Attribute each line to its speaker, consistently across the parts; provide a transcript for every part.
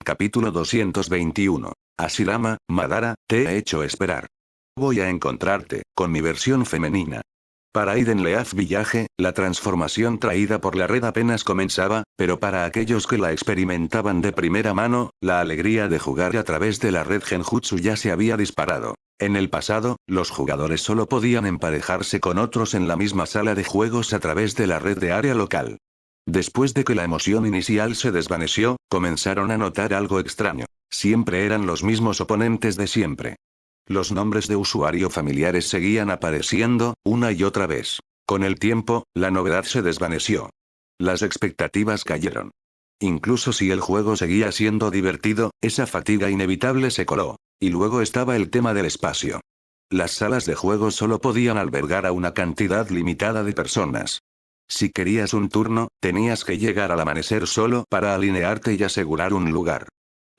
Speaker 1: Capítulo 221. Hashirama, Madara, te he hecho esperar. Voy a encontrarte, con mi versión femenina. Para Eden Leaf Village, la transformación traída por la red apenas comenzaba, pero para aquellos que la experimentaban de primera mano, la alegría de jugar a través de la red Genjutsu ya se había disparado. En el pasado, los jugadores solo podían emparejarse con otros en la misma sala de juegos a través de la red de área local. Después de que la emoción inicial se desvaneció, comenzaron a notar algo extraño. Siempre eran los mismos oponentes de siempre. Los nombres de usuario familiares seguían apareciendo, una y otra vez. Con el tiempo, la novedad se desvaneció. Las expectativas cayeron. Incluso si el juego seguía siendo divertido, esa fatiga inevitable se coló. Y luego estaba el tema del espacio. Las salas de juego solo podían albergar a una cantidad limitada de personas. Si querías un turno, tenías que llegar al amanecer solo para alinearte y asegurar un lugar.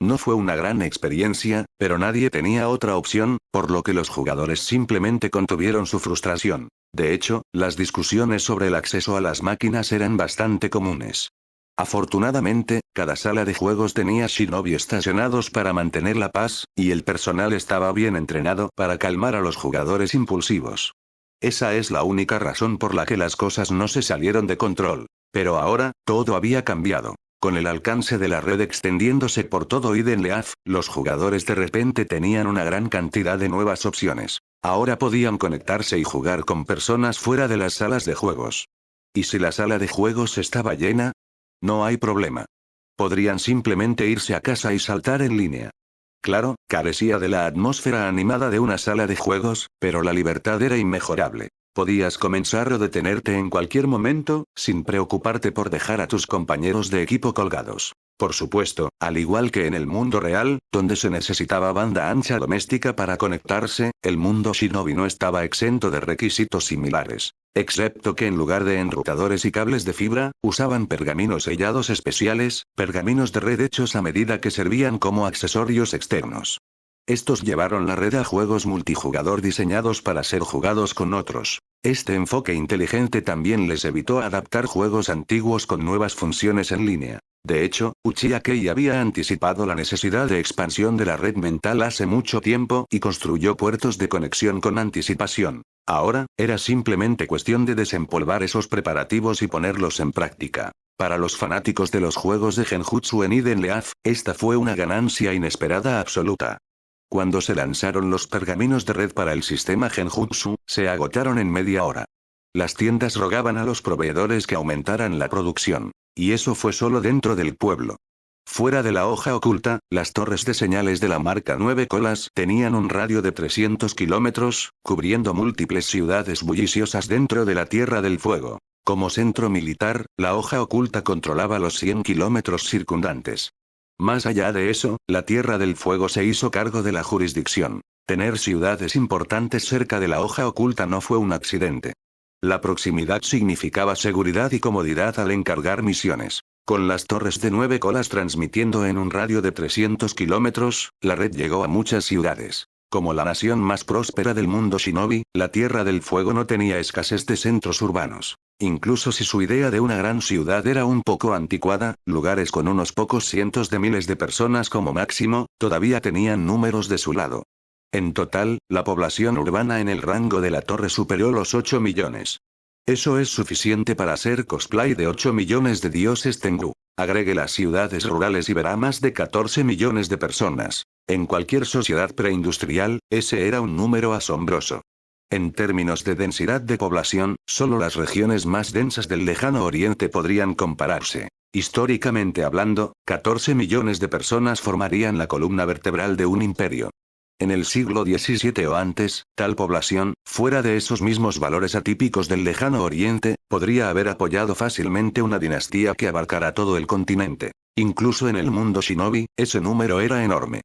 Speaker 1: No fue una gran experiencia, pero nadie tenía otra opción, por lo que los jugadores simplemente contuvieron su frustración. De hecho, las discusiones sobre el acceso a las máquinas eran bastante comunes. Afortunadamente, cada sala de juegos tenía shinobi estacionados para mantener la paz, y el personal estaba bien entrenado para calmar a los jugadores impulsivos. Esa es la única razón por la que las cosas no se salieron de control. Pero ahora, todo había cambiado. Con el alcance de la red extendiéndose por todo Eden Leaf, los jugadores de repente tenían una gran cantidad de nuevas opciones. Ahora podían conectarse y jugar con personas fuera de las salas de juegos. ¿Y si la sala de juegos estaba llena? No hay problema. Podrían simplemente irse a casa y saltar en línea. Claro, carecía de la atmósfera animada de una sala de juegos, pero la libertad era inmejorable. Podías comenzar o detenerte en cualquier momento, sin preocuparte por dejar a tus compañeros de equipo colgados. Por supuesto, al igual que en el mundo real, donde se necesitaba banda ancha doméstica para conectarse, el mundo shinobi no estaba exento de requisitos similares. Excepto que en lugar de enrutadores y cables de fibra, usaban pergaminos sellados especiales, pergaminos de red hechos a medida que servían como accesorios externos. Estos llevaron la red a juegos multijugador diseñados para ser jugados con otros. Este enfoque inteligente también les evitó adaptar juegos antiguos con nuevas funciones en línea. De hecho, Uchiha Kei había anticipado la necesidad de expansión de la red mental hace mucho tiempo y construyó puertos de conexión con anticipación. Ahora, era simplemente cuestión de desempolvar esos preparativos y ponerlos en práctica. Para los fanáticos de los juegos de Genjutsu en Eden Leaf, esta fue una ganancia inesperada absoluta. Cuando se lanzaron los pergaminos de red para el sistema Genjutsu, se agotaron en media hora. Las tiendas rogaban a los proveedores que aumentaran la producción. Y eso fue solo dentro del pueblo. Fuera de la hoja oculta, las torres de señales de la marca 9 colas tenían un radio de 300 kilómetros, cubriendo múltiples ciudades bulliciosas dentro de la Tierra del Fuego. Como centro militar, la hoja oculta controlaba los 100 kilómetros circundantes. Más allá de eso, la Tierra del Fuego se hizo cargo de la jurisdicción. Tener ciudades importantes cerca de la hoja oculta no fue un accidente. La proximidad significaba seguridad y comodidad al encargar misiones. Con las torres de 9 colas transmitiendo en un radio de 300 kilómetros, la red llegó a muchas ciudades. Como la nación más próspera del mundo shinobi, la Tierra del Fuego no tenía escasez de centros urbanos. Incluso si su idea de una gran ciudad era un poco anticuada, lugares con unos pocos cientos de miles de personas como máximo, todavía tenían números de su lado. En total, la población urbana en el rango de la torre superó los 8 millones. Eso es suficiente para hacer cosplay de 8 millones de dioses Tengu. Agregue las ciudades rurales y verá más de 14 millones de personas. En cualquier sociedad preindustrial, ese era un número asombroso. En términos de densidad de población, solo las regiones más densas del lejano oriente podrían compararse. Históricamente hablando, 14 millones de personas formarían la columna vertebral de un imperio. En el siglo XVII o antes, tal población, fuera de esos mismos valores atípicos del lejano oriente, podría haber apoyado fácilmente una dinastía que abarcara todo el continente. Incluso en el mundo shinobi, ese número era enorme.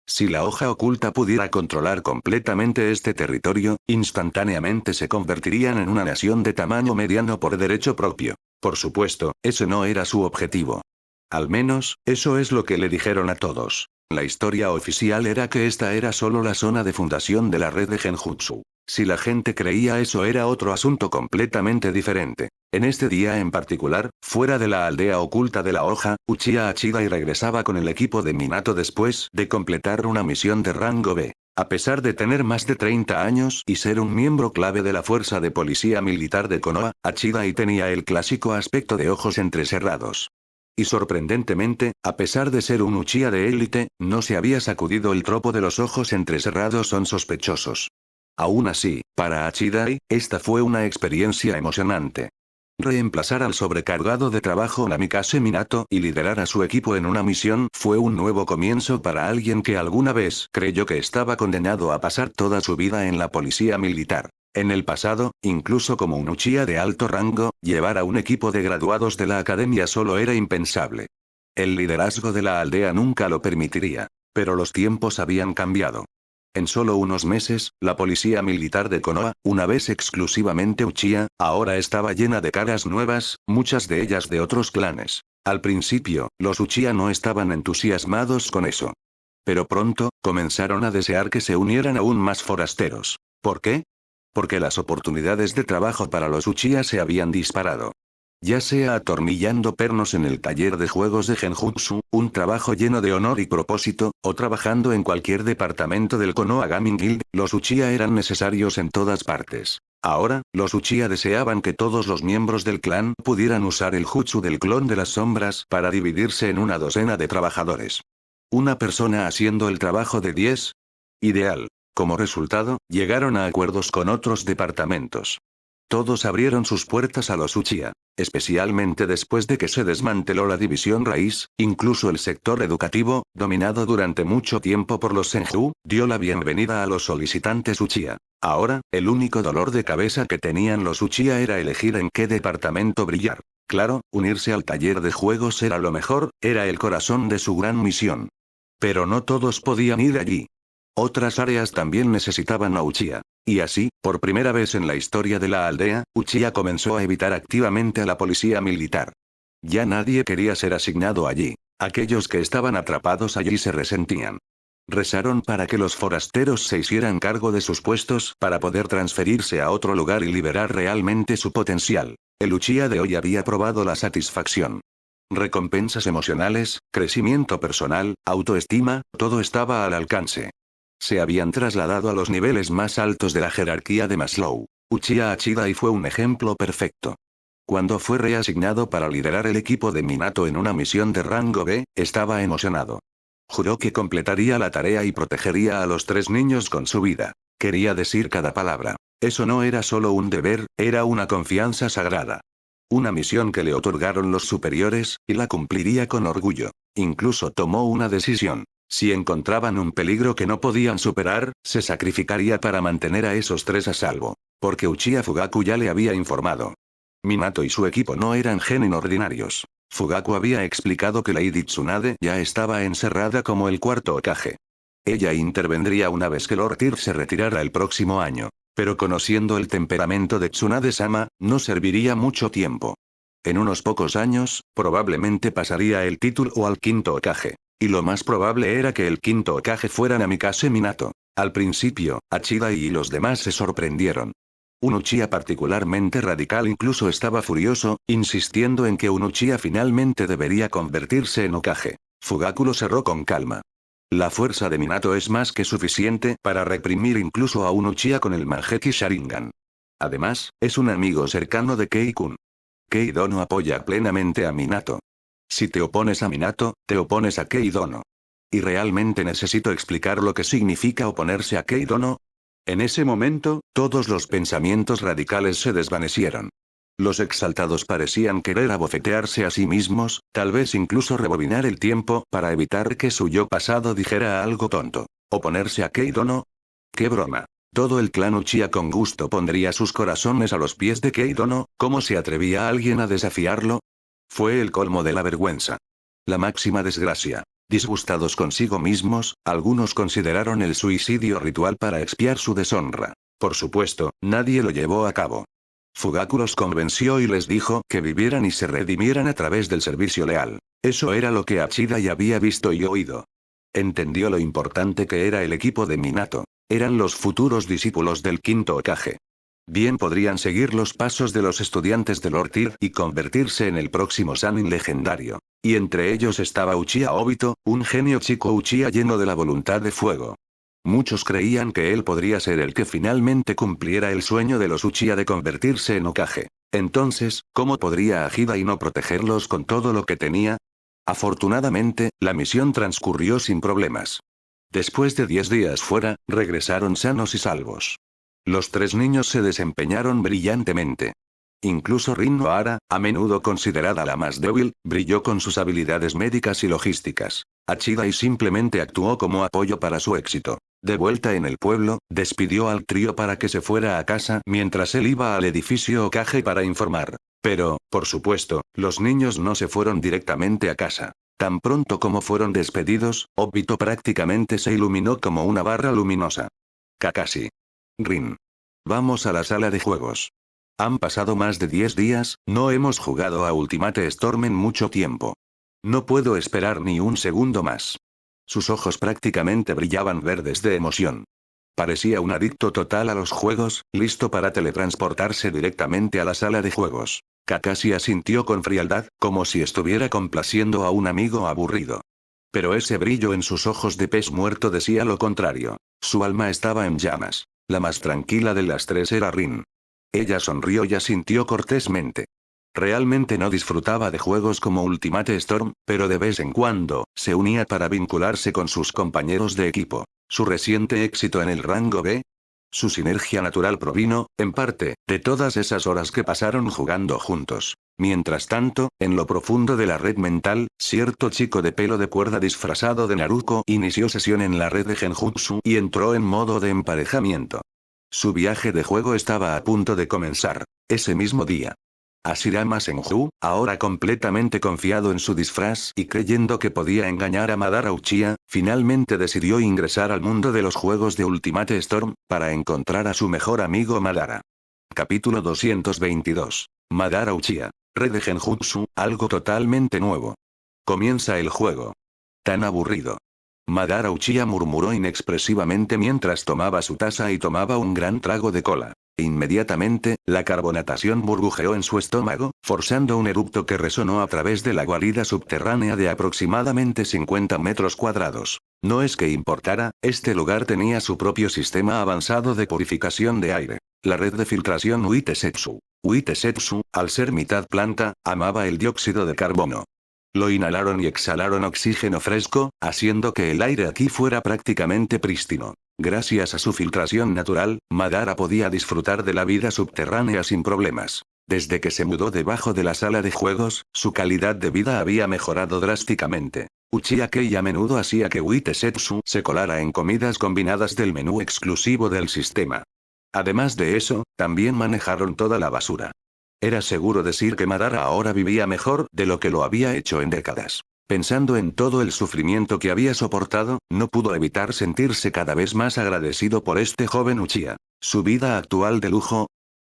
Speaker 1: Si la hoja oculta pudiera controlar completamente este territorio, instantáneamente se convertirían en una nación de tamaño mediano por derecho propio. Por supuesto, ese no era su objetivo. Al menos, eso es lo que le dijeron a todos. La historia oficial era que esta era solo la zona de fundación de la red de Genjutsu. Si la gente creía eso era otro asunto completamente diferente. En este día en particular, fuera de la aldea oculta de la hoja, Uchiha Hachida regresaba con el equipo de Minato después de completar una misión de rango B. A pesar de tener más de 30 años y ser un miembro clave de la fuerza de policía militar de Konoha, Hachida tenía el clásico aspecto de ojos entrecerrados. Y sorprendentemente, a pesar de ser un Uchiha de élite, no se había sacudido el tropo de los ojos entrecerrados son sospechosos. Aún así, para Hachida, esta fue una experiencia emocionante. Reemplazar al sobrecargado de trabajo Namikaze Minato y liderar a su equipo en una misión fue un nuevo comienzo para alguien que alguna vez creyó que estaba condenado a pasar toda su vida en la policía militar. En el pasado, incluso como un Uchiha de alto rango, llevar a un equipo de graduados de la academia solo era impensable. El liderazgo de la aldea nunca lo permitiría. Pero los tiempos habían cambiado. En solo unos meses, la policía militar de Konoha, una vez exclusivamente Uchiha, ahora estaba llena de caras nuevas, muchas de ellas de otros clanes. Al principio, los Uchiha no estaban entusiasmados con eso. Pero pronto, comenzaron a desear que se unieran aún más forasteros. ¿Por qué? Porque las oportunidades de trabajo para los Uchiha se habían disparado. Ya sea atornillando pernos en el taller de juegos de Genjutsu, un trabajo lleno de honor y propósito, o trabajando en cualquier departamento del Konoha Gaming Guild, los Uchiha eran necesarios en todas partes. Ahora, los Uchiha deseaban que todos los miembros del clan pudieran usar el jutsu del clon de las sombras para dividirse en una docena de trabajadores. Una persona haciendo el trabajo de 10. Ideal. Como resultado, llegaron a acuerdos con otros departamentos. Todos abrieron sus puertas a los Uchiha. Especialmente después de que se desmanteló la división raíz, incluso el sector educativo, dominado durante mucho tiempo por los Senju, dio la bienvenida a los solicitantes Uchiha. Ahora, el único dolor de cabeza que tenían los Uchiha era elegir en qué departamento brillar. Claro, unirse al taller de juegos era lo mejor, era el corazón de su gran misión. Pero no todos podían ir allí. Otras áreas también necesitaban a Uchiha. Y así, por primera vez en la historia de la aldea, Uchiha comenzó a evitar activamente a la policía militar. Ya nadie quería ser asignado allí. Aquellos que estaban atrapados allí se resentían. Rezaron para que los forasteros se hicieran cargo de sus puestos para poder transferirse a otro lugar y liberar realmente su potencial. El Uchiha de hoy había probado la satisfacción. Recompensas emocionales, crecimiento personal, autoestima, todo estaba al alcance. Se habían trasladado a los niveles más altos de la jerarquía de Maslow. Uchiha Hachida fue un ejemplo perfecto. Cuando fue reasignado para liderar el equipo de Minato en una misión de rango B, estaba emocionado. Juró que completaría la tarea y protegería a los 3 niños con su vida. Quería decir cada palabra. Eso no era solo un deber, era una confianza sagrada. Una misión que le otorgaron los superiores, y la cumpliría con orgullo. Incluso tomó una decisión. Si encontraban un peligro que no podían superar, se sacrificaría para mantener a esos 3 a salvo. Porque Uchiha Fugaku ya le había informado. Minato y su equipo no eran genin ordinarios. Fugaku había explicado que Lady Tsunade ya estaba encerrada como el cuarto Hokage. Ella intervendría una vez que Lord Tyr se retirara el próximo año. Pero conociendo el temperamento de Tsunade-sama, no serviría mucho tiempo. En unos pocos años, probablemente pasaría el título al quinto Hokage. Y lo más probable era que el quinto Hokage fuera Namikaze Minato. Al principio, Hachida y los demás se sorprendieron. Un Uchiha particularmente radical incluso estaba furioso, insistiendo en que un Uchiha finalmente debería convertirse en Hokage. Fugaku lo cerró con calma. La fuerza de Minato es más que suficiente para reprimir incluso a un Uchiha con el Mangekyou Sharingan. Además, es un amigo cercano de Kei-kun. Kei-dono apoya plenamente a Minato. Si te opones a Minato, te opones a Kei-dono. ¿Y realmente necesito explicar lo que significa oponerse a Kei-dono? En ese momento, todos los pensamientos radicales se desvanecieron. Los exaltados parecían querer abofetearse a sí mismos, tal vez incluso rebobinar el tiempo para evitar que su yo pasado dijera algo tonto. ¿Oponerse a Kei-dono? ¡Qué broma! Todo el clan Uchiha con gusto pondría sus corazones a los pies de Kei-dono. ¿Cómo se atrevía alguien a desafiarlo? Fue el colmo de la vergüenza. La máxima desgracia. Disgustados consigo mismos, algunos consideraron el suicidio ritual para expiar su deshonra. Por supuesto, nadie lo llevó a cabo. Fugaku los convenció y les dijo que vivieran y se redimieran a través del servicio leal. Eso era lo que Hachida ya había visto y oído. Entendió lo importante que era el equipo de Minato. eran los futuros discípulos del quinto Hokage. Bien podrían seguir los pasos de los estudiantes de Lord Tyr y convertirse en el próximo Sannin legendario. Y entre ellos estaba Uchiha Obito, un genio chico Uchiha lleno de la voluntad de fuego. Muchos creían que él podría ser el que finalmente cumpliera el sueño de los Uchiha de convertirse en Hokage. Entonces, ¿cómo podría Hidai no protegerlos con todo lo que tenía? Afortunadamente, la misión transcurrió sin problemas. Después de 10 días fuera, regresaron sanos y salvos. Los 3 niños se desempeñaron brillantemente. Incluso Rin Nohara, a menudo considerada la más débil, brilló con sus habilidades médicas y logísticas. Hidai simplemente actuó como apoyo para su éxito. De vuelta en el pueblo, despidió al trío para que se fuera a casa mientras él iba al edificio Hokage para informar. Pero, por supuesto, los niños no se fueron directamente a casa. Tan pronto como fueron despedidos, Obito prácticamente se iluminó como una barra luminosa. Kakashi. Rin. Vamos a la sala de juegos. Han pasado más de 10 días, no hemos jugado a Ultimate Storm en mucho tiempo. No puedo esperar ni un segundo más. Sus ojos prácticamente brillaban verdes de emoción. Parecía un adicto total a los juegos, listo para teletransportarse directamente a la sala de juegos. Kakashi asintió con frialdad, como si estuviera complaciendo a un amigo aburrido. Pero ese brillo en sus ojos de pez muerto decía lo contrario. Su alma estaba en llamas. La más tranquila de las 3 era Rin. Ella sonrió y asintió cortésmente. Realmente no disfrutaba de juegos como Ultimate Storm, pero de vez en cuando, se unía para vincularse con sus compañeros de equipo. Su reciente éxito en el rango B. Su sinergia natural provino, en parte, de todas esas horas que pasaron jugando juntos. Mientras tanto, en lo profundo de la red mental, cierto chico de pelo de cuerda disfrazado de Naruto inició sesión en la red de Genjutsu y entró en modo de emparejamiento. Su viaje de juego estaba a punto de comenzar. Ese mismo día. Hashirama Senju, ahora completamente confiado en su disfraz y creyendo que podía engañar a Madara Uchiha, finalmente decidió ingresar al mundo de los juegos de Ultimate Storm, para encontrar a su mejor amigo Madara. Capítulo 222. Madara Uchiha. Red de Genjutsu, algo totalmente nuevo. Comienza el juego. Tan aburrido. Madara Uchiha murmuró inexpresivamente mientras tomaba su taza y tomaba un gran trago de cola. Inmediatamente, la carbonatación burbujeó en su estómago, forzando un eructo que resonó a través de la guarida subterránea de aproximadamente 50 metros cuadrados. No es que importara, este lugar tenía su propio sistema avanzado de purificación de aire. La red de filtración Uitesetsu. Uitesetsu, al ser mitad planta, amaba el dióxido de carbono. Lo inhalaron y exhalaron oxígeno fresco, haciendo que el aire aquí fuera prácticamente prístino. Gracias a su filtración natural, Madara podía disfrutar de la vida subterránea sin problemas. Desde que se mudó debajo de la sala de juegos, su calidad de vida había mejorado drásticamente. Uchiha Kei a menudo hacía que Uitesetsu se colara en comidas combinadas del menú exclusivo del sistema. Además de eso, también manejaron toda la basura. Era seguro decir que Madara ahora vivía mejor de lo que lo había hecho en décadas. Pensando en todo el sufrimiento que había soportado, no pudo evitar sentirse cada vez más agradecido por este joven Uchiha. Su vida actual de lujo.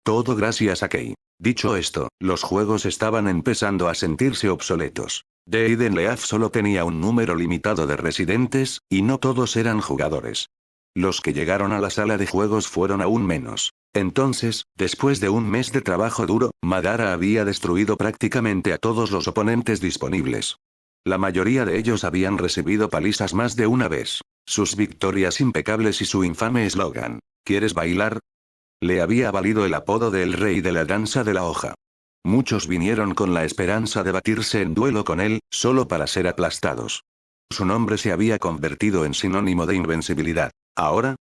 Speaker 1: Todo gracias a Kei. Dicho esto, los juegos estaban empezando a sentirse obsoletos. The Eden Leaf solo tenía un número limitado de residentes, y no todos eran jugadores. Los que llegaron a la sala de juegos fueron aún menos. Entonces, después de un mes de trabajo duro, Madara había destruido prácticamente a todos los oponentes disponibles. La mayoría de ellos habían recibido palizas más de una vez. Sus victorias impecables y su infame eslogan, ¿quieres bailar?, le había valido el apodo de el rey de la danza de la hoja. Muchos vinieron con la esperanza de batirse en duelo con él, solo para ser aplastados. Su nombre se había convertido en sinónimo de invencibilidad. Ahora,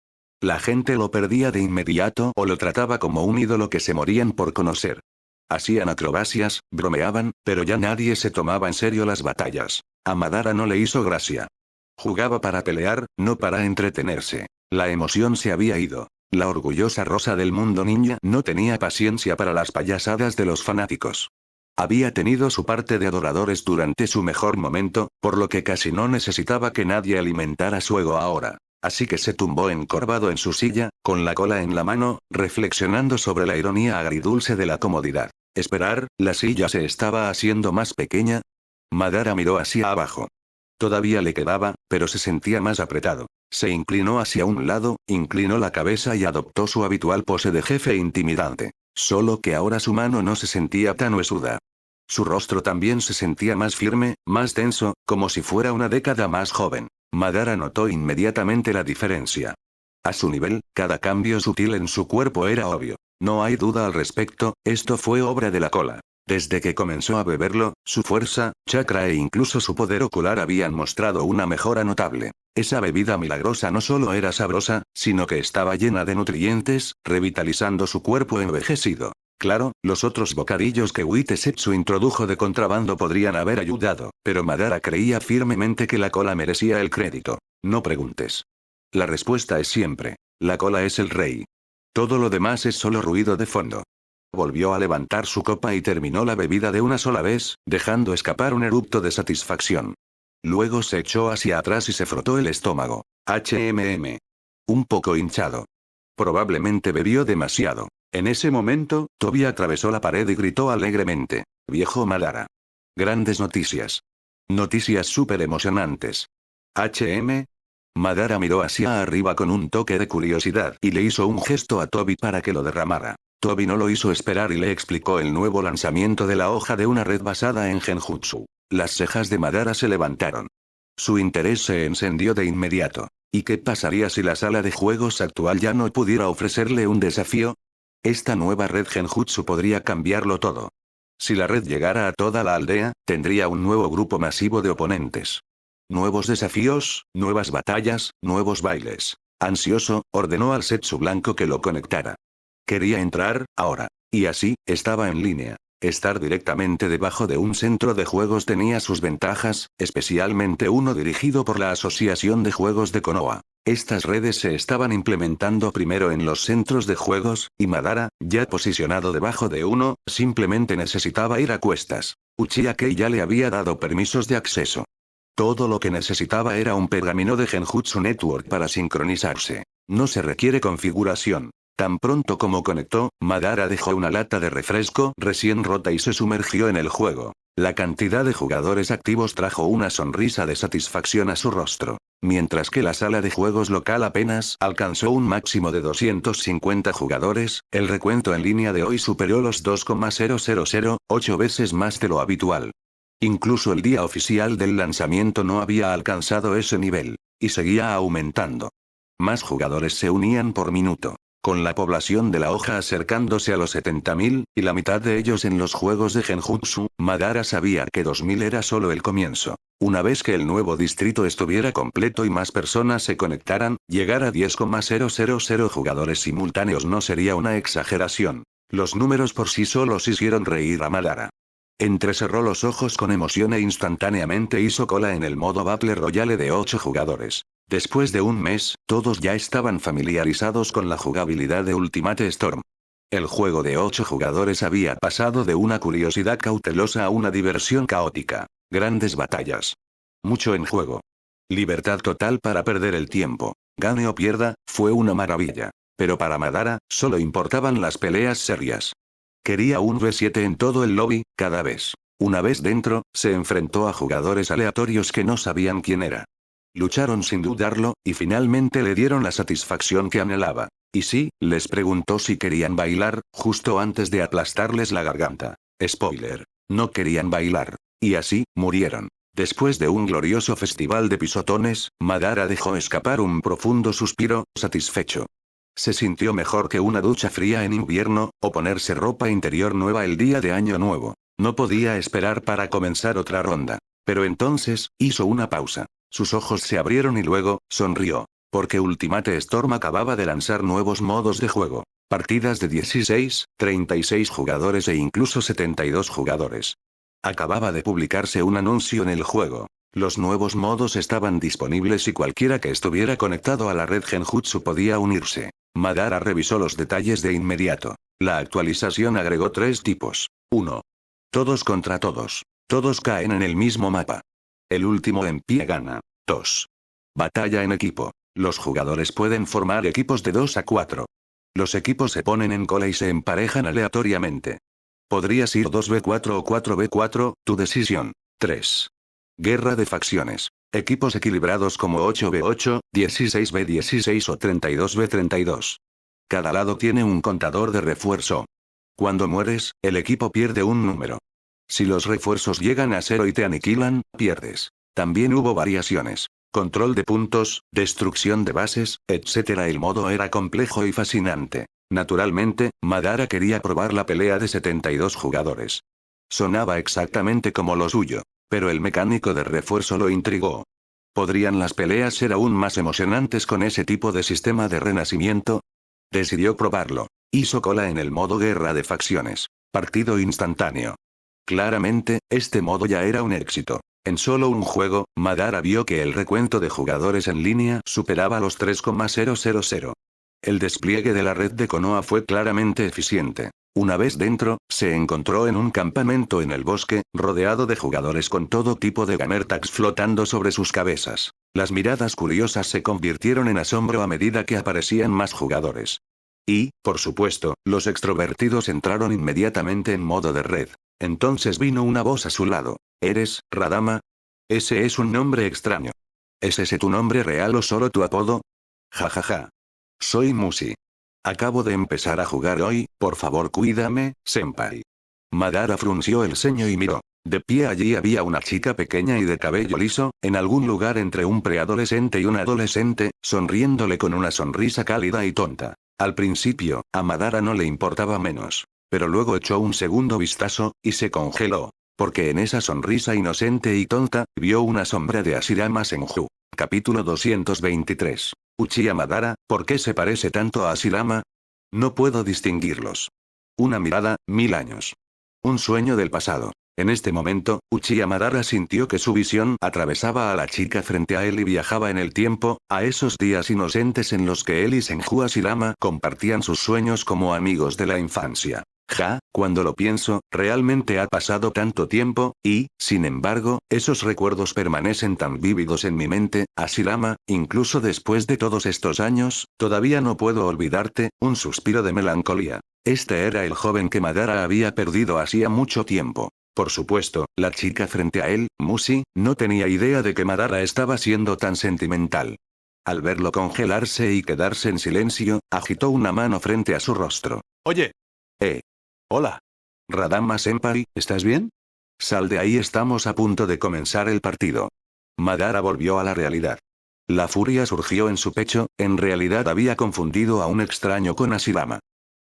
Speaker 1: la gente lo perdía de inmediato o lo trataba como un ídolo que se morían por conocer. Hacían acrobacias, bromeaban, pero ya nadie se tomaba en serio las batallas. A Madara no le hizo gracia. Jugaba para pelear, no para entretenerse. La emoción se había ido. La orgullosa rosa del mundo ninja no tenía paciencia para las payasadas de los fanáticos. Había tenido su parte de adoradores durante su mejor momento, por lo que casi no necesitaba que nadie alimentara su ego ahora. Así que se tumbó encorvado en su silla, con la cola en la mano, reflexionando sobre la ironía agridulce de la comodidad. Esperar, la silla se estaba haciendo más pequeña. Madara miró hacia abajo. Todavía le quedaba, pero se sentía más apretado. Se inclinó hacia un lado, inclinó la cabeza y adoptó su habitual pose de jefe intimidante. Solo que ahora su mano no se sentía tan huesuda. Su rostro también se sentía más firme, más tenso, como si fuera una década más joven. Madara notó inmediatamente la diferencia. A su nivel, cada cambio sutil en su cuerpo era obvio. No hay duda al respecto, esto fue obra de la cola. Desde que comenzó a beberlo, su fuerza, chakra e incluso su poder ocular habían mostrado una mejora notable. Esa bebida milagrosa no solo era sabrosa, sino que estaba llena de nutrientes, revitalizando su cuerpo envejecido. Claro, los otros bocadillos que Witesetsu introdujo de contrabando podrían haber ayudado, pero Madara creía firmemente que la cola merecía el crédito. No preguntes. La respuesta es siempre: la cola es el rey. Todo lo demás es solo ruido de fondo. Volvió a levantar su copa y terminó la bebida de una sola vez, dejando escapar un erupto de satisfacción. Luego se echó hacia atrás y se frotó el estómago. Un poco hinchado. Probablemente bebió demasiado. En ese momento, Tobi atravesó la pared y gritó alegremente: «¡Viejo Madara! Grandes noticias! Noticias súper emocionantes». Madara miró hacia arriba con un toque de curiosidad y le hizo un gesto a Tobi para que lo derramara. Tobi no lo hizo esperar y le explicó el nuevo lanzamiento de la hoja de una red basada en Genjutsu. Las cejas de Madara se levantaron. Su interés se encendió de inmediato. ¿Y qué pasaría si la sala de juegos actual ya no pudiera ofrecerle un desafío? Esta nueva red Genjutsu podría cambiarlo todo. Si la red llegara a toda la aldea, tendría un nuevo grupo masivo de oponentes. Nuevos desafíos, nuevas batallas, nuevos bailes. Ansioso, ordenó al Setsu blanco que lo conectara. Quería entrar, ahora. Y así, estaba en línea. Estar directamente debajo de un centro de juegos tenía sus ventajas, especialmente uno dirigido por la Asociación de Juegos de Konoha. Estas redes se estaban implementando primero en los centros de juegos, y Madara, ya posicionado debajo de uno, simplemente necesitaba ir a cuestas. Uchiha Kei ya le había dado permisos de acceso. Todo lo que necesitaba era un pergamino de Genjutsu Network para sincronizarse. No se requiere configuración. Tan pronto como conectó, Madara dejó una lata de refresco recién rota y se sumergió en el juego. La cantidad de jugadores activos trajo una sonrisa de satisfacción a su rostro. Mientras que la sala de juegos local apenas alcanzó un máximo de 250 jugadores, el recuento en línea de hoy superó los 2,0008 veces más de lo habitual. Incluso el día oficial del lanzamiento no había alcanzado ese nivel. Y seguía aumentando. Más jugadores se unían por minuto. Con la población de la hoja acercándose a los 70.000, y la mitad de ellos en los juegos de Genjutsu, Madara sabía que 2000 era solo el comienzo. Una vez que el nuevo distrito estuviera completo y más personas se conectaran, llegar a 10,000 jugadores simultáneos no sería una exageración. Los números por sí solos hicieron reír a Madara. Entrecerró los ojos con emoción e instantáneamente hizo cola en el modo Battle Royale de 8 jugadores. Después de un mes, todos ya estaban familiarizados con la jugabilidad de Ultimate Storm. El juego de 8 jugadores había pasado de una curiosidad cautelosa a una diversión caótica. Grandes batallas. Mucho en juego. Libertad total para perder el tiempo. Gane o pierda, fue una maravilla. Pero para Madara, solo importaban las peleas serias. Quería un V7 en todo el lobby, cada vez. Una vez dentro, se enfrentó a jugadores aleatorios que no sabían quién era. Lucharon sin dudarlo, y finalmente le dieron la satisfacción que anhelaba. Y sí, les preguntó si querían bailar, justo antes de aplastarles la garganta. Spoiler. No querían bailar. Y así, murieron. Después de un glorioso festival de pisotones, Madara dejó escapar un profundo suspiro, satisfecho. Se sintió mejor que una ducha fría en invierno, o ponerse ropa interior nueva el día de Año Nuevo. No podía esperar para comenzar otra ronda. Pero entonces, hizo una pausa. Sus ojos se abrieron y luego, sonrió. Porque Ultimate Storm acababa de lanzar nuevos modos de juego. Partidas de 16, 36 jugadores e incluso 72 jugadores. Acababa de publicarse un anuncio en el juego. Los nuevos modos estaban disponibles y cualquiera que estuviera conectado a la red Genjutsu podía unirse. Madara revisó los detalles de inmediato. La actualización agregó 3 tipos. 1. Todos contra todos. Todos caen en el mismo mapa. El último en pie gana. 2. Batalla en equipo. Los jugadores pueden formar equipos de 2 a 4. Los equipos se ponen en cola y se emparejan aleatoriamente. Podrías ir 2v4 o 4v4, tu decisión. 3. Guerra de facciones. Equipos equilibrados como 8v8, 16v16 o 32v32. Cada lado tiene un contador de refuerzo. Cuando mueres, el equipo pierde un número. Si los refuerzos llegan a 0 y te aniquilan, pierdes. También hubo variaciones. Control de puntos, destrucción de bases, etc. El modo era complejo y fascinante. Naturalmente, Madara quería probar la pelea de 72 jugadores. Sonaba exactamente como lo suyo. Pero el mecánico de refuerzo lo intrigó. ¿Podrían las peleas ser aún más emocionantes con ese tipo de sistema de renacimiento? Decidió probarlo. Hizo cola en el modo guerra de facciones. Partido instantáneo. Claramente, este modo ya era un éxito. En solo un juego, Madara vio que el recuento de jugadores en línea superaba los 3,000. El despliegue de la red de Konoha fue claramente eficiente. Una vez dentro, se encontró en un campamento en el bosque, rodeado de jugadores con todo tipo de gamertags flotando sobre sus cabezas. Las miradas curiosas se convirtieron en asombro a medida que aparecían más jugadores. Y, por supuesto, los extrovertidos entraron inmediatamente en modo de red. Entonces vino una voz a su lado. ¿Eres, Radama? Ese es un nombre extraño. ¿Es ese tu nombre real o solo tu apodo? Jajaja. Soy Mushi. Acabo de empezar a jugar hoy, por favor cuídame, senpai. Madara frunció el ceño y miró. De pie allí había una chica pequeña y de cabello liso, en algún lugar entre un preadolescente y un adolescente, sonriéndole con una sonrisa cálida y tonta. Al principio, a Madara no le importaba menos. Pero luego echó un segundo vistazo, y se congeló. Porque en esa sonrisa inocente y tonta, vio una sombra de Hashirama Senju. Capítulo 223. Uchiha Madara, ¿por qué se parece tanto a Hashirama? No puedo distinguirlos. Una mirada, 1000 años. Un sueño del pasado. En este momento, Uchiha Madara sintió que su visión atravesaba a la chica frente a él y viajaba en el tiempo, a esos días inocentes en los que él y Senju Hashirama compartían sus sueños como amigos de la infancia. Cuando lo pienso, realmente ha pasado tanto tiempo, y, sin embargo, esos recuerdos permanecen tan vívidos en mi mente, Hashirama, incluso después de todos estos años, todavía no puedo olvidarte, un suspiro de melancolía. Este era el joven que Madara había perdido hacía mucho tiempo. Por supuesto, la chica frente a él, Mushi, no tenía idea de que Madara estaba siendo tan sentimental. Al verlo congelarse y quedarse en silencio, agitó una mano frente a su rostro.
Speaker 2: Oye.
Speaker 1: Hola. Radama-senpai, ¿estás bien? Sal de ahí, estamos a punto de comenzar el partido. Madara volvió a la realidad. La furia surgió en su pecho, en realidad había confundido a un extraño con Hashirama.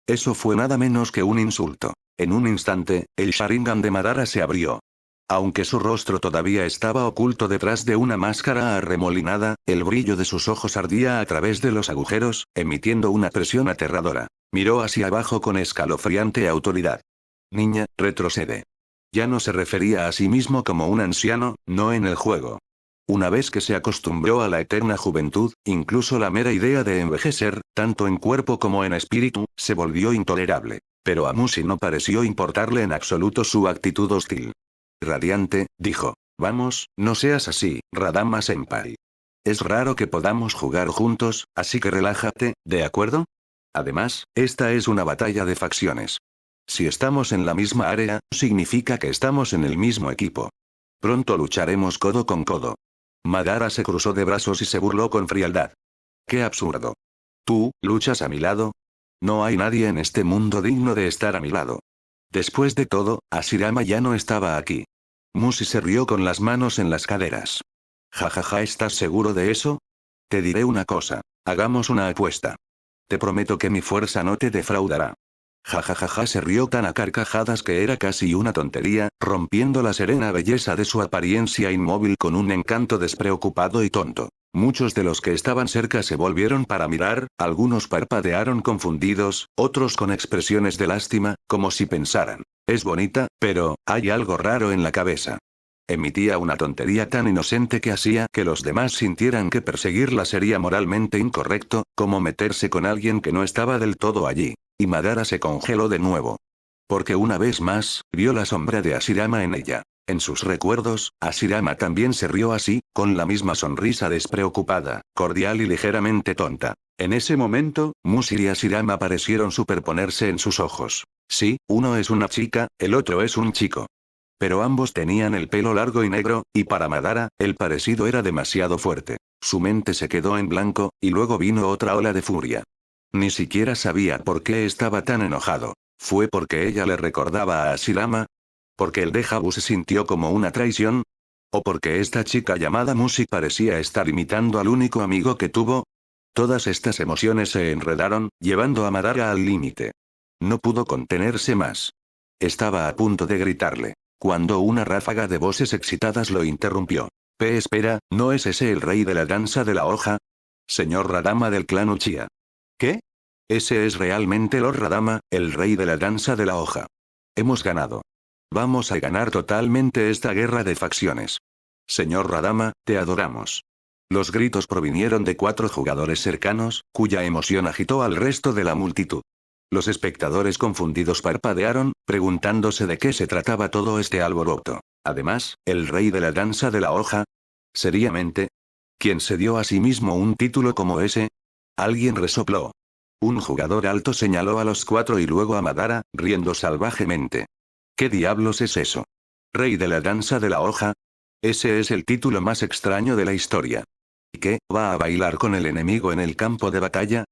Speaker 1: Eso fue nada menos que un insulto. En un instante, el Sharingan de Madara se abrió. Aunque su rostro todavía estaba oculto detrás de una máscara arremolinada, el brillo de sus ojos ardía a través de los agujeros, emitiendo una presión aterradora. Miró hacia abajo con escalofriante autoridad. Niña, retrocede. Ya no se refería a sí mismo como un anciano, no en el juego. Una vez que se acostumbró a la eterna juventud, incluso la mera idea de envejecer, tanto en cuerpo como en espíritu, se volvió intolerable. Pero a Mushi no pareció importarle en absoluto su actitud hostil. Radiante, dijo. Vamos, no seas así, Radama-senpai. Es raro que podamos jugar juntos, así que relájate, ¿de acuerdo? Además, esta es una batalla de facciones. Si estamos en la misma área, significa que estamos en el mismo equipo. Pronto lucharemos codo con codo. Madara se cruzó de brazos y se burló con frialdad. ¡Qué absurdo! ¿Tú, luchas a mi lado? No hay nadie en este mundo digno de estar a mi lado. Después de todo, Hashirama ya no estaba aquí. Mushi se rió con las manos en las caderas. Jajaja, ¿estás seguro de eso? Te diré una cosa. Hagamos una apuesta. Te prometo que mi fuerza no te defraudará. Jajajaja, se rió tan a carcajadas que era casi una tontería, rompiendo la serena belleza de su apariencia inmóvil con un encanto despreocupado y tonto. Muchos de los que estaban cerca se volvieron para mirar, algunos parpadearon confundidos, otros con expresiones de lástima, como si pensaran, es bonita, pero, hay algo raro en la cabeza. Emitía una tontería tan inocente que hacía que los demás sintieran que perseguirla sería moralmente incorrecto, como meterse con alguien que no estaba del todo allí. Y Madara se congeló de nuevo. Porque una vez más, vio la sombra de Hashirama en ella. En sus recuerdos, Hashirama también se rió así, con la misma sonrisa despreocupada, cordial y ligeramente tonta. En ese momento, Mushi y Hashirama parecieron superponerse en sus ojos. Sí, uno es una chica, el otro es un chico. Pero ambos tenían el pelo largo y negro, y para Madara, el parecido era demasiado fuerte. Su mente se quedó en blanco, y luego vino otra ola de furia. Ni siquiera sabía por qué estaba tan enojado. ¿Fue porque ella le recordaba a Hashirama? ¿Porque el déjà vu se sintió como una traición? ¿O porque esta chica llamada Musi parecía estar imitando al único amigo que tuvo? Todas estas emociones se enredaron, llevando a Madara al límite. No pudo contenerse más. Estaba a punto de gritarle, cuando una ráfaga de voces excitadas lo interrumpió. Espera, ¿no es ese el rey de la danza de la hoja? Señor Radama del clan Uchiha. ¿Qué? Ese es realmente Lord Radama, el rey de la danza de la hoja. Hemos ganado. Vamos a ganar totalmente esta guerra de facciones. Señor Radama, te adoramos. Los gritos provinieron de 4 jugadores cercanos, cuya emoción agitó al resto de la multitud. Los espectadores confundidos parpadearon, preguntándose de qué se trataba todo este alboroto. Además, ¿el rey de la danza de la hoja? ¿Seriamente? ¿Quién se dio a sí mismo un título como ese? Alguien resopló. Un jugador alto señaló a los 4 y luego a Madara, riendo salvajemente. ¿Qué diablos es eso? ¿Rey de la danza de la hoja? Ese es el título más extraño de la historia. ¿Y qué, va a bailar con el enemigo en el campo de batalla?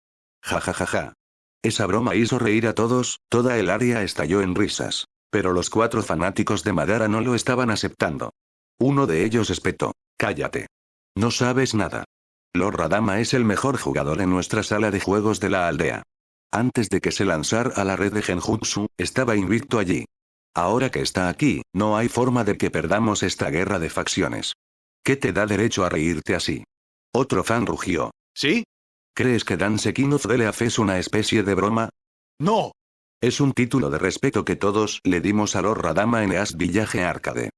Speaker 1: Ja ja ja ja. Esa broma hizo reír a todos, toda el área estalló en risas. Pero los 4 fanáticos de Madara no lo estaban aceptando. Uno de ellos espetó. Cállate. No sabes nada. Lord Radama es el mejor jugador en nuestra sala de juegos de la aldea. Antes de que se lanzara a la red de Genjutsu, estaba invicto allí. Ahora que está aquí, no hay forma de que perdamos esta guerra de facciones. ¿Qué te da derecho a reírte así? Otro fan rugió. ¿Sí? ¿Crees que Danseking of the Leaf es una especie de broma? ¡No! Es un título de respeto que todos le dimos a Lord Radama en East Village Arcade.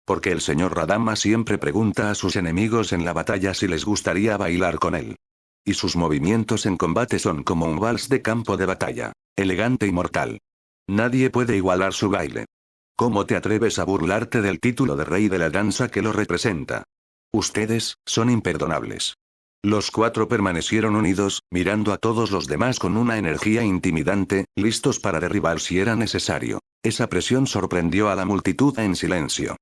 Speaker 1: Porque el señor Radama siempre pregunta a sus enemigos en la batalla si les gustaría bailar con él. Y sus movimientos en combate son como un vals de campo de batalla. Elegante y mortal. Nadie puede igualar su baile. ¿Cómo te atreves a burlarte del título de rey de la danza que lo representa? Ustedes, son imperdonables. Los 4 permanecieron unidos, mirando a todos los demás con una energía intimidante, listos para derribar si era necesario. Esa presión sorprendió a la multitud en silencio.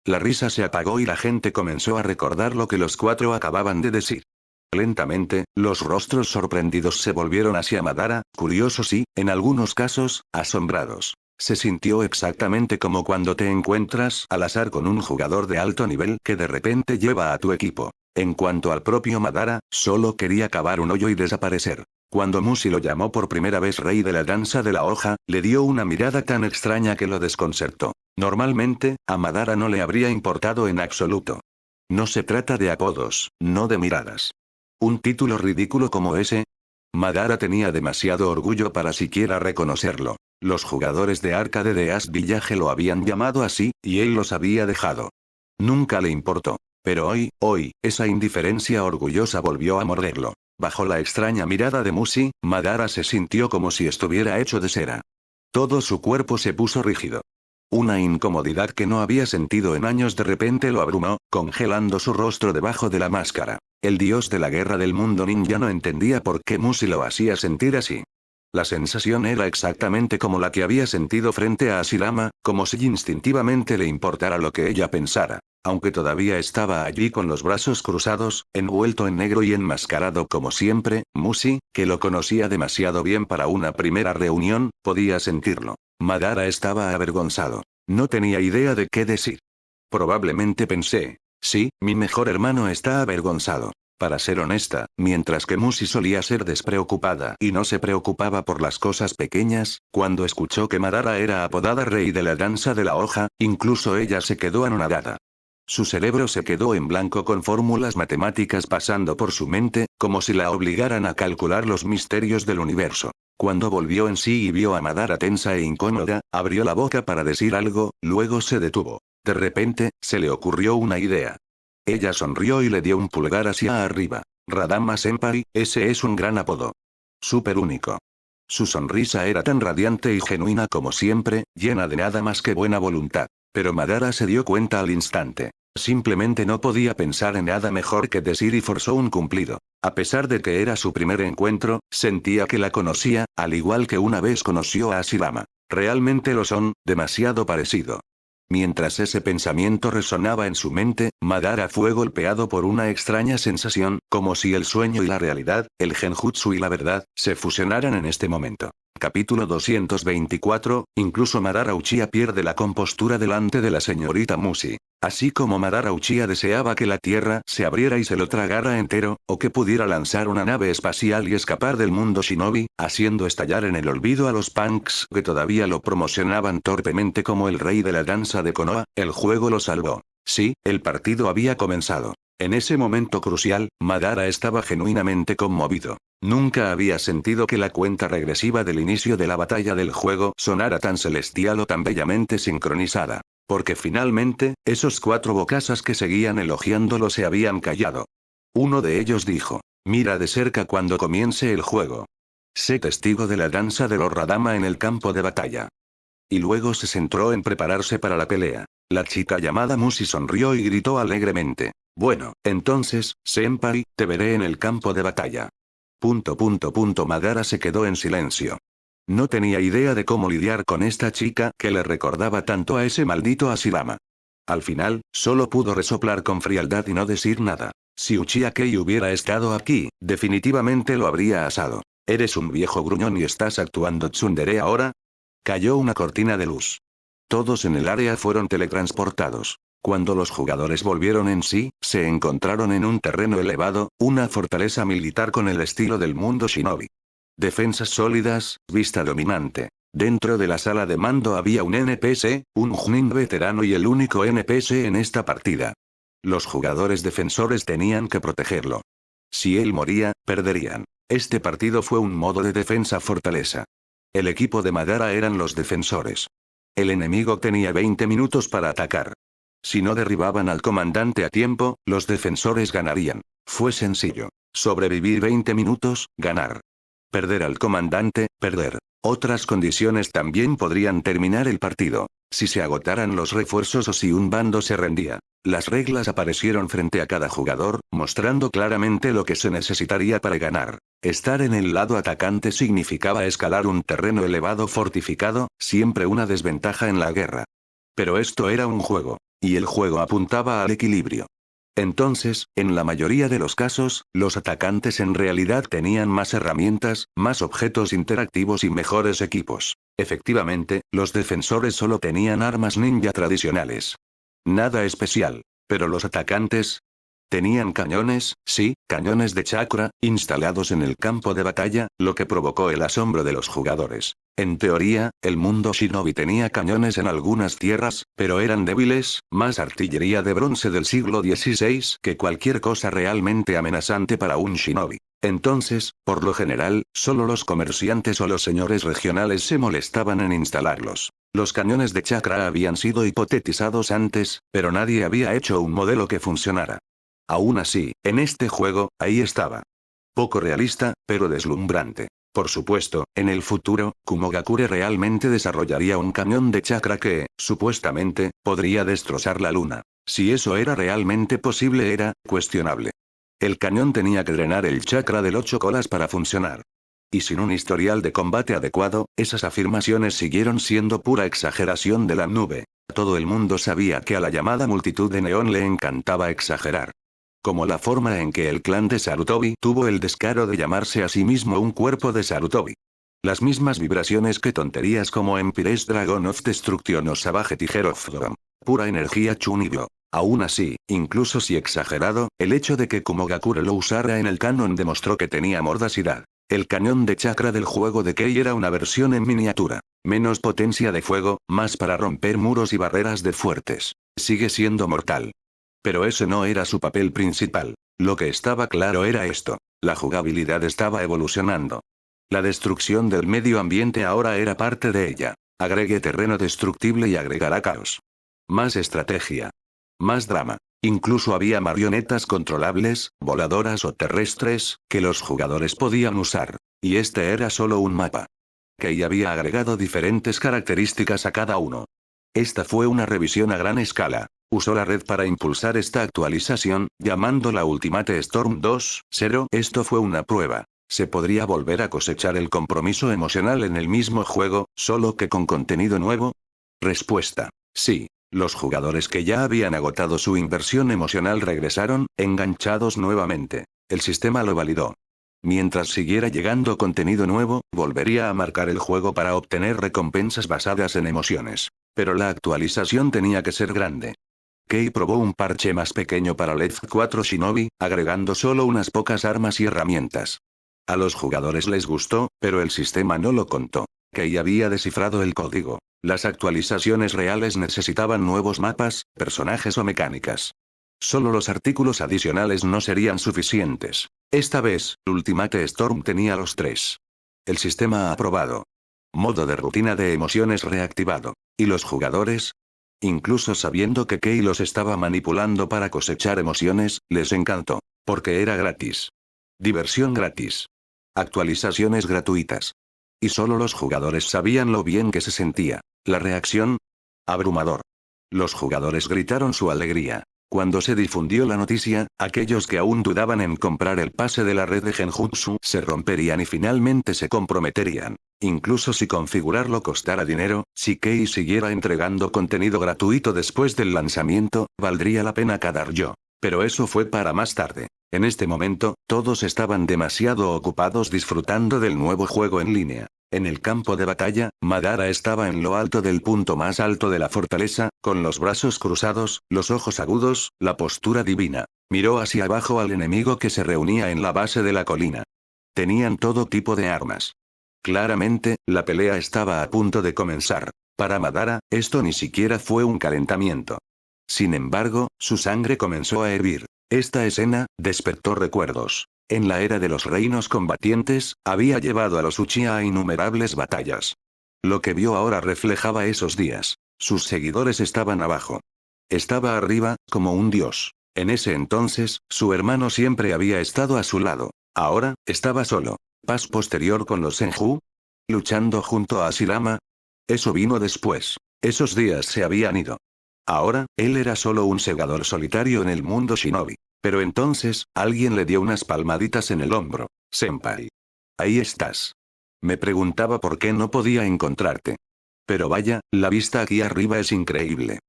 Speaker 1: La risa se apagó y la gente comenzó a recordar lo que los 4 acababan de decir. Lentamente, los rostros sorprendidos se volvieron hacia Madara, curiosos y, en algunos casos, asombrados. Se sintió exactamente como cuando te encuentras al azar con un jugador de alto nivel que de repente lleva a tu equipo. En cuanto al propio Madara, solo quería cavar un hoyo y desaparecer. Cuando Musi lo llamó por primera vez rey de la danza de la hoja, le dio una mirada tan extraña que lo desconcertó. Normalmente, a Madara no le habría importado en absoluto. No se trata de apodos, no de miradas. ¿Un título ridículo como ese? Madara tenía demasiado orgullo para siquiera reconocerlo. Los jugadores de Arcade de East Village lo habían llamado así, y él los había dejado. Nunca le importó. Pero hoy, esa indiferencia orgullosa volvió a morderlo. Bajo la extraña mirada de Musi, Madara se sintió como si estuviera hecho de cera. Todo su cuerpo se puso rígido. Una incomodidad que no había sentido en años de repente lo abrumó, congelando su rostro debajo de la máscara. El dios de la guerra del mundo ninja no entendía por qué Musi lo hacía sentir así. La sensación era exactamente como la que había sentido frente a Hashirama, como si instintivamente le importara lo que ella pensara. Aunque todavía estaba allí con los brazos cruzados, envuelto en negro y enmascarado como siempre, Musi, que lo conocía demasiado bien para una primera reunión, podía sentirlo. Madara estaba avergonzado. No tenía idea de qué decir. Probablemente pensé, sí, mi mejor hermano está avergonzado. Para ser honesta, mientras que Musi solía ser despreocupada y no se preocupaba por las cosas pequeñas, cuando escuchó que Madara era apodada rey de la danza de la hoja, incluso ella se quedó anonadada. Su cerebro se quedó en blanco con fórmulas matemáticas pasando por su mente, como si la obligaran a calcular los misterios del universo. Cuando volvió en sí y vio a Madara tensa e incómoda, abrió la boca para decir algo, luego se detuvo. De repente, se le ocurrió una idea. Ella sonrió y le dio un pulgar hacia arriba. Radama Senpai, ese es un gran apodo. Súper único. Su sonrisa era tan radiante y genuina como siempre, llena de nada más que buena voluntad. Pero Madara se dio cuenta al instante. Simplemente no podía pensar en nada mejor que decir y forzó un cumplido. A pesar de que era su primer encuentro, sentía que la conocía, al igual que una vez conoció a Hashirama. Realmente lo son, demasiado parecido. Mientras ese pensamiento resonaba en su mente, Madara fue golpeado por una extraña sensación, como si el sueño y la realidad, el genjutsu y la verdad, se fusionaran en este momento. Capítulo 224, incluso Madara Uchiha pierde la compostura delante de la señorita Mushi. Así como Madara Uchiha deseaba que la tierra se abriera y se lo tragara entero, o que pudiera lanzar una nave espacial y escapar del mundo shinobi, haciendo estallar en el olvido a los punks que todavía lo promocionaban torpemente como el rey de la danza de Konoha, el juego lo salvó. Sí, el partido había comenzado. En ese momento crucial, Madara estaba genuinamente conmovido. Nunca había sentido que la cuenta regresiva del inicio de la batalla del juego sonara tan celestial o tan bellamente sincronizada. Porque finalmente, esos 4 bokasas que seguían elogiándolo se habían callado. Uno de ellos dijo: mira de cerca cuando comience el juego. Sé testigo de la danza de los Radama en el campo de batalla. Y luego se centró en prepararse para la pelea. La chica llamada Mushi sonrió y gritó alegremente: bueno, entonces, senpai, te veré en el campo de batalla. Madara se quedó en silencio. No tenía idea de cómo lidiar con esta chica que le recordaba tanto a ese maldito Hashirama. Al final, solo pudo resoplar con frialdad y no decir nada. Si Uchiha Kei hubiera estado aquí, definitivamente lo habría asado. ¿Eres un viejo gruñón y estás actuando tsundere ahora? Cayó una cortina de luz. Todos en el área fueron teletransportados. Cuando los jugadores volvieron en sí, se encontraron en un terreno elevado, una fortaleza militar con el estilo del mundo shinobi. Defensas sólidas, vista dominante. Dentro de la sala de mando había un NPC, un Chunin veterano y el único NPC en esta partida. Los jugadores defensores tenían que protegerlo. Si él moría, perderían. Este partido fue un modo de defensa fortaleza. El equipo de Madara eran los defensores. El enemigo tenía 20 minutos para atacar. Si no derribaban al comandante a tiempo, los defensores ganarían. Fue sencillo. Sobrevivir 20 minutos, ganar. Perder al comandante, perder. Otras condiciones también podrían terminar el partido. Si se agotaran los refuerzos o si un bando se rendía. Las reglas aparecieron frente a cada jugador, mostrando claramente lo que se necesitaría para ganar. Estar en el lado atacante significaba escalar un terreno elevado fortificado, siempre una desventaja en la guerra. Pero esto era un juego. Y el juego apuntaba al equilibrio. Entonces, en la mayoría de los casos, los atacantes en realidad tenían más herramientas, más objetos interactivos y mejores equipos. Efectivamente, los defensores solo tenían armas ninja tradicionales. Nada especial. Pero los atacantes tenían cañones, sí, cañones de chakra, instalados en el campo de batalla, lo que provocó el asombro de los jugadores. En teoría, el mundo shinobi tenía cañones en algunas tierras, pero eran débiles, más artillería de bronce del siglo XVI que cualquier cosa realmente amenazante para un shinobi. Entonces, por lo general, solo los comerciantes o los señores regionales se molestaban en instalarlos. Los cañones de chakra habían sido hipotetizados antes, pero nadie había hecho un modelo que funcionara. Aún así, en este juego, ahí estaba. Poco realista, pero deslumbrante. Por supuesto, en el futuro, Kumogakure realmente desarrollaría un cañón de chakra que, supuestamente, podría destrozar la luna. Si eso era realmente posible era cuestionable. El cañón tenía que drenar el chakra del 8 colas para funcionar. Y sin un historial de combate adecuado, esas afirmaciones siguieron siendo pura exageración de la nube. Todo el mundo sabía que a la llamada multitud de Neón le encantaba exagerar. Como la forma en que el clan de Sarutobi tuvo el descaro de llamarse a sí mismo un cuerpo de Sarutobi. Las mismas vibraciones que tonterías como Empire's Dragon of Destruction o Savage Tiger of Doom. Pura energía Chunibyo. Aún así, incluso si exagerado, el hecho de que Kumogakure lo usara en el canon demostró que tenía mordacidad. El cañón de chakra del juego de Kei era una versión en miniatura. Menos potencia de fuego, más para romper muros y barreras de fuertes. Sigue siendo mortal. Pero ese no era su papel principal. Lo que estaba claro era esto. La jugabilidad estaba evolucionando. La destrucción del medio ambiente ahora era parte de ella. Agregue terreno destructible y agregará caos. Más estrategia. Más drama. Incluso había marionetas controlables, voladoras o terrestres, que los jugadores podían usar. Y este era solo un mapa. Kei había agregado diferentes características a cada uno. Esta fue una revisión a gran escala. Usó la red para impulsar esta actualización, llamándola Ultimate Storm 2.0. Esto fue una prueba. ¿Se podría volver a cosechar el compromiso emocional en el mismo juego, solo que con contenido nuevo? Respuesta. Sí. Los jugadores que ya habían agotado su inversión emocional regresaron, enganchados nuevamente. El sistema lo validó. Mientras siguiera llegando contenido nuevo, volvería a marcar el juego para obtener recompensas basadas en emociones. Pero la actualización tenía que ser grande. Kei probó un parche más pequeño para Left 4 Shinobi, agregando solo unas pocas armas y herramientas. A los jugadores les gustó, pero el sistema no lo contó. Kei había descifrado el código. Las actualizaciones reales necesitaban nuevos mapas, personajes o mecánicas. Solo los artículos adicionales no serían suficientes. Esta vez, Ultimate Storm tenía los tres. El sistema aprobado. Modo de rutina de emociones reactivado. ¿Y los jugadores? Incluso sabiendo que Kei los estaba manipulando para cosechar emociones, les encantó. Porque era gratis. Diversión gratis. Actualizaciones gratuitas. Y solo los jugadores sabían lo bien que se sentía. La reacción. Abrumador. Los jugadores gritaron su alegría. Cuando se difundió la noticia, aquellos que aún dudaban en comprar el pase de la red de Genjutsu se romperían y finalmente se comprometerían. Incluso si configurarlo costara dinero, si Kei siguiera entregando contenido gratuito después del lanzamiento, valdría la pena cada yo. Pero eso fue para más tarde. En este momento, todos estaban demasiado ocupados disfrutando del nuevo juego en línea. En el campo de batalla, Madara estaba en lo alto del punto más alto de la fortaleza, con los brazos cruzados, los ojos agudos, la postura divina. Miró hacia abajo al enemigo que se reunía en la base de la colina. Tenían todo tipo de armas. Claramente, la pelea estaba a punto de comenzar. Para Madara, esto ni siquiera fue un calentamiento. Sin embargo, su sangre comenzó a hervir. Esta escena despertó recuerdos. En la era de los reinos combatientes, había llevado a los Uchiha a innumerables batallas. Lo que vio ahora reflejaba esos días. Sus seguidores estaban abajo. Estaba arriba, como un dios. En ese entonces, su hermano siempre había estado a su lado. Ahora, estaba solo. Paz posterior con los Senju. Luchando junto a Hashirama. Eso vino después. Esos días se habían ido. Ahora, él era solo un segador solitario en el mundo shinobi. Pero entonces, alguien le dio unas palmaditas en el hombro. Senpai. Ahí estás. Me preguntaba por qué no podía encontrarte. Pero vaya, la vista aquí arriba es increíble.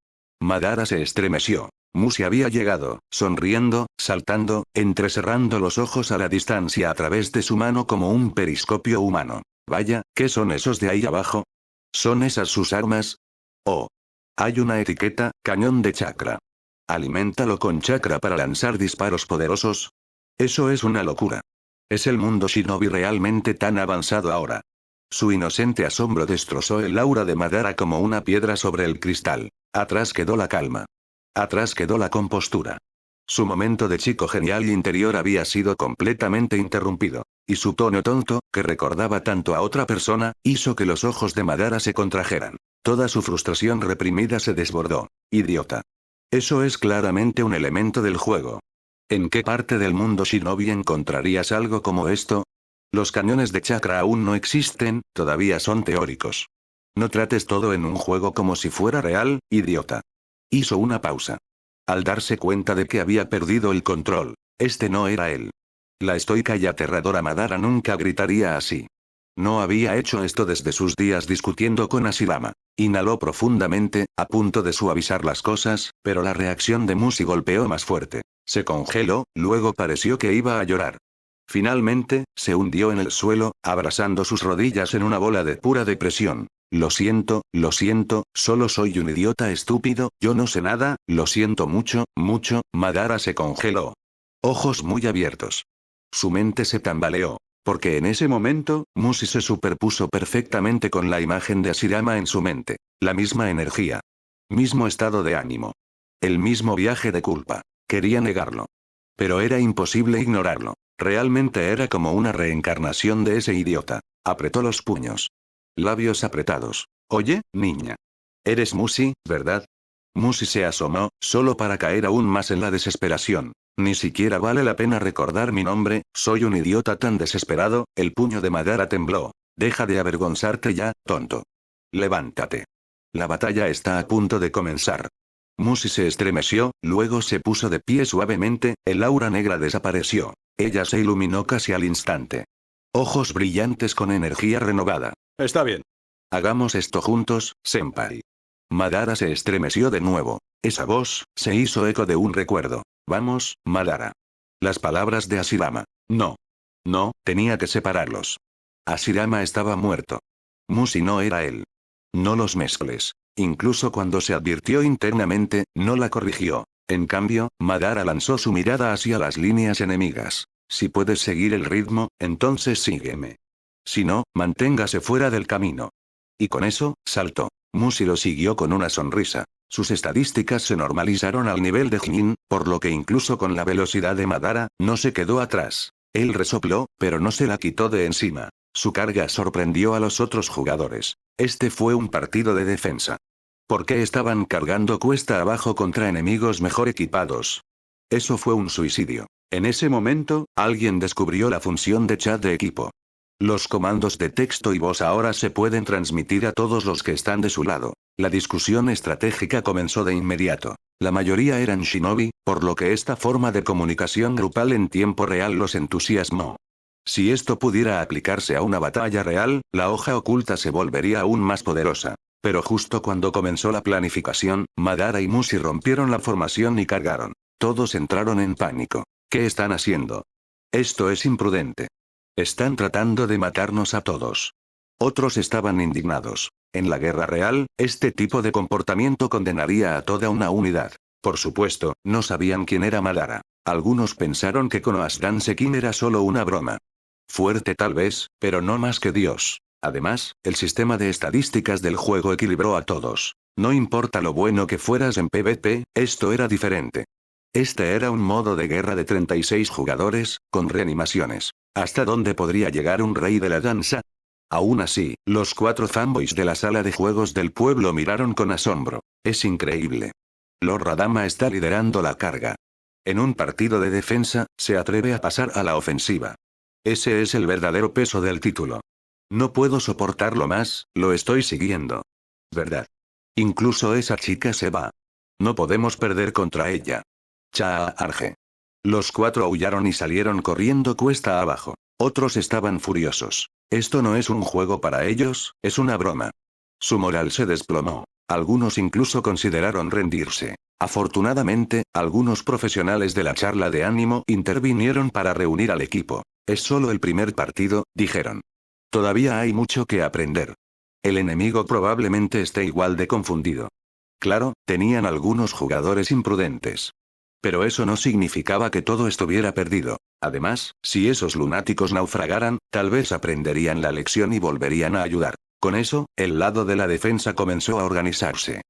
Speaker 1: Madara se estremeció. Musi había llegado, sonriendo, saltando, entrecerrando los ojos a la distancia a través de su mano como un periscopio humano. Vaya, ¿qué son esos de ahí abajo? ¿Son esas sus armas? Oh. Hay una etiqueta, cañón de chakra. Aliméntalo con chakra para lanzar disparos poderosos. Eso es una locura. ¿Es el mundo shinobi realmente tan avanzado ahora? Su inocente asombro destrozó el aura de Madara como una piedra sobre el cristal. Atrás quedó la calma. Atrás quedó la compostura. Su momento de chico genial interior había sido completamente interrumpido. Y su tono tonto, que recordaba tanto a otra persona, hizo que los ojos de Madara se contrajeran. Toda su frustración reprimida se desbordó. Idiota. Eso es claramente un elemento del juego. ¿En qué parte del mundo shinobi encontrarías algo como esto? Los cañones de chakra aún no existen, todavía son teóricos. No trates todo en un juego como si fuera real, idiota. Hizo una pausa. Al darse cuenta de que había perdido el control. Este no era él. La estoica y aterradora Madara nunca gritaría así. No había hecho esto desde sus días discutiendo con Hashirama. Inhaló profundamente, a punto de suavizar las cosas, pero la reacción de Musi golpeó más fuerte. Se congeló, luego pareció que iba a llorar. Finalmente, se hundió en el suelo, abrazando sus rodillas en una bola de pura depresión. Lo siento, solo soy un idiota estúpido, yo no sé nada, lo siento mucho, mucho. Madara se congeló. Ojos muy abiertos. Su mente se tambaleó. Porque en ese momento, Musi se superpuso perfectamente con la imagen de Hashirama en su mente. La misma energía. Mismo estado de ánimo. El mismo viaje de culpa. Quería negarlo. Pero era imposible ignorarlo. Realmente era como una reencarnación de ese idiota. Apretó los puños. Labios apretados. Oye, niña. Eres Musi, ¿verdad? Musi se asomó, solo para caer aún más en la desesperación. Ni siquiera vale la pena recordar mi nombre, soy un idiota tan desesperado. El puño de Madara tembló. Deja de avergonzarte ya, tonto. Levántate. La batalla está a punto de comenzar. Musi se estremeció, luego se puso de pie suavemente, el aura negra desapareció. Ella se iluminó casi al instante. Ojos brillantes con energía renovada. Está bien. Hagamos esto juntos, senpai. Madara se estremeció de nuevo. Esa voz se hizo eco de un recuerdo. Vamos, Madara. Las palabras de Hashirama. No. No, tenía que separarlos. Hashirama estaba muerto. Mushi no era él. No los mezcles. Incluso cuando se advirtió internamente, no la corrigió. En cambio, Madara lanzó su mirada hacia las líneas enemigas. Si puedes seguir el ritmo, entonces sígueme. Si no, manténgase fuera del camino. Y con eso, saltó. Mushi lo siguió con una sonrisa. Sus estadísticas se normalizaron al nivel de Jinin, por lo que incluso con la velocidad de Madara, no se quedó atrás. Él resopló, pero no se la quitó de encima. Su carga sorprendió a los otros jugadores. Este fue un partido de defensa. ¿Por qué estaban cargando cuesta abajo contra enemigos mejor equipados? Eso fue un suicidio. En ese momento, alguien descubrió la función de chat de equipo. Los comandos de texto y voz ahora se pueden transmitir a todos los que están de su lado. La discusión estratégica comenzó de inmediato. La mayoría eran shinobi, por lo que esta forma de comunicación grupal en tiempo real los entusiasmó. Si esto pudiera aplicarse a una batalla real, la hoja oculta se volvería aún más poderosa. Pero justo cuando comenzó la planificación, Madara y Mushi rompieron la formación y cargaron. Todos entraron en pánico. ¿Qué están haciendo? Esto es imprudente. Están tratando de matarnos a todos. Otros estaban indignados. En la guerra real, este tipo de comportamiento condenaría a toda una unidad. Por supuesto, no sabían quién era Madara. Algunos pensaron que Konohashan Sekin era solo una broma. Fuerte tal vez, pero no más que Dios. Además, el sistema de estadísticas del juego equilibró a todos. No importa lo bueno que fueras en PvP, esto era diferente. Este era un modo de guerra de 36 jugadores, con reanimaciones. ¿Hasta dónde podría llegar un rey de la danza? Aún así, los 4 fanboys de la sala de juegos del pueblo miraron con asombro. Es increíble. Lord Radama está liderando la carga. En un partido de defensa, se atreve a pasar a la ofensiva. Ese es el verdadero peso del título. No puedo soportarlo más, lo estoy siguiendo. ¿Verdad? Incluso esa chica se va. No podemos perder contra ella. Charge. Los 4 aullaron y salieron corriendo cuesta abajo. Otros estaban furiosos. Esto no es un juego para ellos, es una broma. Su moral se desplomó. Algunos incluso consideraron rendirse. Afortunadamente, algunos profesionales de la charla de ánimo intervinieron para reunir al equipo. Es solo el primer partido, dijeron. Todavía hay mucho que aprender. El enemigo probablemente esté igual de confundido. Claro, tenían algunos jugadores imprudentes. Pero eso no significaba que todo estuviera perdido. Además, si esos lunáticos naufragaran, tal vez aprenderían la lección y volverían a ayudar. Con eso, el lado de la defensa comenzó a organizarse.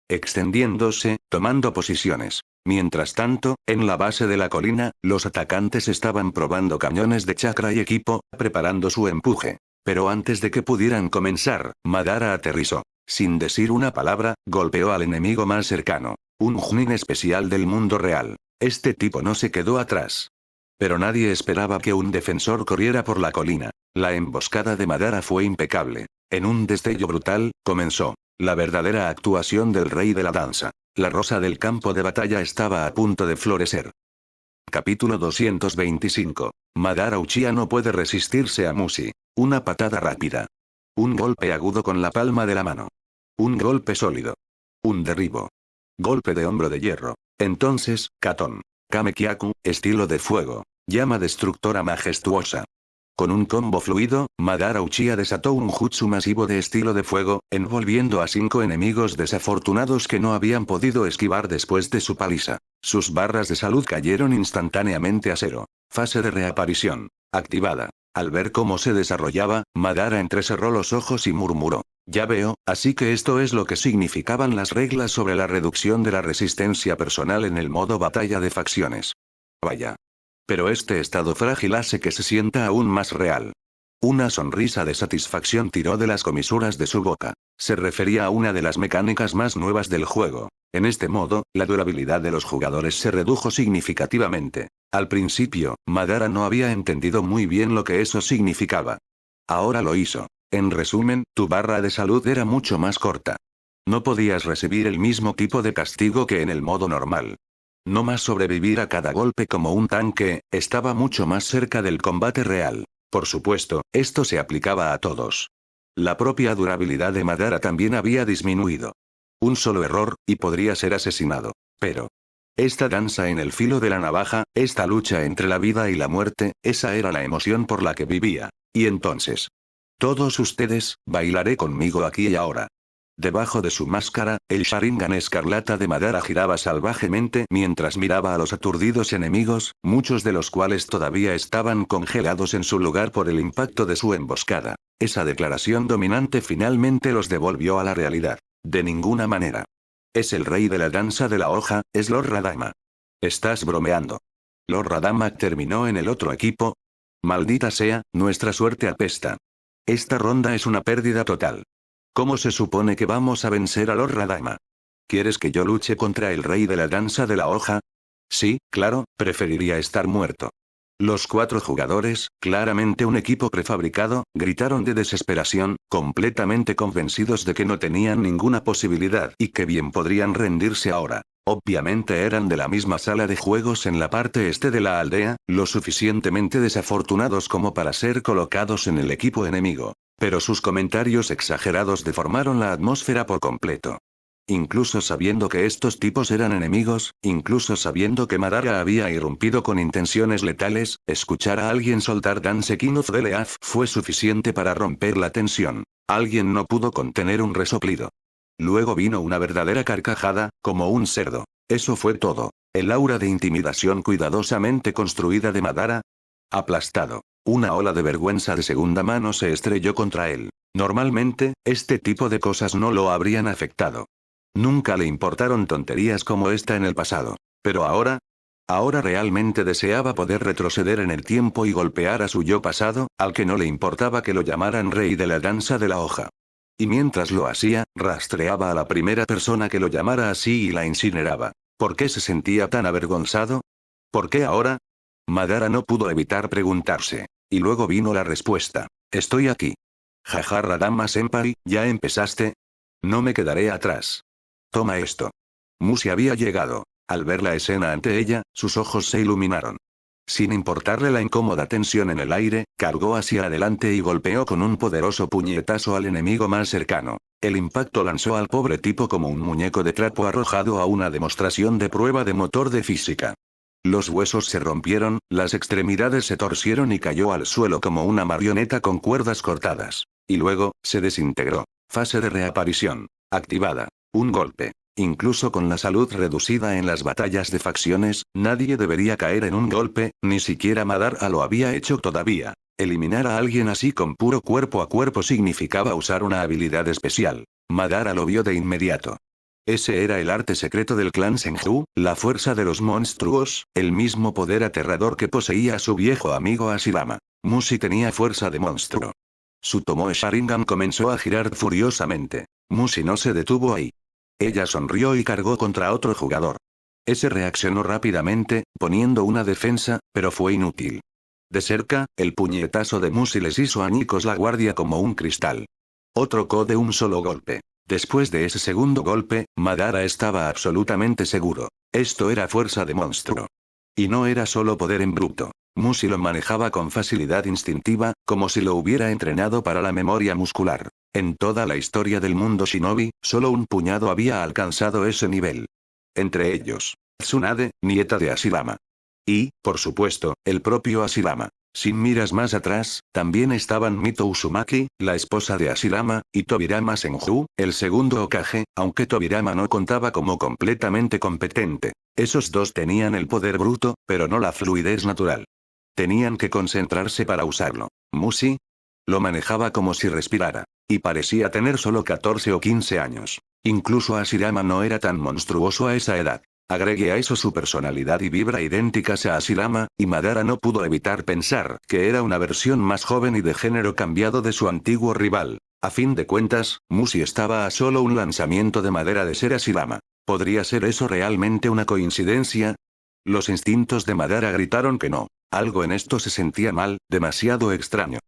Speaker 1: Extendiéndose, tomando posiciones. Mientras tanto, en la base de la colina, los atacantes estaban probando cañones de chakra y equipo, preparando su empuje. Pero antes de que pudieran comenzar, Madara aterrizó. Sin decir una palabra, golpeó al enemigo más cercano. Un Chunin especial del mundo real. Este tipo no se quedó atrás. Pero nadie esperaba que un defensor corriera por la colina. La emboscada de Madara fue impecable. En un destello brutal, comenzó. La verdadera actuación del rey de la danza. La rosa del campo de batalla estaba a punto de florecer. Capítulo 225. Madara Uchiha no puede resistirse a Mushi. Una patada rápida. Un golpe agudo con la palma de la mano. Un golpe sólido. Un derribo. Golpe de hombro de hierro. Entonces, Katon. Kamekyaku, estilo de fuego. Llama destructora majestuosa. Con un combo fluido, Madara Uchiha desató un jutsu masivo de estilo de fuego, envolviendo a 5 enemigos desafortunados que no habían podido esquivar después de su paliza. Sus barras de salud cayeron instantáneamente a 0. Fase de reaparición. Activada. Al ver cómo se desarrollaba, Madara entrecerró los ojos y murmuró. Ya veo, así que esto es lo que significaban las reglas sobre la reducción de la resistencia personal en el modo batalla de facciones. Vaya. Pero este estado frágil hace que se sienta aún más real. Una sonrisa de satisfacción tiró de las comisuras de su boca. Se refería a una de las mecánicas más nuevas del juego. En este modo, la durabilidad de los jugadores se redujo significativamente. Al principio, Madara no había entendido muy bien lo que eso significaba. Ahora lo hizo. En resumen, tu barra de salud era mucho más corta. No podías recibir el mismo tipo de castigo que en el modo normal. No más sobrevivir a cada golpe como un tanque, estaba mucho más cerca del combate real. Por supuesto, esto se aplicaba a todos. La propia durabilidad de Madara también había disminuido. Un solo error, y podría ser asesinado. Pero... esta danza en el filo de la navaja, esta lucha entre la vida y la muerte, esa era la emoción por la que vivía. Y entonces... todos ustedes, bailaré conmigo aquí y ahora. Debajo de su máscara, el Sharingan escarlata de Madara giraba salvajemente mientras miraba a los aturdidos enemigos, muchos de los cuales todavía estaban congelados en su lugar por el impacto de su emboscada. Esa declaración dominante finalmente los devolvió a la realidad. De ninguna manera. Es el rey de la danza de la hoja, es Lord Radama. Estás bromeando. ¿Lord Radama terminó en el otro equipo? Maldita sea, nuestra suerte apesta. Esta ronda es una pérdida total. ¿Cómo se supone que vamos a vencer a Lord Radama? ¿Quieres que yo luche contra el rey de la danza de la hoja? Sí, claro, preferiría estar muerto. Los 4 jugadores, claramente un equipo prefabricado, gritaron de desesperación, completamente convencidos de que no tenían ninguna posibilidad y que bien podrían rendirse ahora. Obviamente eran de la misma sala de juegos en la parte este de la aldea, lo suficientemente desafortunados como para ser colocados en el equipo enemigo. Pero sus comentarios exagerados deformaron la atmósfera por completo. Incluso sabiendo que estos tipos eran enemigos, incluso sabiendo que Madara había irrumpido con intenciones letales, escuchar a alguien soltar Dance King of the Leaf fue suficiente para romper la tensión. Alguien no pudo contener un resoplido. Luego vino una verdadera carcajada, como un cerdo. Eso fue todo. El aura de intimidación cuidadosamente construida de Madara. Aplastado. Una ola de vergüenza de segunda mano se estrelló contra él. Normalmente, este tipo de cosas no lo habrían afectado. Nunca le importaron tonterías como esta en el pasado. Pero ahora... ahora realmente deseaba poder retroceder en el tiempo y golpear a su yo pasado, al que no le importaba que lo llamaran rey de la danza de la hoja. Y mientras lo hacía, rastreaba a la primera persona que lo llamara así y la incineraba. ¿Por qué se sentía tan avergonzado? ¿Por qué ahora? Madara no pudo evitar preguntarse. Y luego vino la respuesta. Estoy aquí. Jaja Radama-senpai, ¿ya empezaste? No me quedaré atrás. Toma esto. Musi había llegado. Al ver la escena ante ella, sus ojos se iluminaron. Sin importarle la incómoda tensión en el aire, cargó hacia adelante y golpeó con un poderoso puñetazo al enemigo más cercano. El impacto lanzó al pobre tipo como un muñeco de trapo arrojado a una demostración de prueba de motor de física. Los huesos se rompieron, las extremidades se torcieron y cayó al suelo como una marioneta con cuerdas cortadas. Y luego, se desintegró. Fase de reaparición. Activada. Un golpe. Incluso con la salud reducida en las batallas de facciones, nadie debería caer en un golpe, ni siquiera Madara lo había hecho todavía. Eliminar a alguien así con puro cuerpo a cuerpo significaba usar una habilidad especial. Madara lo vio de inmediato. Ese era el arte secreto del clan Senju, la fuerza de los monstruos, el mismo poder aterrador que poseía su viejo amigo Hashirama. Musi tenía fuerza de monstruo. Su Tomoe Sharingan comenzó a girar furiosamente. Musi no se detuvo ahí. Ella sonrió y cargó contra otro jugador. Ese reaccionó rápidamente, poniendo una defensa, pero fue inútil. De cerca, el puñetazo de Musi les hizo añicos la guardia como un cristal. Otro KO de un solo golpe. Después de ese segundo golpe, Madara estaba absolutamente seguro. Esto era fuerza de monstruo. Y no era solo poder en bruto. Musi lo manejaba con facilidad instintiva, como si lo hubiera entrenado para la memoria muscular. En toda la historia del mundo shinobi, solo un puñado había alcanzado ese nivel. Entre ellos, Tsunade, nieta de Hashirama. Y, por supuesto, el propio Hashirama. Sin miras más atrás, también estaban Mito Uzumaki, la esposa de Hashirama, y Tobirama Senju, el segundo Hokage, aunque Tobirama no contaba como completamente competente. Esos dos tenían el poder bruto, pero no la fluidez natural. Tenían que concentrarse para usarlo. Musi lo manejaba como si respirara. Y parecía tener solo 14 o 15 años. Incluso Hashirama no era tan monstruoso a esa edad. Agregue a eso su personalidad y vibra idénticas a Hashirama, y Madara no pudo evitar pensar que era una versión más joven y de género cambiado de su antiguo rival. A fin de cuentas, Musi estaba a solo un lanzamiento de madera de ser Hashirama. ¿Podría ser eso realmente una coincidencia? Los instintos de Madara gritaron que no. Algo en esto se sentía mal, demasiado extraño.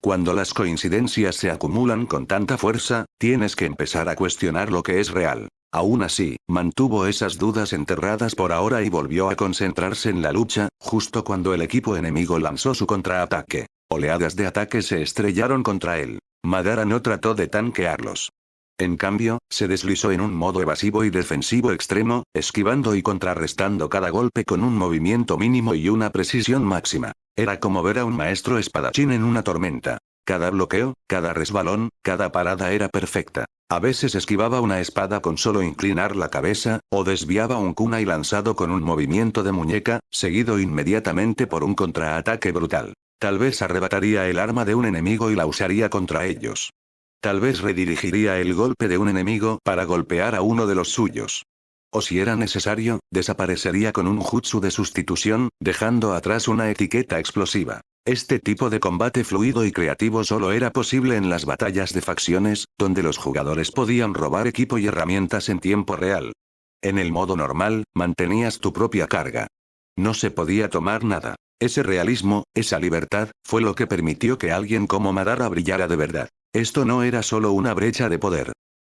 Speaker 1: Cuando las coincidencias se acumulan con tanta fuerza, tienes que empezar a cuestionar lo que es real. Aún así, mantuvo esas dudas enterradas por ahora y volvió a concentrarse en la lucha, justo cuando el equipo enemigo lanzó su contraataque. Oleadas de ataque se estrellaron contra él. Madara no trató de tanquearlos. En cambio, se deslizó en un modo evasivo y defensivo extremo, esquivando y contrarrestando cada golpe con un movimiento mínimo y una precisión máxima. Era como ver a un maestro espadachín en una tormenta. Cada bloqueo, cada resbalón, cada parada era perfecta. A veces esquivaba una espada con solo inclinar la cabeza, o desviaba un kunai lanzado con un movimiento de muñeca, seguido inmediatamente por un contraataque brutal. Tal vez arrebataría el arma de un enemigo y la usaría contra ellos. Tal vez redirigiría el golpe de un enemigo para golpear a uno de los suyos. O si era necesario, desaparecería con un jutsu de sustitución, dejando atrás una etiqueta explosiva. Este tipo de combate fluido y creativo solo era posible en las batallas de facciones, donde los jugadores podían robar equipo y herramientas en tiempo real. En el modo normal, mantenías tu propia carga. No se podía tomar nada. Ese realismo, esa libertad, fue lo que permitió que alguien como Madara brillara de verdad. Esto no era solo una brecha de poder.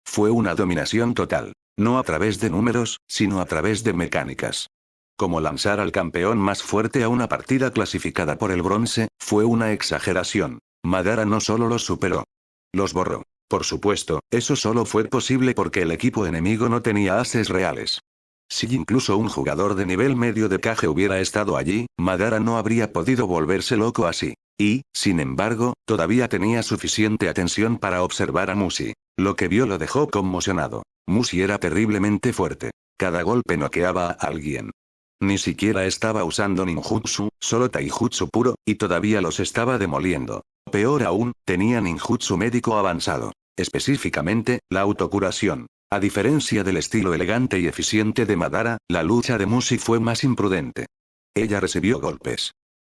Speaker 1: Fue una dominación total. No a través de números, sino a través de mecánicas. Como lanzar al campeón más fuerte a una partida clasificada por el bronce, fue una exageración. Madara no solo los superó. Los borró. Por supuesto, eso solo fue posible porque el equipo enemigo no tenía ases reales. Si incluso un jugador de nivel medio de Kage hubiera estado allí, Madara no habría podido volverse loco así. Y, sin embargo, todavía tenía suficiente atención para observar a Mushi. Lo que vio lo dejó conmocionado. Mushi era terriblemente fuerte. Cada golpe noqueaba a alguien. Ni siquiera estaba usando ninjutsu, solo taijutsu puro, y todavía los estaba demoliendo. Peor aún, tenía ninjutsu médico avanzado. Específicamente, la autocuración. A diferencia del estilo elegante y eficiente de Madara, la lucha de Mushi fue más imprudente. Ella recibió golpes.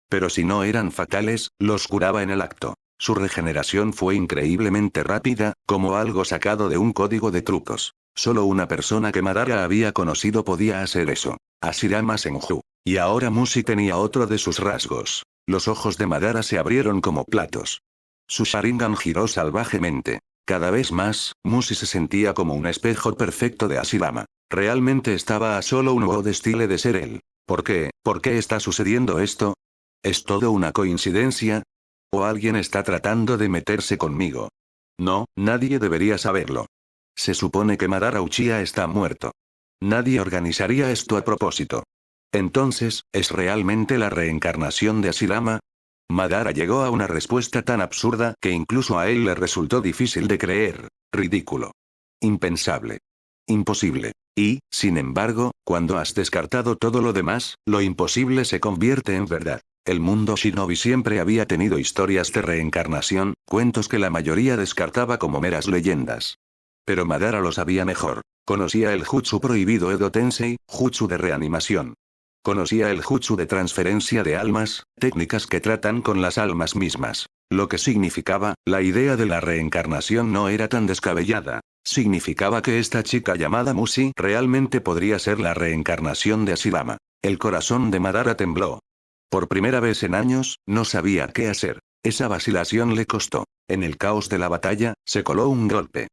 Speaker 1: Pero si no eran fatales, los curaba en el acto. Su regeneración fue increíblemente rápida, como algo sacado de un código de trucos. Solo una persona que Madara había conocido podía hacer eso. Hashirama Senju. Y ahora Mushi tenía otro de sus rasgos. Los ojos de Madara se abrieron como platos. Su Sharingan giró salvajemente. Cada vez más, Mushi se sentía como un espejo perfecto de Hashirama. Realmente estaba a solo un nuevo stile de ser él. ¿Por qué? ¿Por qué está sucediendo esto? ¿Es todo una coincidencia? ¿O alguien está tratando de meterse conmigo? No, nadie debería saberlo. Se supone que Madara Uchiha está muerto. Nadie organizaría esto a propósito. Entonces, ¿es realmente la reencarnación de Hashirama? Madara llegó a una respuesta tan absurda que incluso a él le resultó difícil de creer. Ridículo. Impensable. Imposible. Y, sin embargo, cuando has descartado todo lo demás, lo imposible se convierte en verdad. El mundo shinobi siempre había tenido historias de reencarnación, cuentos que la mayoría descartaba como meras leyendas. Pero Madara lo sabía mejor. Conocía el jutsu prohibido Edo Tensei, jutsu de reanimación. Conocía el jutsu de transferencia de almas, técnicas que tratan con las almas mismas. Lo que significaba, la idea de la reencarnación no era tan descabellada. Significaba que esta chica llamada Mushi realmente podría ser la reencarnación de Hashirama. El corazón de Madara tembló. Por primera vez en años, no sabía qué hacer. Esa vacilación le costó. En el caos de la batalla, se coló un golpe.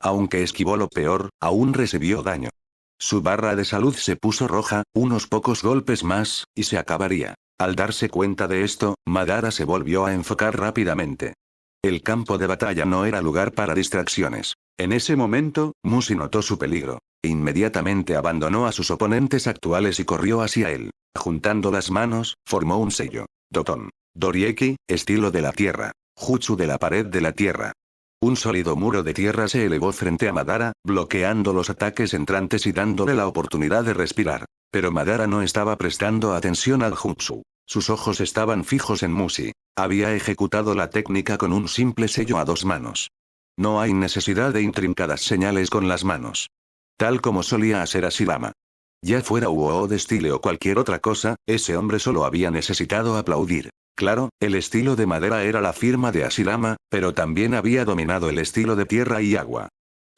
Speaker 1: Aunque esquivó lo peor, aún recibió daño. Su barra de salud se puso roja, unos pocos golpes más, y se acabaría. Al darse cuenta de esto, Madara se volvió a enfocar rápidamente. El campo de batalla no era lugar para distracciones. En ese momento, Mushi notó su peligro. Inmediatamente abandonó a sus oponentes actuales y corrió hacia él. Juntando las manos, formó un sello. Doton. Dorieki, estilo de la tierra. Jutsu de la pared de la tierra. Un sólido muro de tierra se elevó frente a Madara, bloqueando los ataques entrantes y dándole la oportunidad de respirar. Pero Madara no estaba prestando atención al jutsu. Sus ojos estaban fijos en Mushi. Había ejecutado la técnica con un simple sello a dos manos. No hay necesidad de intrincadas señales con las manos. Tal como solía hacer Hashirama. Ya fuera Uo de estilo o cualquier otra cosa, ese hombre solo había necesitado aplaudir. Claro, el estilo de madera era la firma de Hashirama, pero también había dominado el estilo de tierra y agua.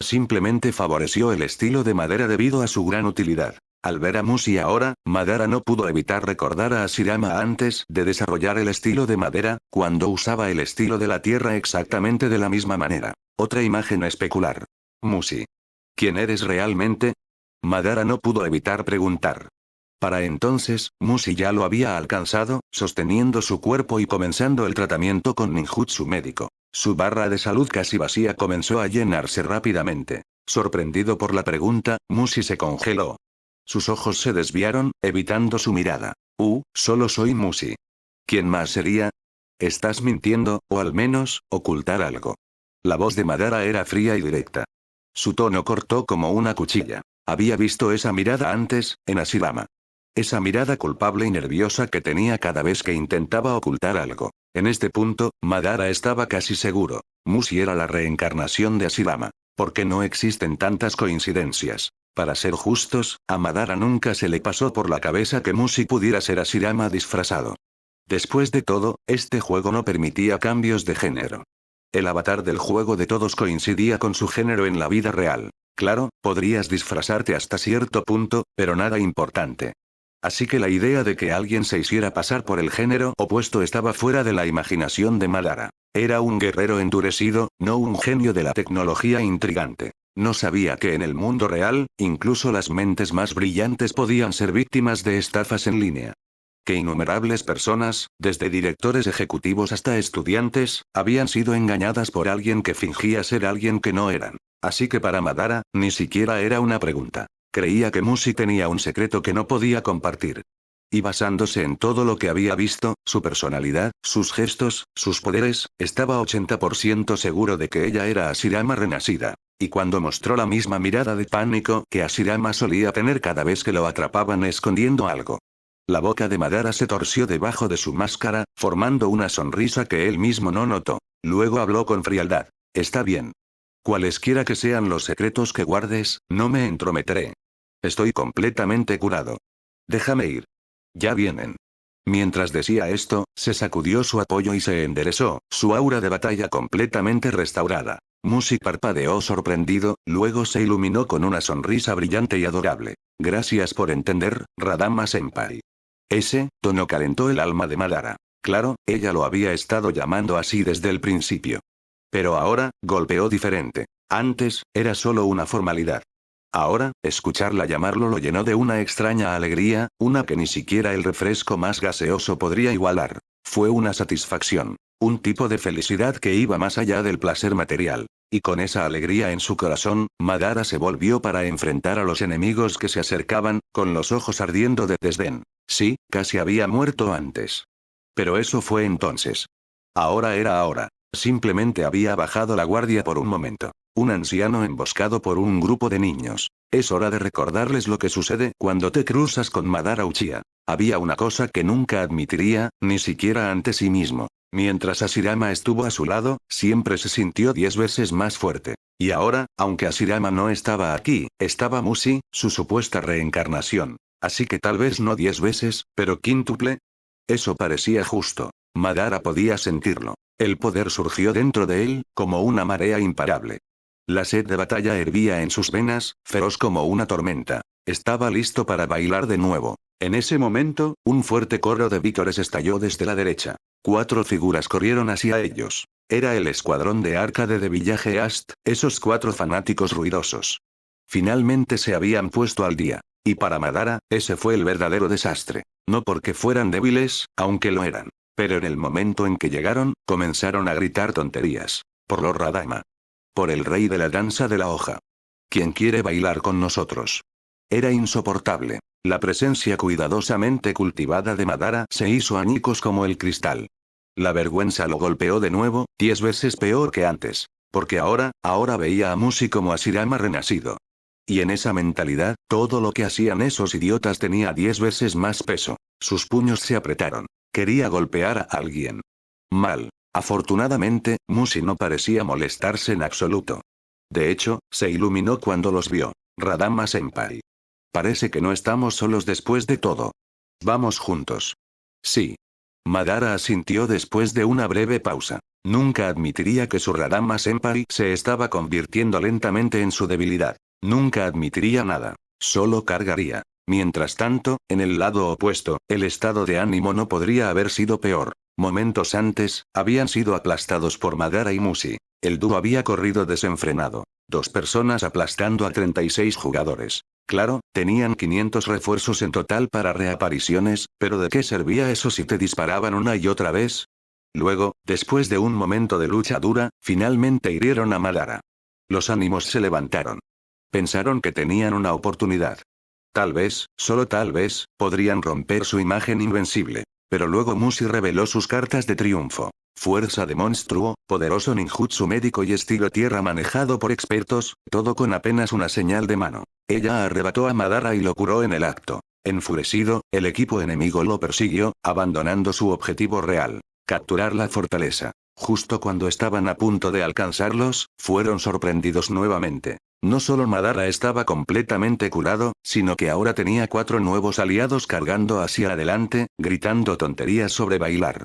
Speaker 1: Simplemente favoreció el estilo de madera debido a su gran utilidad. Al ver a Mushi ahora, Madara no pudo evitar recordar a Hashirama antes de desarrollar el estilo de madera, cuando usaba el estilo de la tierra exactamente de la misma manera. Otra imagen especular. Mushi. ¿Quién eres realmente? Madara no pudo evitar preguntar. Para entonces, Mushi ya lo había alcanzado, sosteniendo su cuerpo y comenzando el tratamiento con ninjutsu médico. Su barra de salud casi vacía comenzó a llenarse rápidamente. Sorprendido por la pregunta, Musi se congeló. Sus ojos se desviaron, evitando su mirada. Solo soy Musi. ¿Quién más sería? Estás mintiendo, o al menos, ocultar algo. La voz de Madara era fría y directa. Su tono cortó como una cuchilla. Había visto esa mirada antes, en Hashirama. Esa mirada culpable y nerviosa que tenía cada vez que intentaba ocultar algo. En este punto, Madara estaba casi seguro. Musi era la reencarnación de Hashirama. Porque no existen tantas coincidencias. Para ser justos, a Madara nunca se le pasó por la cabeza que Musi pudiera ser Hashirama disfrazado. Después de todo, este juego no permitía cambios de género. El avatar del juego de todos coincidía con su género en la vida real. Claro, podrías disfrazarte hasta cierto punto, pero nada importante. Así que la idea de que alguien se hiciera pasar por el género opuesto estaba fuera de la imaginación de Madara. Era un guerrero endurecido, no un genio de la tecnología intrigante. No sabía que en el mundo real, incluso las mentes más brillantes podían ser víctimas de estafas en línea. Que innumerables personas, desde directores ejecutivos hasta estudiantes, habían sido engañadas por alguien que fingía ser alguien que no eran. Así que para Madara, ni siquiera era una pregunta. Creía que Musi tenía un secreto que no podía compartir. Y basándose en todo lo que había visto, su personalidad, sus gestos, sus poderes, estaba 80% seguro de que ella era Hashirama renacida. Y cuando mostró la misma mirada de pánico que Hashirama solía tener cada vez que lo atrapaban escondiendo algo. La boca de Madara se torció debajo de su máscara, formando una sonrisa que él mismo no notó. Luego habló con frialdad. Está bien. Cualesquiera que sean los secretos que guardes, no me entrometeré. Estoy completamente curado. Déjame ir. Ya vienen. Mientras decía esto, se sacudió su apoyo y se enderezó, su aura de batalla completamente restaurada. Musi parpadeó sorprendido, luego se iluminó con una sonrisa brillante y adorable. Gracias por entender, Radama-senpai. Ese tono calentó el alma de Madara. Claro, ella lo había estado llamando así desde el principio. Pero ahora, golpeó diferente. Antes, era solo una formalidad. Ahora, escucharla llamarlo lo llenó de una extraña alegría, una que ni siquiera el refresco más gaseoso podría igualar. Fue una satisfacción. Un tipo de felicidad que iba más allá del placer material. Y con esa alegría en su corazón, Madara se volvió para enfrentar a los enemigos que se acercaban, con los ojos ardiendo de desdén. Sí, casi había muerto antes. Pero eso fue entonces. Ahora era ahora. Simplemente había bajado la guardia por un momento. Un anciano emboscado por un grupo de niños. Es hora de recordarles lo que sucede cuando te cruzas con Madara Uchiha. Había una cosa que nunca admitiría, ni siquiera ante sí mismo. Mientras Hashirama estuvo a su lado, siempre se sintió 10 veces más fuerte. Y ahora, aunque Hashirama no estaba aquí, estaba Musi, su supuesta reencarnación. Así que tal vez no 10 veces, pero quíntuple. Eso parecía justo. Madara podía sentirlo. El poder surgió dentro de él, como una marea imparable. La sed de batalla hervía en sus venas, feroz como una tormenta. Estaba listo para bailar de nuevo. En ese momento, un fuerte coro de vítores estalló desde la derecha. 4 figuras corrieron hacia ellos. Era el escuadrón de Arcade de Village East, esos 4 fanáticos ruidosos. Finalmente se habían puesto al día. Y para Madara, ese fue el verdadero desastre. No porque fueran débiles, aunque lo eran. Pero en el momento en que llegaron, comenzaron a gritar tonterías. Por Lord Radama. Por el rey de la danza de la hoja. ¿Quién quiere bailar con nosotros? Era insoportable. La presencia cuidadosamente cultivada de Madara se hizo añicos como el cristal. La vergüenza lo golpeó de nuevo, 10 veces peor que antes. Porque ahora veía a Musi como Hashirama renacido. Y en esa mentalidad, todo lo que hacían esos idiotas tenía 10 veces más peso. Sus puños se apretaron. Quería golpear a alguien. Mal. Afortunadamente, Musi no parecía molestarse en absoluto. De hecho, se iluminó cuando los vio. Radama-senpai. Parece que no estamos solos después de todo. Vamos juntos. Sí. Madara asintió después de una breve pausa. Nunca admitiría que su Radama-senpai se estaba convirtiendo lentamente en su debilidad. Nunca admitiría nada. Solo cargaría. Mientras tanto, en el lado opuesto, el estado de ánimo no podría haber sido peor. Momentos antes, habían sido aplastados por Madara y Musi. El dúo había corrido desenfrenado. 2 personas aplastando a 36 jugadores. Claro, tenían 500 refuerzos en total para reapariciones, pero ¿de qué servía eso si te disparaban una y otra vez? Luego, después de un momento de lucha dura, finalmente hirieron a Madara. Los ánimos se levantaron. Pensaron que tenían una oportunidad. Tal vez, solo tal vez, podrían romper su imagen invencible. Pero luego Mushi reveló sus cartas de triunfo. Fuerza de monstruo, poderoso ninjutsu médico y estilo tierra manejado por expertos, todo con apenas una señal de mano. Ella arrebató a Madara y lo curó en el acto. Enfurecido, el equipo enemigo lo persiguió, abandonando su objetivo real: capturar la fortaleza. Justo cuando estaban a punto de alcanzarlos, fueron sorprendidos nuevamente. No solo Madara estaba completamente curado, sino que ahora tenía 4 nuevos aliados cargando hacia adelante, gritando tonterías sobre bailar.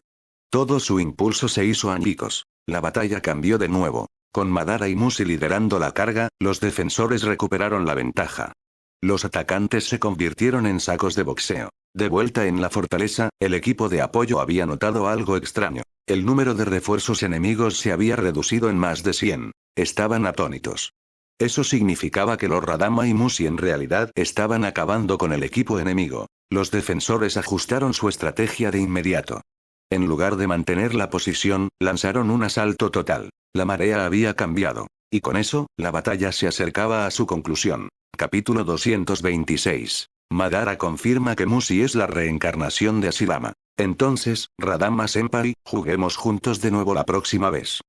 Speaker 1: Todo su impulso se hizo añicos. La batalla cambió de nuevo. Con Madara y Mushi liderando la carga, los defensores recuperaron la ventaja. Los atacantes se convirtieron en sacos de boxeo. De vuelta en la fortaleza, el equipo de apoyo había notado algo extraño. El número de refuerzos enemigos se había reducido en más de 100. Estaban atónitos. Eso significaba que los Radama y Mushi en realidad estaban acabando con el equipo enemigo. Los defensores ajustaron su estrategia de inmediato. En lugar de mantener la posición, lanzaron un asalto total. La marea había cambiado. Y con eso, la batalla se acercaba a su conclusión. Capítulo 226. Madara confirma que Mushi es la reencarnación de Hashirama. Entonces, Radama-senpai, juguemos juntos de nuevo la próxima vez.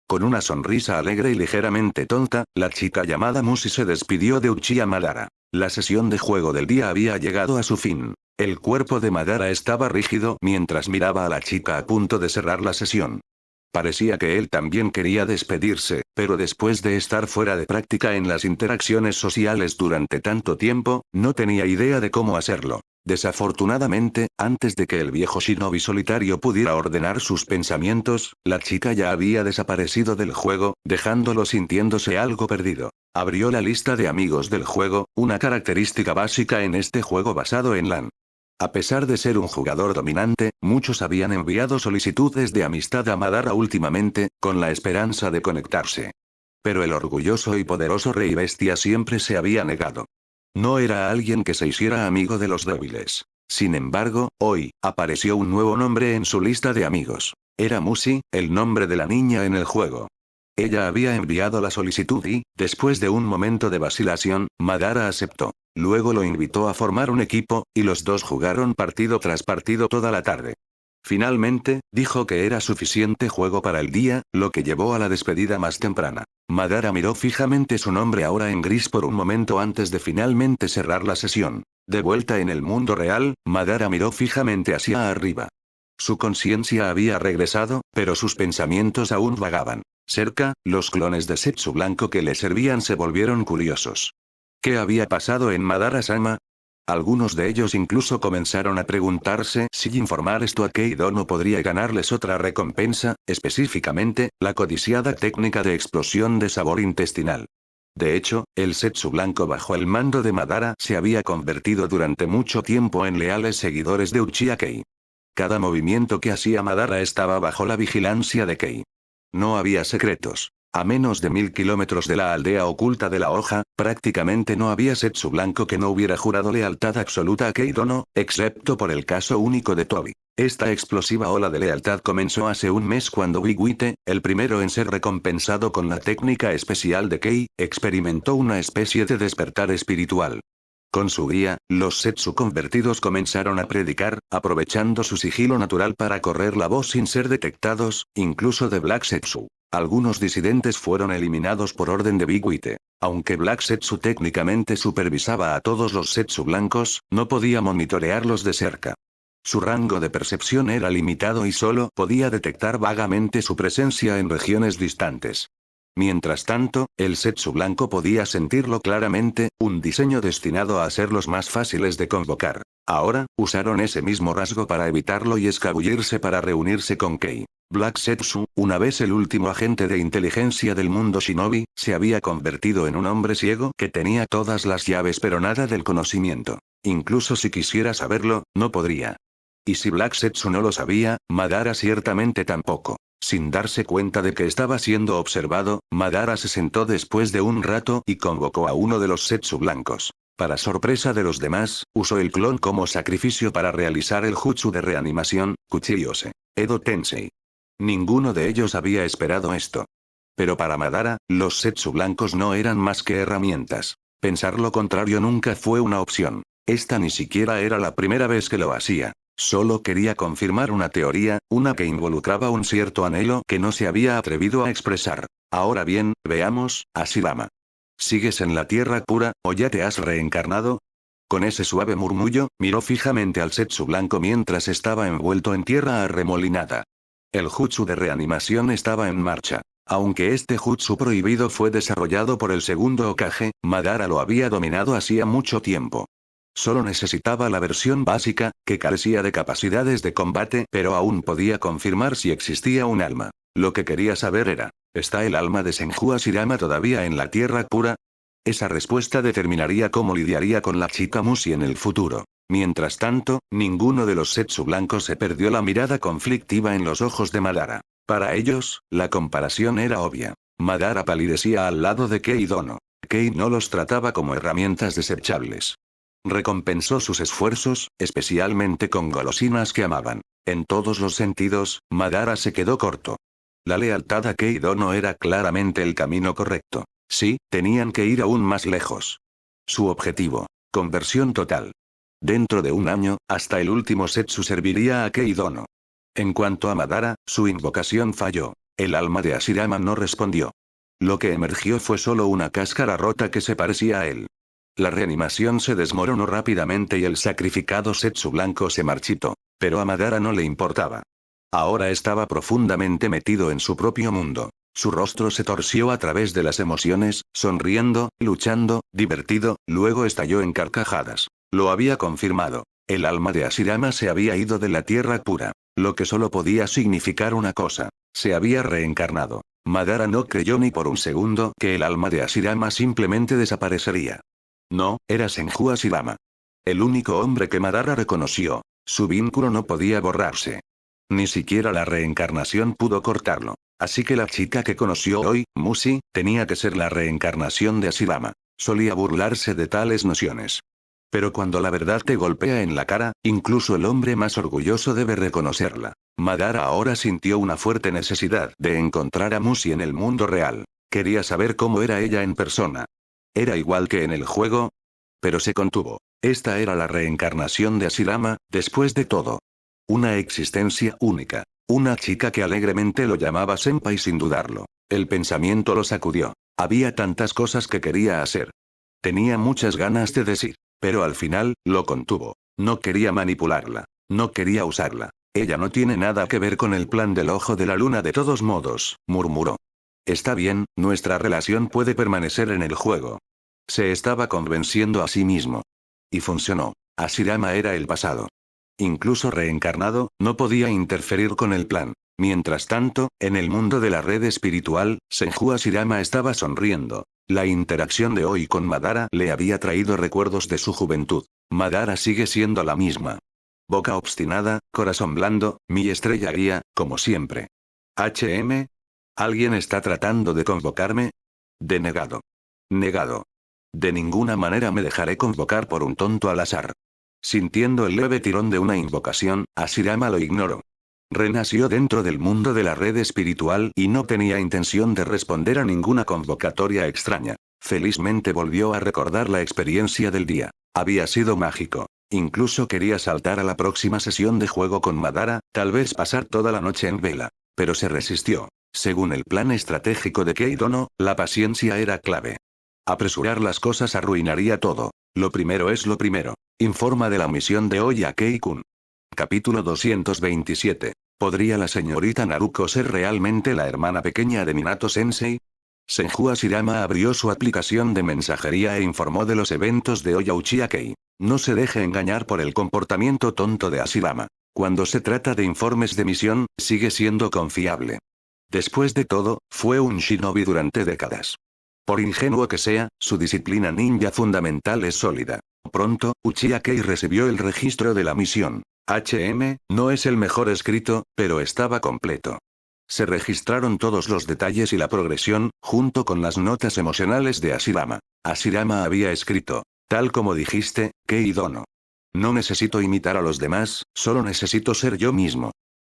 Speaker 1: Con una sonrisa alegre y ligeramente tonta, la chica llamada Mushi se despidió de Uchiha Madara. La sesión de juego del día había llegado a su fin. El cuerpo de Madara estaba rígido mientras miraba a la chica a punto de cerrar la sesión. Parecía que él también quería despedirse, pero después de estar fuera de práctica en las interacciones sociales durante tanto tiempo, no tenía idea de cómo hacerlo. Desafortunadamente, antes de que el viejo shinobi solitario pudiera ordenar sus pensamientos, la chica ya había desaparecido del juego, dejándolo sintiéndose algo perdido. Abrió la lista de amigos del juego, una característica básica en este juego basado en LAN. A pesar de ser un jugador dominante, muchos habían enviado solicitudes de amistad a Madara últimamente, con la esperanza de conectarse. Pero el orgulloso y poderoso Rey Bestia siempre se había negado. No era alguien que se hiciera amigo de los débiles. Sin embargo, hoy, apareció un nuevo nombre en su lista de amigos. Era Mushi, el nombre de la niña en el juego. Ella había enviado la solicitud y, después de un momento de vacilación, Madara aceptó. Luego lo invitó a formar un equipo, y los dos jugaron partido tras partido toda la tarde. Finalmente, dijo que era suficiente juego para el día, lo que llevó a la despedida más temprana. Madara miró fijamente su nombre ahora en gris por un momento antes de finalmente cerrar la sesión. De vuelta en el mundo real, Madara miró fijamente hacia arriba. Su conciencia había regresado, pero sus pensamientos aún vagaban. Cerca, los clones de Zetsu blanco que le servían se volvieron curiosos. ¿Qué había pasado en Madara-sama? Algunos de ellos incluso comenzaron a preguntarse si informar esto a Keido no podría ganarles otra recompensa, específicamente, la codiciada técnica de explosión de sabor intestinal. De hecho, el Zetsu blanco bajo el mando de Madara se había convertido durante mucho tiempo en leales seguidores de Uchiha Kei. Cada movimiento que hacía Madara estaba bajo la vigilancia de Kei. No había secretos. A menos de 1000 kilómetros de la aldea oculta de la hoja, prácticamente no había Zetsu blanco que no hubiera jurado lealtad absoluta a Keido no, excepto por el caso único de Tobi. Esta explosiva ola de lealtad comenzó hace un mes cuando Big Wite, el primero en ser recompensado con la técnica especial de Kei, experimentó una especie de despertar espiritual. Con su guía, los Zetsu convertidos comenzaron a predicar, aprovechando su sigilo natural para correr la voz sin ser detectados, incluso de Black Zetsu. Algunos disidentes fueron eliminados por orden de Big Wite. Aunque Black Zetsu técnicamente supervisaba a todos los Zetsu blancos, no podía monitorearlos de cerca. Su rango de percepción era limitado y solo podía detectar vagamente su presencia en regiones distantes. Mientras tanto, el Zetsu blanco podía sentirlo claramente, un diseño destinado a hacerlos más fáciles de convocar. Ahora, usaron ese mismo rasgo para evitarlo y escabullirse para reunirse con Kei. Black Zetsu, una vez el último agente de inteligencia del mundo shinobi, se había convertido en un hombre ciego que tenía todas las llaves pero nada del conocimiento. Incluso si quisiera saberlo, no podría. Y si Black Zetsu no lo sabía, Madara ciertamente tampoco. Sin darse cuenta de que estaba siendo observado, Madara se sentó después de un rato y convocó a uno de los Zetsu blancos. Para sorpresa de los demás, usó el clon como sacrificio para realizar el jutsu de reanimación, Kuchiyose. Edo Tensei. Ninguno de ellos había esperado esto. Pero para Madara, los Zetsu blancos no eran más que herramientas. Pensar lo contrario nunca fue una opción. Esta ni siquiera era la primera vez que lo hacía. Solo quería confirmar una teoría, una que involucraba un cierto anhelo que no se había atrevido a expresar. Ahora bien, veamos, Hashirama. ¿Sigues en la tierra pura, o ya te has reencarnado? Con ese suave murmullo, miró fijamente al Zetsu blanco mientras estaba envuelto en tierra arremolinada. El jutsu de reanimación estaba en marcha. Aunque este jutsu prohibido fue desarrollado por el segundo Hokage, Madara lo había dominado hacía mucho tiempo. Solo necesitaba la versión básica, que carecía de capacidades de combate, pero aún podía confirmar si existía un alma. Lo que quería saber era, ¿está el alma de Senju Hashirama todavía en la tierra pura? Esa respuesta determinaría cómo lidiaría con la chica Mushi en el futuro. Mientras tanto, ninguno de los Zetsu blancos se perdió la mirada conflictiva en los ojos de Madara. Para ellos, la comparación era obvia. Madara palidecía al lado de Kei Dono. Kei no los trataba como herramientas desechables. Recompensó sus esfuerzos, especialmente con golosinas que amaban. En todos los sentidos, Madara se quedó corto. La lealtad a Kei Dono era claramente el camino correcto. Sí, tenían que ir aún más lejos. Su objetivo. Conversión total. Dentro de un año, hasta el último Zetsu serviría a Kei Dono. En cuanto a Madara, su invocación falló. El alma de Hashirama no respondió. Lo que emergió fue solo una cáscara rota que se parecía a él. La reanimación se desmoronó rápidamente y el sacrificado Zetsu blanco se marchitó. Pero a Madara no le importaba. Ahora estaba profundamente metido en su propio mundo. Su rostro se torció a través de las emociones, sonriendo, luchando, divertido, luego estalló en carcajadas. Lo había confirmado. El alma de Hashirama se había ido de la tierra pura. Lo que solo podía significar una cosa. Se había reencarnado. Madara no creyó ni por un segundo que el alma de Hashirama simplemente desaparecería. No, era Senju Hashirama. El único hombre que Madara reconoció. Su vínculo no podía borrarse. Ni siquiera la reencarnación pudo cortarlo. Así que la chica que conoció hoy, Mushi, tenía que ser la reencarnación de Hashirama. Solía burlarse de tales nociones. Pero cuando la verdad te golpea en la cara, incluso el hombre más orgulloso debe reconocerla. Madara ahora sintió una fuerte necesidad de encontrar a Mushi en el mundo real. Quería saber cómo era ella en persona. ¿Era igual que en el juego? Pero se contuvo. Esta era la reencarnación de Hashirama, después de todo. Una existencia única. Una chica que alegremente lo llamaba senpai sin dudarlo. El pensamiento lo sacudió. Había tantas cosas que quería hacer. Tenía muchas ganas de decir. Pero al final, lo contuvo. No quería manipularla. No quería usarla. Ella no tiene nada que ver con el plan del ojo de la luna de todos modos, murmuró. Está bien, nuestra relación puede permanecer en el juego. Se estaba convenciendo a sí mismo. Y funcionó. Hashirama era el pasado. Incluso reencarnado, no podía interferir con el plan. Mientras tanto, en el mundo de la red espiritual, Senju Hashirama estaba sonriendo. La interacción de hoy con Madara le había traído recuerdos de su juventud. Madara sigue siendo la misma. Boca obstinada, corazón blando, mi estrella guía, como siempre. ¿Alguien está tratando de convocarme? Denegado. Negado. De ninguna manera me dejaré convocar por un tonto al azar. Sintiendo el leve tirón de una invocación, Hashirama lo ignoró. Renació dentro del mundo de la red espiritual y no tenía intención de responder a ninguna convocatoria extraña. Felizmente volvió a recordar la experiencia del día. Había sido mágico. Incluso quería saltar a la próxima sesión de juego con Madara, tal vez pasar toda la noche en vela. Pero se resistió. Según el plan estratégico de Kei Dono, la paciencia era clave. Apresurar las cosas arruinaría todo. Lo primero es lo primero. Informa de la misión de hoy a Kei-kun. Capítulo 227. ¿Podría la señorita Naruko ser realmente la hermana pequeña de Minato-sensei? Senju Hashirama abrió su aplicación de mensajería e informó de los eventos de hoy a Uchiha Kei. No se deje engañar por el comportamiento tonto de Hashirama. Cuando se trata de informes de misión, sigue siendo confiable. Después de todo, fue un shinobi durante décadas. Por ingenuo que sea, su disciplina ninja fundamental es sólida. Pronto, Uchiha Kei recibió el registro de la misión. No es el mejor escrito, pero estaba completo. Se registraron todos los detalles y la progresión, junto con las notas emocionales de Hashirama. Hashirama había escrito, tal como dijiste, Kei Dono. No necesito imitar a los demás, solo necesito ser yo mismo.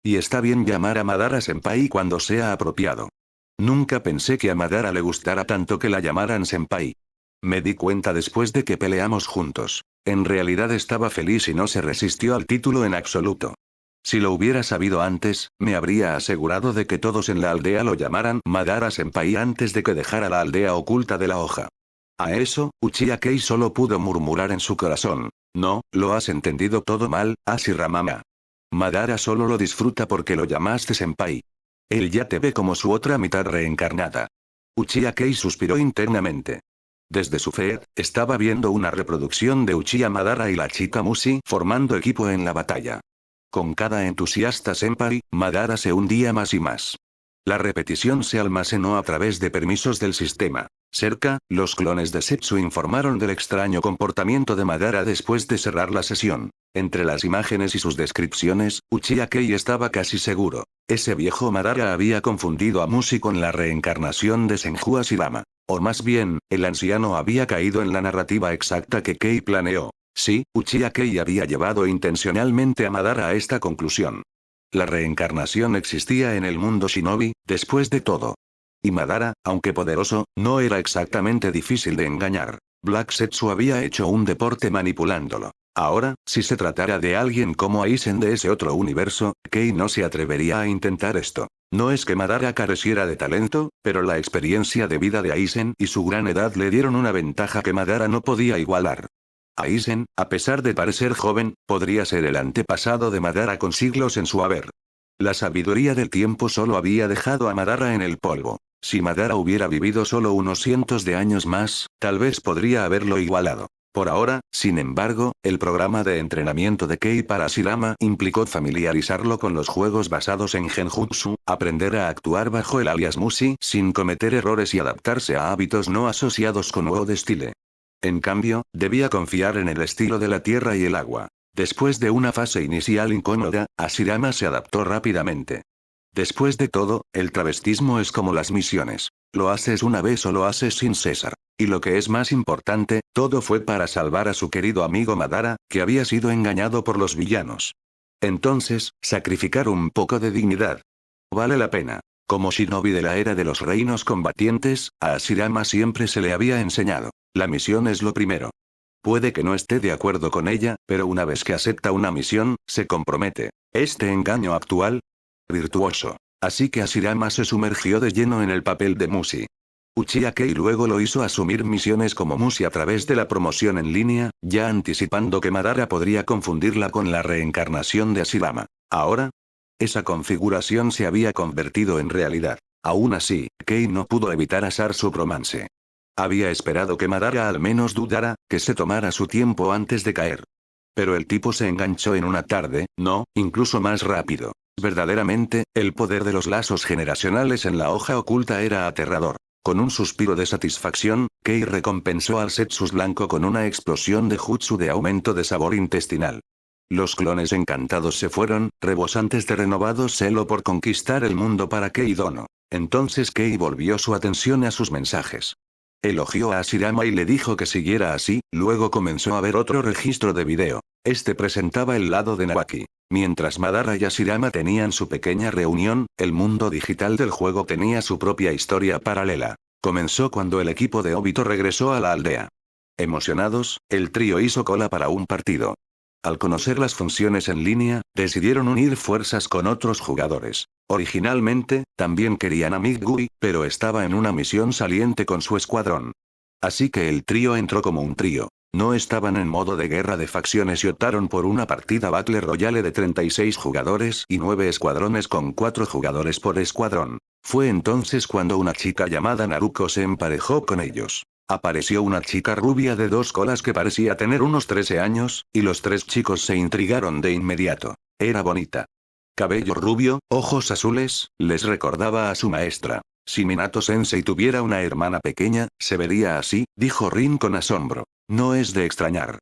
Speaker 1: Y está bien llamar a Madara-senpai cuando sea apropiado. Nunca pensé que a Madara le gustara tanto que la llamaran senpai. Me di cuenta después de que peleamos juntos. En realidad estaba feliz y no se resistió al título en absoluto. Si lo hubiera sabido antes, me habría asegurado de que todos en la aldea lo llamaran Madara-senpai antes de que dejara la aldea oculta de la hoja. A eso, Uchiha Kei solo pudo murmurar en su corazón. No, lo has entendido todo mal, Hashirama. Madara solo lo disfruta porque lo llamaste senpai. Él ya te ve como su otra mitad reencarnada. Uchiha Kei suspiró internamente. Desde su FED, estaba viendo una reproducción de Uchiha Madara y la chica Mushi formando equipo en la batalla. Con cada entusiasta senpai, Madara se hundía más y más. La repetición se almacenó a través de permisos del sistema. Cerca, los clones de Setsu informaron del extraño comportamiento de Madara después de cerrar la sesión. Entre las imágenes y sus descripciones, Uchiha Kei estaba casi seguro. Ese viejo Madara había confundido a Mushi con la reencarnación de Senju Hashirama. O más bien, el anciano había caído en la narrativa exacta que Kei planeó. Sí, Uchiha Kei había llevado intencionalmente a Madara a esta conclusión. La reencarnación existía en el mundo shinobi, después de todo. Y Madara, aunque poderoso, no era exactamente difícil de engañar. Black Setsu había hecho un deporte manipulándolo. Ahora, si se tratara de alguien como Aizen de ese otro universo, Kei no se atrevería a intentar esto. No es que Madara careciera de talento, pero la experiencia de vida de Aizen y su gran edad le dieron una ventaja que Madara no podía igualar. Aizen, a pesar de parecer joven, podría ser el antepasado de Madara con siglos en su haber. La sabiduría del tiempo solo había dejado a Madara en el polvo. Si Madara hubiera vivido solo unos cientos de años más, tal vez podría haberlo igualado. Por ahora, sin embargo, el programa de entrenamiento de Kei para Hashirama implicó familiarizarlo con los juegos basados en Genjutsu, aprender a actuar bajo el alias Mushi sin cometer errores y adaptarse a hábitos no asociados con WoD Style. En cambio, debía confiar en el estilo de la tierra y el agua. Después de una fase inicial incómoda, Hashirama se adaptó rápidamente. Después de todo, el travestismo es como las misiones. Lo haces una vez o lo haces sin cesar. Y lo que es más importante, todo fue para salvar a su querido amigo Madara, que había sido engañado por los villanos. Entonces, sacrificar un poco de dignidad. Vale la pena. Como shinobi de la era de los reinos combatientes, a Hashirama siempre se le había enseñado. La misión es lo primero. Puede que no esté de acuerdo con ella, pero una vez que acepta una misión, se compromete. Este engaño actual, virtuoso. Así que Hashirama se sumergió de lleno en el papel de Mushi. Uchiha Kei luego lo hizo asumir misiones como Mushi a través de la promoción en línea, ya anticipando que Madara podría confundirla con la reencarnación de Hashirama. Ahora, esa configuración se había convertido en realidad. Aún así, Kei no pudo evitar asar su romance. Había esperado que Madara al menos dudara, que se tomara su tiempo antes de caer. Pero el tipo se enganchó en una tarde, no, incluso más rápido. Verdaderamente, el poder de los lazos generacionales en la hoja oculta era aterrador. Con un suspiro de satisfacción, Kei recompensó al Setsus blanco con una explosión de jutsu de aumento de sabor intestinal. Los clones encantados se fueron, rebosantes de renovado celo por conquistar el mundo para Kei Dono. Entonces Kei volvió su atención a sus mensajes. Elogió a Hashirama y le dijo que siguiera así, luego comenzó a ver otro registro de video. Este presentaba el lado de Nawaki. Mientras Madara y Hashirama tenían su pequeña reunión, el mundo digital del juego tenía su propia historia paralela. Comenzó cuando el equipo de Obito regresó a la aldea. Emocionados, el trío hizo cola para un partido. Al conocer las funciones en línea, decidieron unir fuerzas con otros jugadores. Originalmente, también querían a Migui, pero estaba en una misión saliente con su escuadrón. Así que el trío entró como un trío. No estaban en modo de guerra de facciones y optaron por una partida Battle Royale de 36 jugadores y 9 escuadrones con 4 jugadores por escuadrón. Fue entonces cuando una chica llamada Naruko se emparejó con ellos. Apareció una chica rubia de 2 colas que parecía tener unos 13 años, y los 3 chicos se intrigaron de inmediato. Era bonita. Cabello rubio, ojos azules, les recordaba a su maestra. Si Minato Sensei tuviera una hermana pequeña, se vería así, dijo Rin con asombro. No es de extrañar.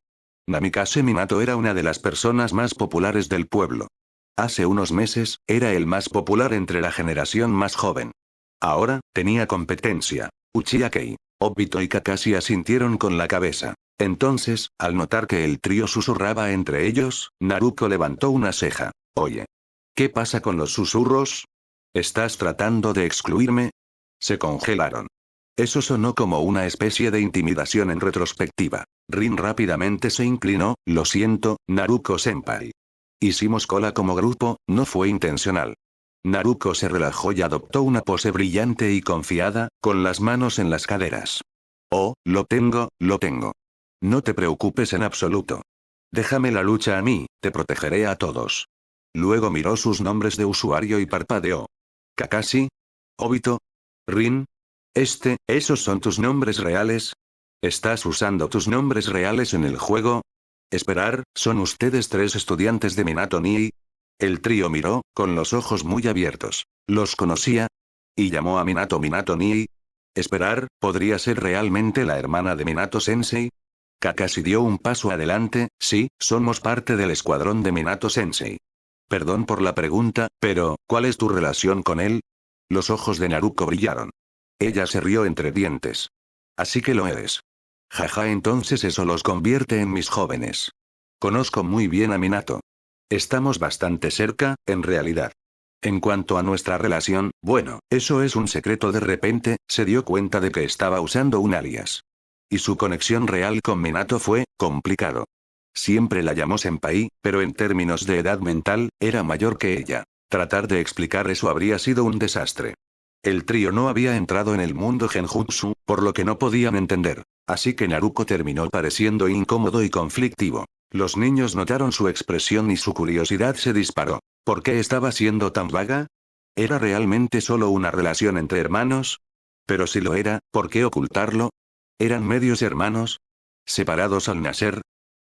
Speaker 1: Namikaze Minato era una de las personas más populares del pueblo. Hace unos meses, era el más popular entre la generación más joven. Ahora, tenía competencia. Uchiha Kei, Obito y Kakashi asintieron con la cabeza. Entonces, al notar que el trío susurraba entre ellos, Naruko levantó una ceja. Oye. ¿Qué pasa con los susurros? ¿Estás tratando de excluirme? Se congelaron. Eso sonó como una especie de intimidación en retrospectiva. Rin rápidamente se inclinó, lo siento, Naruko-senpai. Hicimos cola como grupo, no fue intencional. Naruko se relajó y adoptó una pose brillante y confiada, con las manos en las caderas. Oh, lo tengo, lo tengo. No te preocupes en absoluto. Déjame la lucha a mí, te protegeré a todos. Luego miró sus nombres de usuario y parpadeó. Kakashi. Obito. Rin. ¿Esos son tus nombres reales? ¿Estás usando tus nombres reales en el juego? Esperar, ¿son ustedes 3 estudiantes de Minato Nii? El trío miró, con los ojos muy abiertos. ¿Los conocía? ¿Y llamó a Minato Nii? Esperar, ¿podría ser realmente la hermana de Minato-sensei? Kakashi dio un paso adelante, sí, somos parte del escuadrón de Minato-sensei. Perdón por la pregunta, pero, ¿cuál es tu relación con él? Los ojos de Naruko brillaron. Ella se rió entre dientes. Así que lo eres. Jaja, entonces eso los convierte en mis jóvenes. Conozco muy bien a Minato. Estamos bastante cerca, en realidad. En cuanto a nuestra relación, bueno, eso es un secreto. De repente, se dio cuenta de que estaba usando un alias. Y su conexión real con Minato fue, complicado. Siempre la llamó senpai, pero en términos de edad mental, era mayor que ella. Tratar de explicar eso habría sido un desastre. El trío no había entrado en el mundo genjutsu, por lo que no podían entender. Así que Naruko terminó pareciendo incómodo y conflictivo. Los niños notaron su expresión y su curiosidad se disparó. ¿Por qué estaba siendo tan vaga? ¿Era realmente solo una relación entre hermanos? Pero si lo era, ¿por qué ocultarlo? ¿Eran medios hermanos? ¿Separados al nacer?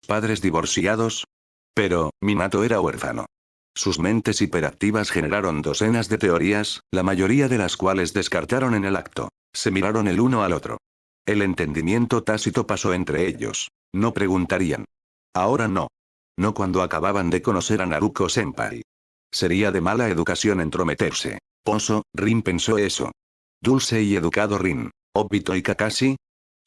Speaker 1: ¿Padres divorciados? Pero, Minato era huérfano. Sus mentes hiperactivas generaron docenas de teorías, la mayoría de las cuales descartaron en el acto. Se miraron el uno al otro. El entendimiento tácito pasó entre ellos. No preguntarían. Ahora no. No cuando acababan de conocer a Naruko-senpai. Sería de mala educación entrometerse. Oso, Rin pensó eso. Dulce y educado Rin. Obito y Kakashi.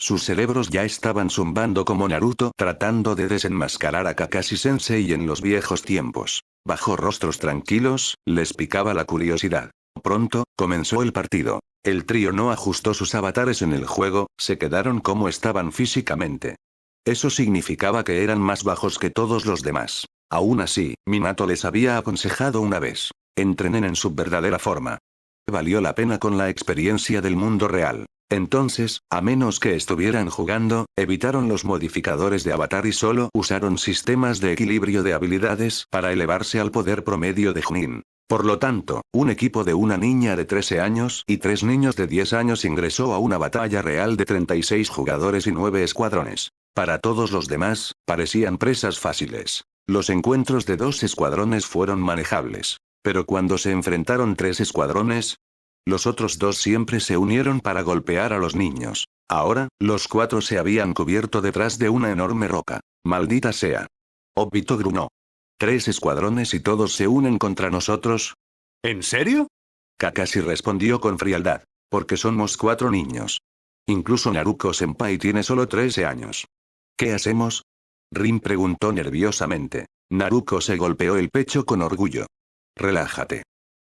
Speaker 1: Sus cerebros ya estaban zumbando como Naruto tratando de desenmascarar a Kakashi-sensei en los viejos tiempos. Bajo rostros tranquilos, les picaba la curiosidad. Pronto, comenzó el partido. El trío no ajustó sus avatares en el juego, se quedaron como estaban físicamente. Eso significaba que eran más bajos que todos los demás. Aún así, Minato les había aconsejado una vez. Entrenen en su verdadera forma. Valió la pena con la experiencia del mundo real. Entonces, a menos que estuvieran jugando, evitaron los modificadores de avatar y solo usaron sistemas de equilibrio de habilidades para elevarse al poder promedio de Chunin. Por lo tanto, un equipo de una niña de 13 años y 3 niños de 10 años ingresó a una batalla real de 36 jugadores y 9 escuadrones. Para todos los demás, parecían presas fáciles. Los encuentros de 2 escuadrones fueron manejables. Pero cuando se enfrentaron 3 escuadrones, los otros 2 siempre se unieron para golpear a los niños. Ahora, los 4 se habían cubierto detrás de una enorme roca. Maldita sea. Obito grunó. 3 escuadrones y todos se unen contra nosotros. ¿En serio? Kakashi respondió con frialdad. Porque somos 4 niños. Incluso Naruko-senpai tiene solo 13 años. ¿Qué hacemos? Rin preguntó nerviosamente. Naruko se golpeó el pecho con orgullo. Relájate.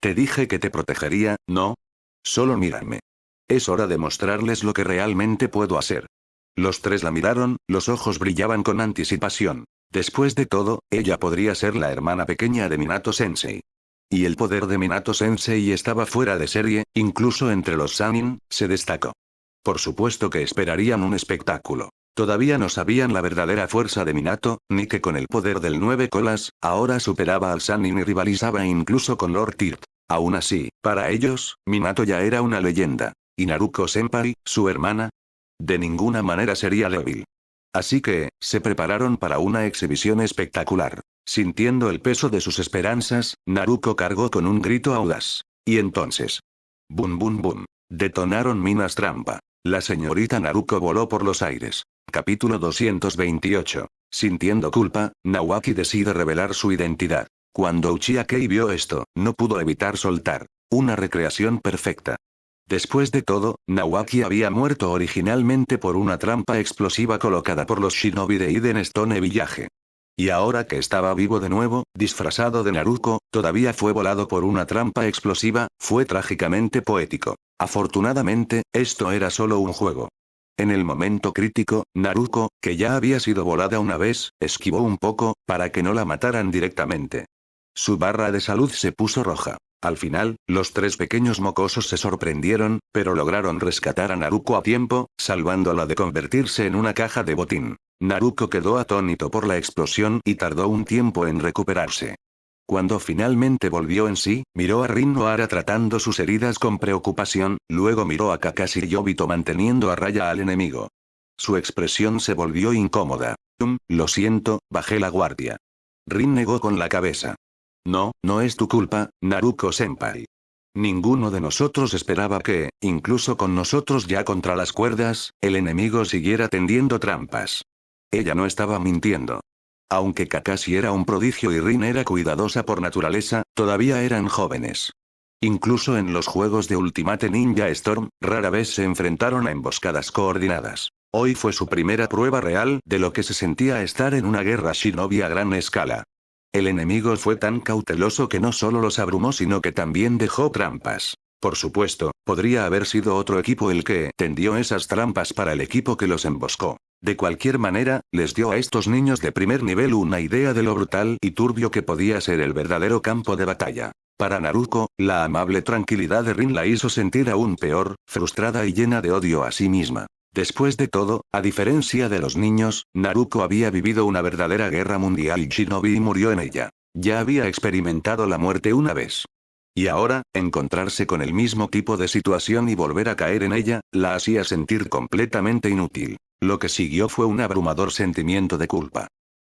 Speaker 1: Te dije que te protegería, ¿no? Solo mírame. Es hora de mostrarles lo que realmente puedo hacer. Los 3 la miraron, los ojos brillaban con anticipación. Después de todo, ella podría ser la hermana pequeña de Minato-sensei. Y el poder de Minato-sensei estaba fuera de serie, incluso entre los Sannin, se destacó. Por supuesto que esperarían un espectáculo. Todavía no sabían la verdadera fuerza de Minato, ni que con el poder del 9 colas, ahora superaba al Sannin y rivalizaba incluso con Lord Tirt. Aún así, para ellos, Minato ya era una leyenda. ¿Y Naruko-senpai, su hermana? De ninguna manera sería débil. Así que, se prepararon para una exhibición espectacular. Sintiendo el peso de sus esperanzas, Naruko cargó con un grito audaz. Y entonces. ¡Bum bum bum! Detonaron minas trampa. La señorita Naruko voló por los aires. Capítulo 228. Sintiendo culpa, Nawaki decide revelar su identidad. Cuando Uchiha Kei vio esto, no pudo evitar soltar. Una recreación perfecta. Después de todo, Nawaki había muerto originalmente por una trampa explosiva colocada por los shinobi de Iden Stone Village. Y ahora que estaba vivo de nuevo, disfrazado de Naruto, todavía fue volado por una trampa explosiva, fue trágicamente poético. Afortunadamente, esto era solo un juego. En el momento crítico, Naruto, que ya había sido volada una vez, esquivó un poco, para que no la mataran directamente. Su barra de salud se puso roja. Al final, los tres pequeños mocosos se sorprendieron, pero lograron rescatar a Naruto a tiempo, salvándola de convertirse en una caja de botín. Naruto quedó atónito por la explosión y tardó un tiempo en recuperarse. Cuando finalmente volvió en sí, miró a Rin Noara tratando sus heridas con preocupación, luego miró a Kakashi y Obito manteniendo a raya al enemigo. Su expresión se volvió incómoda. Lo siento, bajé la guardia. Rin negó con la cabeza. No, no es tu culpa, Naruto-senpai. Ninguno de nosotros esperaba que, incluso con nosotros ya contra las cuerdas, el enemigo siguiera tendiendo trampas. Ella no estaba mintiendo. Aunque Kakashi era un prodigio y Rin era cuidadosa por naturaleza, todavía eran jóvenes. Incluso en los juegos de Ultimate Ninja Storm, rara vez se enfrentaron a emboscadas coordinadas. Hoy fue su primera prueba real de lo que se sentía estar en una guerra shinobi a gran escala. El enemigo fue tan cauteloso que no solo los abrumó sino que también dejó trampas. Por supuesto, podría haber sido otro equipo el que tendió esas trampas para el equipo que los emboscó. De cualquier manera, les dio a estos niños de primer nivel una idea de lo brutal y turbio que podía ser el verdadero campo de batalla. Para Naruto, la amable tranquilidad de Rin la hizo sentir aún peor, frustrada y llena de odio a sí misma. Después de todo, a diferencia de los niños, Naruto había vivido una verdadera guerra mundial shinobi y murió en ella. Ya había experimentado la muerte una vez. Y ahora, encontrarse con el mismo tipo de situación y volver a caer en ella, la hacía sentir completamente inútil. Lo que siguió fue un abrumador sentimiento de culpa.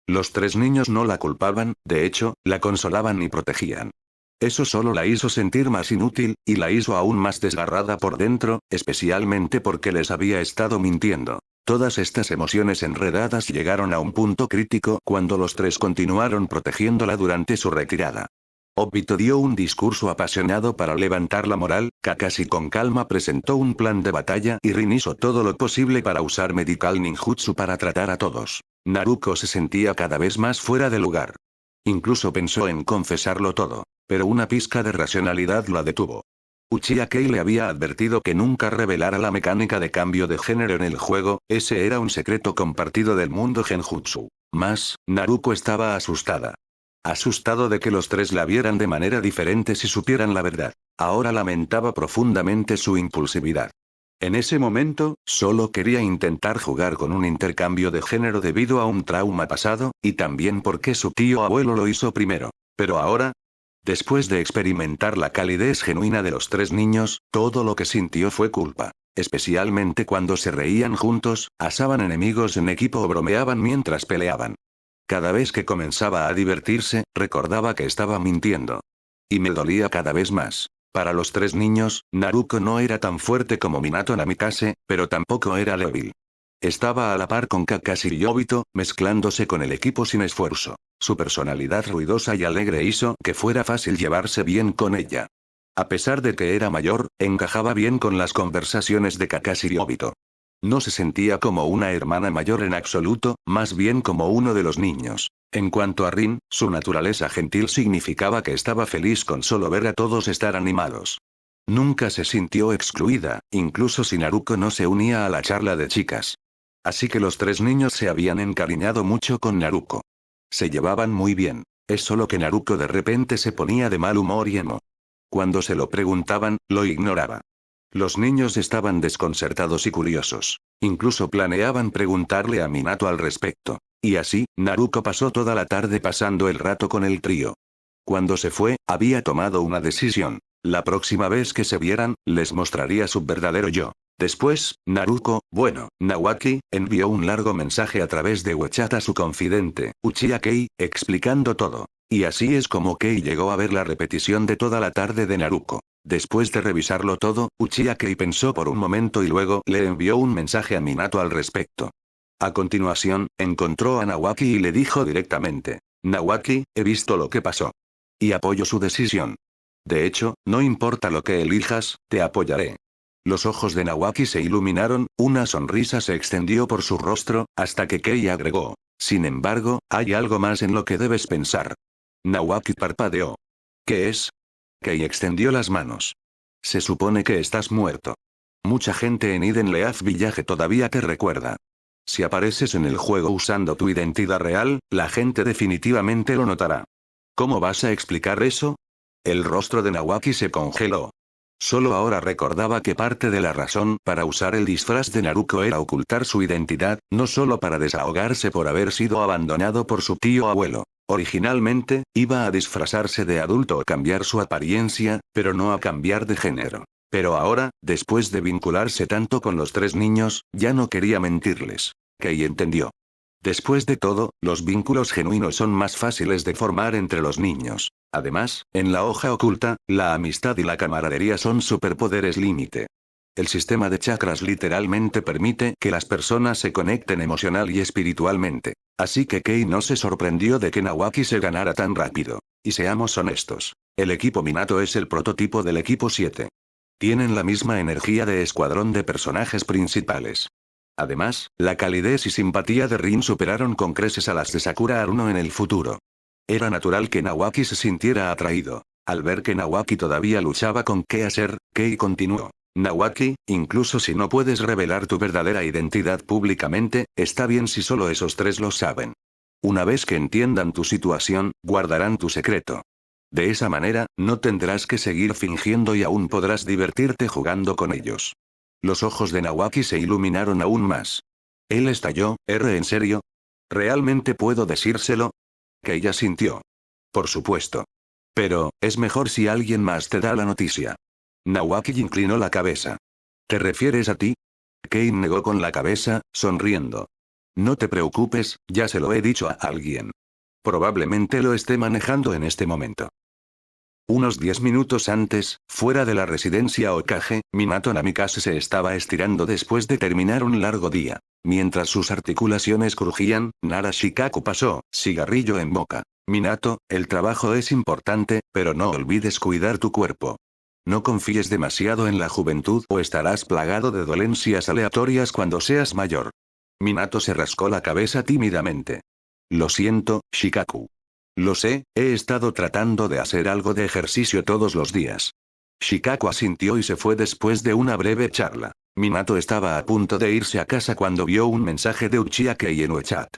Speaker 1: Los tres niños no la culpaban, de hecho, la consolaban y protegían. Eso solo la hizo sentir más inútil, y la hizo aún más desgarrada por dentro, especialmente porque les había estado mintiendo. Todas estas emociones enredadas llegaron a un punto crítico cuando los tres continuaron protegiéndola durante su retirada. Obito dio un discurso apasionado para levantar la moral, Kakashi con calma presentó un plan de batalla y Rin hizo todo lo posible para usar Medical Ninjutsu para tratar a todos. Naruto se sentía cada vez más fuera de lugar. Incluso pensó en confesarlo todo, pero una pizca de racionalidad la detuvo. Uchiha Kei le había advertido que nunca revelara la mecánica de cambio de género en el juego, ese era un secreto compartido del mundo genjutsu. Más, Naruto estaba asustada. Asustado de que los tres la vieran de manera diferente si supieran la verdad. Ahora lamentaba profundamente su impulsividad. En ese momento, solo quería intentar jugar con un intercambio de género debido a un trauma pasado, y también porque su tío abuelo lo hizo primero. Pero ahora, después de experimentar la calidez genuina de los tres niños, todo lo que sintió fue culpa. Especialmente cuando se reían juntos, asaban enemigos en equipo o bromeaban mientras peleaban. Cada vez que comenzaba a divertirse, recordaba que estaba mintiendo. Y me dolía cada vez más. Para los tres niños, Naruto no era tan fuerte como Minato Namikaze, pero tampoco era débil. Estaba a la par con Kakashi y Obito, mezclándose con el equipo sin esfuerzo. Su personalidad ruidosa y alegre hizo que fuera fácil llevarse bien con ella. A pesar de que era mayor, encajaba bien con las conversaciones de Kakashi y Obito. No se sentía como una hermana mayor en absoluto, más bien como uno de los niños. En cuanto a Rin, su naturaleza gentil significaba que estaba feliz con solo ver a todos estar animados. Nunca se sintió excluida, incluso si Naruto no se unía a la charla de chicas. Así que los tres niños se habían encariñado mucho con Naruto. Se llevaban muy bien. Es solo que Naruto de repente se ponía de mal humor y emo. Cuando se lo preguntaban, lo ignoraba. Los niños estaban desconcertados y curiosos. Incluso planeaban preguntarle a Minato al respecto. Y así, Naruto pasó toda la tarde pasando el rato con el trío. Cuando se fue, había tomado una decisión. La próxima vez que se vieran, les mostraría su verdadero yo. Después, Nawaki, envió un largo mensaje a través de WeChat a su confidente, Uchiha Kei, explicando todo. Y así es como Kei llegó a ver la repetición de toda la tarde de Naruto. Después de revisarlo todo, Uchiha Kei pensó por un momento y luego le envió un mensaje a Minato al respecto. A continuación, encontró a Nawaki y le dijo directamente, Nawaki, he visto lo que pasó. Y apoyo su decisión. De hecho, no importa lo que elijas, te apoyaré. Los ojos de Nawaki se iluminaron, una sonrisa se extendió por su rostro, hasta que Kei agregó, Sin embargo, hay algo más en lo que debes pensar. Nawaki parpadeó. ¿Qué es? Kei extendió las manos. Se supone que estás muerto. Mucha gente en Eden Leaf Village todavía te recuerda. Si apareces en el juego usando tu identidad real, la gente definitivamente lo notará. ¿Cómo vas a explicar eso? El rostro de Nawaki se congeló. Solo ahora recordaba que parte de la razón para usar el disfraz de Naruto era ocultar su identidad, no solo para desahogarse por haber sido abandonado por su tío abuelo. Originalmente, iba a disfrazarse de adulto o cambiar su apariencia, pero no a cambiar de género. Pero ahora, después de vincularse tanto con los tres niños, ya no quería mentirles. Kei entendió. Después de todo, los vínculos genuinos son más fáciles de formar entre los niños. Además, en la hoja oculta, la amistad y la camaradería son superpoderes límite. El sistema de chakras literalmente permite que las personas se conecten emocional y espiritualmente. Así que Kei no se sorprendió de que Nawaki se ganara tan rápido. Y seamos honestos. El equipo Minato es el prototipo del equipo 7. Tienen la misma energía de escuadrón de personajes principales. Además, la calidez y simpatía de Rin superaron con creces a las de Sakura Haruno en el futuro. Era natural que Nawaki se sintiera atraído. Al ver que Nawaki todavía luchaba con qué hacer, Kei continuó. Nawaki, incluso si no puedes revelar tu verdadera identidad públicamente, está bien si solo esos tres lo saben. Una vez que entiendan tu situación, guardarán tu secreto. De esa manera, no tendrás que seguir fingiendo y aún podrás divertirte jugando con ellos. Los ojos de Nawaki se iluminaron aún más. Él estalló, ¿en serio? ¿Realmente puedo decírselo? Que ella sintió. Por supuesto. Pero, es mejor si alguien más te da la noticia. Nawaki inclinó la cabeza. ¿Te refieres a ti? Kei negó con la cabeza, sonriendo. No te preocupes, ya se lo he dicho a alguien. Probablemente lo esté manejando en este momento. Unos 10 minutos antes, fuera de la residencia Okage, Minato Namikaze se estaba estirando después de terminar un largo día. Mientras sus articulaciones crujían, Nara Shikaku pasó, cigarrillo en boca. Minato, el trabajo es importante, pero no olvides cuidar tu cuerpo. No confíes demasiado en la juventud o estarás plagado de dolencias aleatorias cuando seas mayor. Minato se rascó la cabeza tímidamente. Lo siento, Shikaku. Lo sé, he estado tratando de hacer algo de ejercicio todos los días. Shikaku asintió y se fue después de una breve charla. Minato estaba a punto de irse a casa cuando vio un mensaje de Uchiha Kei en WeChat.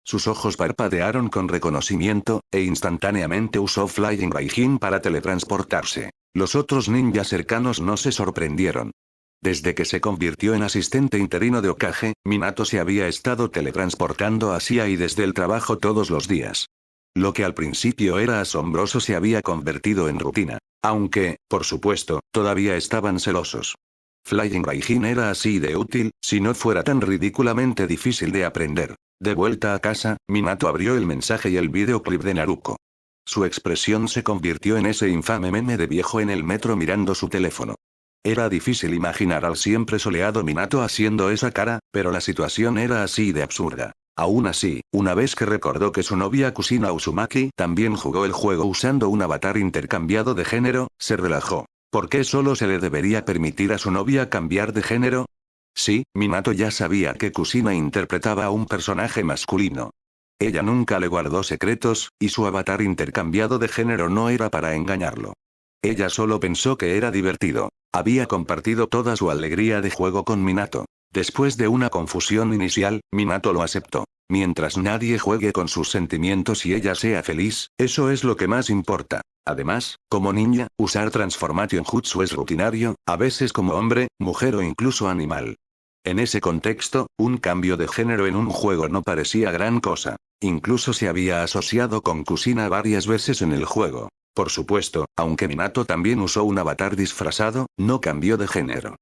Speaker 1: Sus ojos parpadearon con reconocimiento, e instantáneamente usó Flying Raijin para teletransportarse. Los otros ninjas cercanos no se sorprendieron. Desde que se convirtió en asistente interino de Okage, Minato se había estado teletransportando hacia y desde el trabajo todos los días. Lo que al principio era asombroso se había convertido en rutina. Aunque, por supuesto, todavía estaban celosos. Flying Raijin era así de útil, si no fuera tan ridículamente difícil de aprender. De vuelta a casa, Minato abrió el mensaje y el videoclip de Naruto. Su expresión se convirtió en ese infame meme de viejo en el metro mirando su teléfono. Era difícil imaginar al siempre soleado Minato haciendo esa cara, pero la situación era así de absurda. Aún así, una vez que recordó que su novia Kusina Uzumaki también jugó el juego usando un avatar intercambiado de género, se relajó. ¿Por qué solo se le debería permitir a su novia cambiar de género? Sí, Minato ya sabía que Kusina interpretaba a un personaje masculino. Ella nunca le guardó secretos, y su avatar intercambiado de género no era para engañarlo. Ella solo pensó que era divertido. Había compartido toda su alegría de juego con Minato. Después de una confusión inicial, Minato lo aceptó. Mientras nadie juegue con sus sentimientos y ella sea feliz, eso es lo que más importa. Además, como ninja, usar Transformation Jutsu es rutinario, a veces como hombre, mujer o incluso animal. En ese contexto, un cambio de género en un juego no parecía gran cosa. Incluso se había asociado con Kusina varias veces en el juego. Por supuesto, aunque Minato también usó un avatar disfrazado, no cambió de género.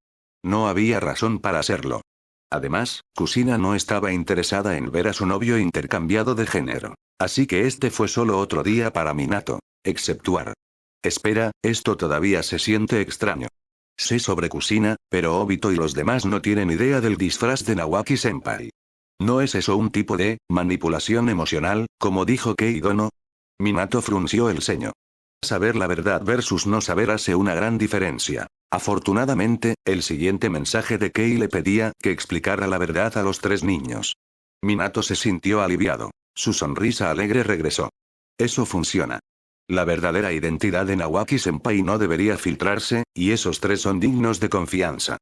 Speaker 1: No había razón para hacerlo. Además, Kusina no estaba interesada en ver a su novio intercambiado de género. Así que este fue solo otro día para Minato. Exceptuar. Espera, esto todavía se siente extraño. Sé sobre Kusina, pero Obito y los demás no tienen idea del disfraz de Nawaki-senpai. ¿No es eso un tipo de manipulación emocional, como dijo Kei Dono? Minato frunció el ceño. Saber la verdad versus no saber hace una gran diferencia. Afortunadamente, el siguiente mensaje de Kei le pedía que explicara la verdad a los tres niños. Minato se sintió aliviado. Su sonrisa alegre regresó. Eso funciona. La verdadera identidad de Nawaki-senpai no debería filtrarse, y esos tres son dignos de confianza.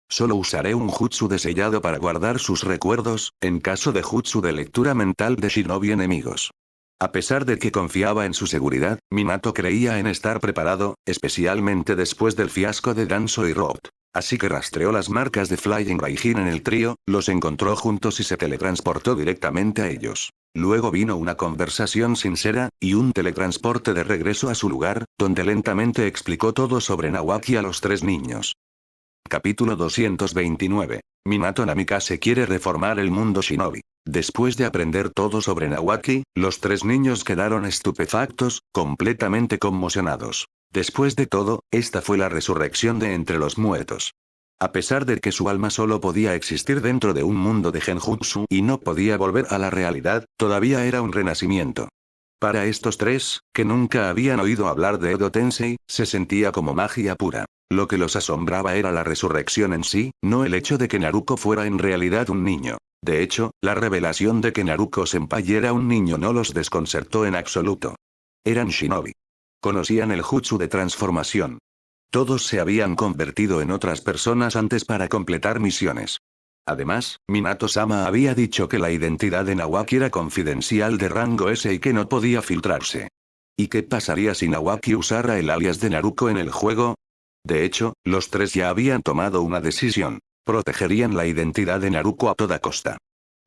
Speaker 1: Solo usaré un jutsu de sellado para guardar sus recuerdos, en caso de jutsu de lectura mental de shinobi enemigos. A pesar de que confiaba en su seguridad, Minato creía en estar preparado, especialmente después del fiasco de Danzo y Roth. Así que rastreó las marcas de Flying Gaijin en el trío, los encontró juntos y se teletransportó directamente a ellos. Luego vino una conversación sincera, y un teletransporte de regreso a su lugar, donde lentamente explicó todo sobre Nawaki a los tres niños. Capítulo 229. Minato Namikaze quiere reformar el mundo shinobi. Después de aprender todo sobre Nawaki, los tres niños quedaron estupefactos, completamente conmocionados. Después de todo, esta fue la resurrección de entre los muertos. A pesar de que su alma solo podía existir dentro de un mundo de genjutsu y no podía volver a la realidad, todavía era un renacimiento. Para estos tres, que nunca habían oído hablar de Edo Tensei, se sentía como magia pura. Lo que los asombraba era la resurrección en sí, no el hecho de que Naruko fuera en realidad un niño. De hecho, la revelación de que Naruko-senpai era un niño no los desconcertó en absoluto. Eran shinobi. Conocían el jutsu de transformación. Todos se habían convertido en otras personas antes para completar misiones. Además, Minato-sama había dicho que la identidad de Nawaki era confidencial de rango S y que no podía filtrarse. ¿Y qué pasaría si Nawaki usara el alias de Naruko en el juego? De hecho, los tres ya habían tomado una decisión. Protegerían la identidad de Naruko a toda costa.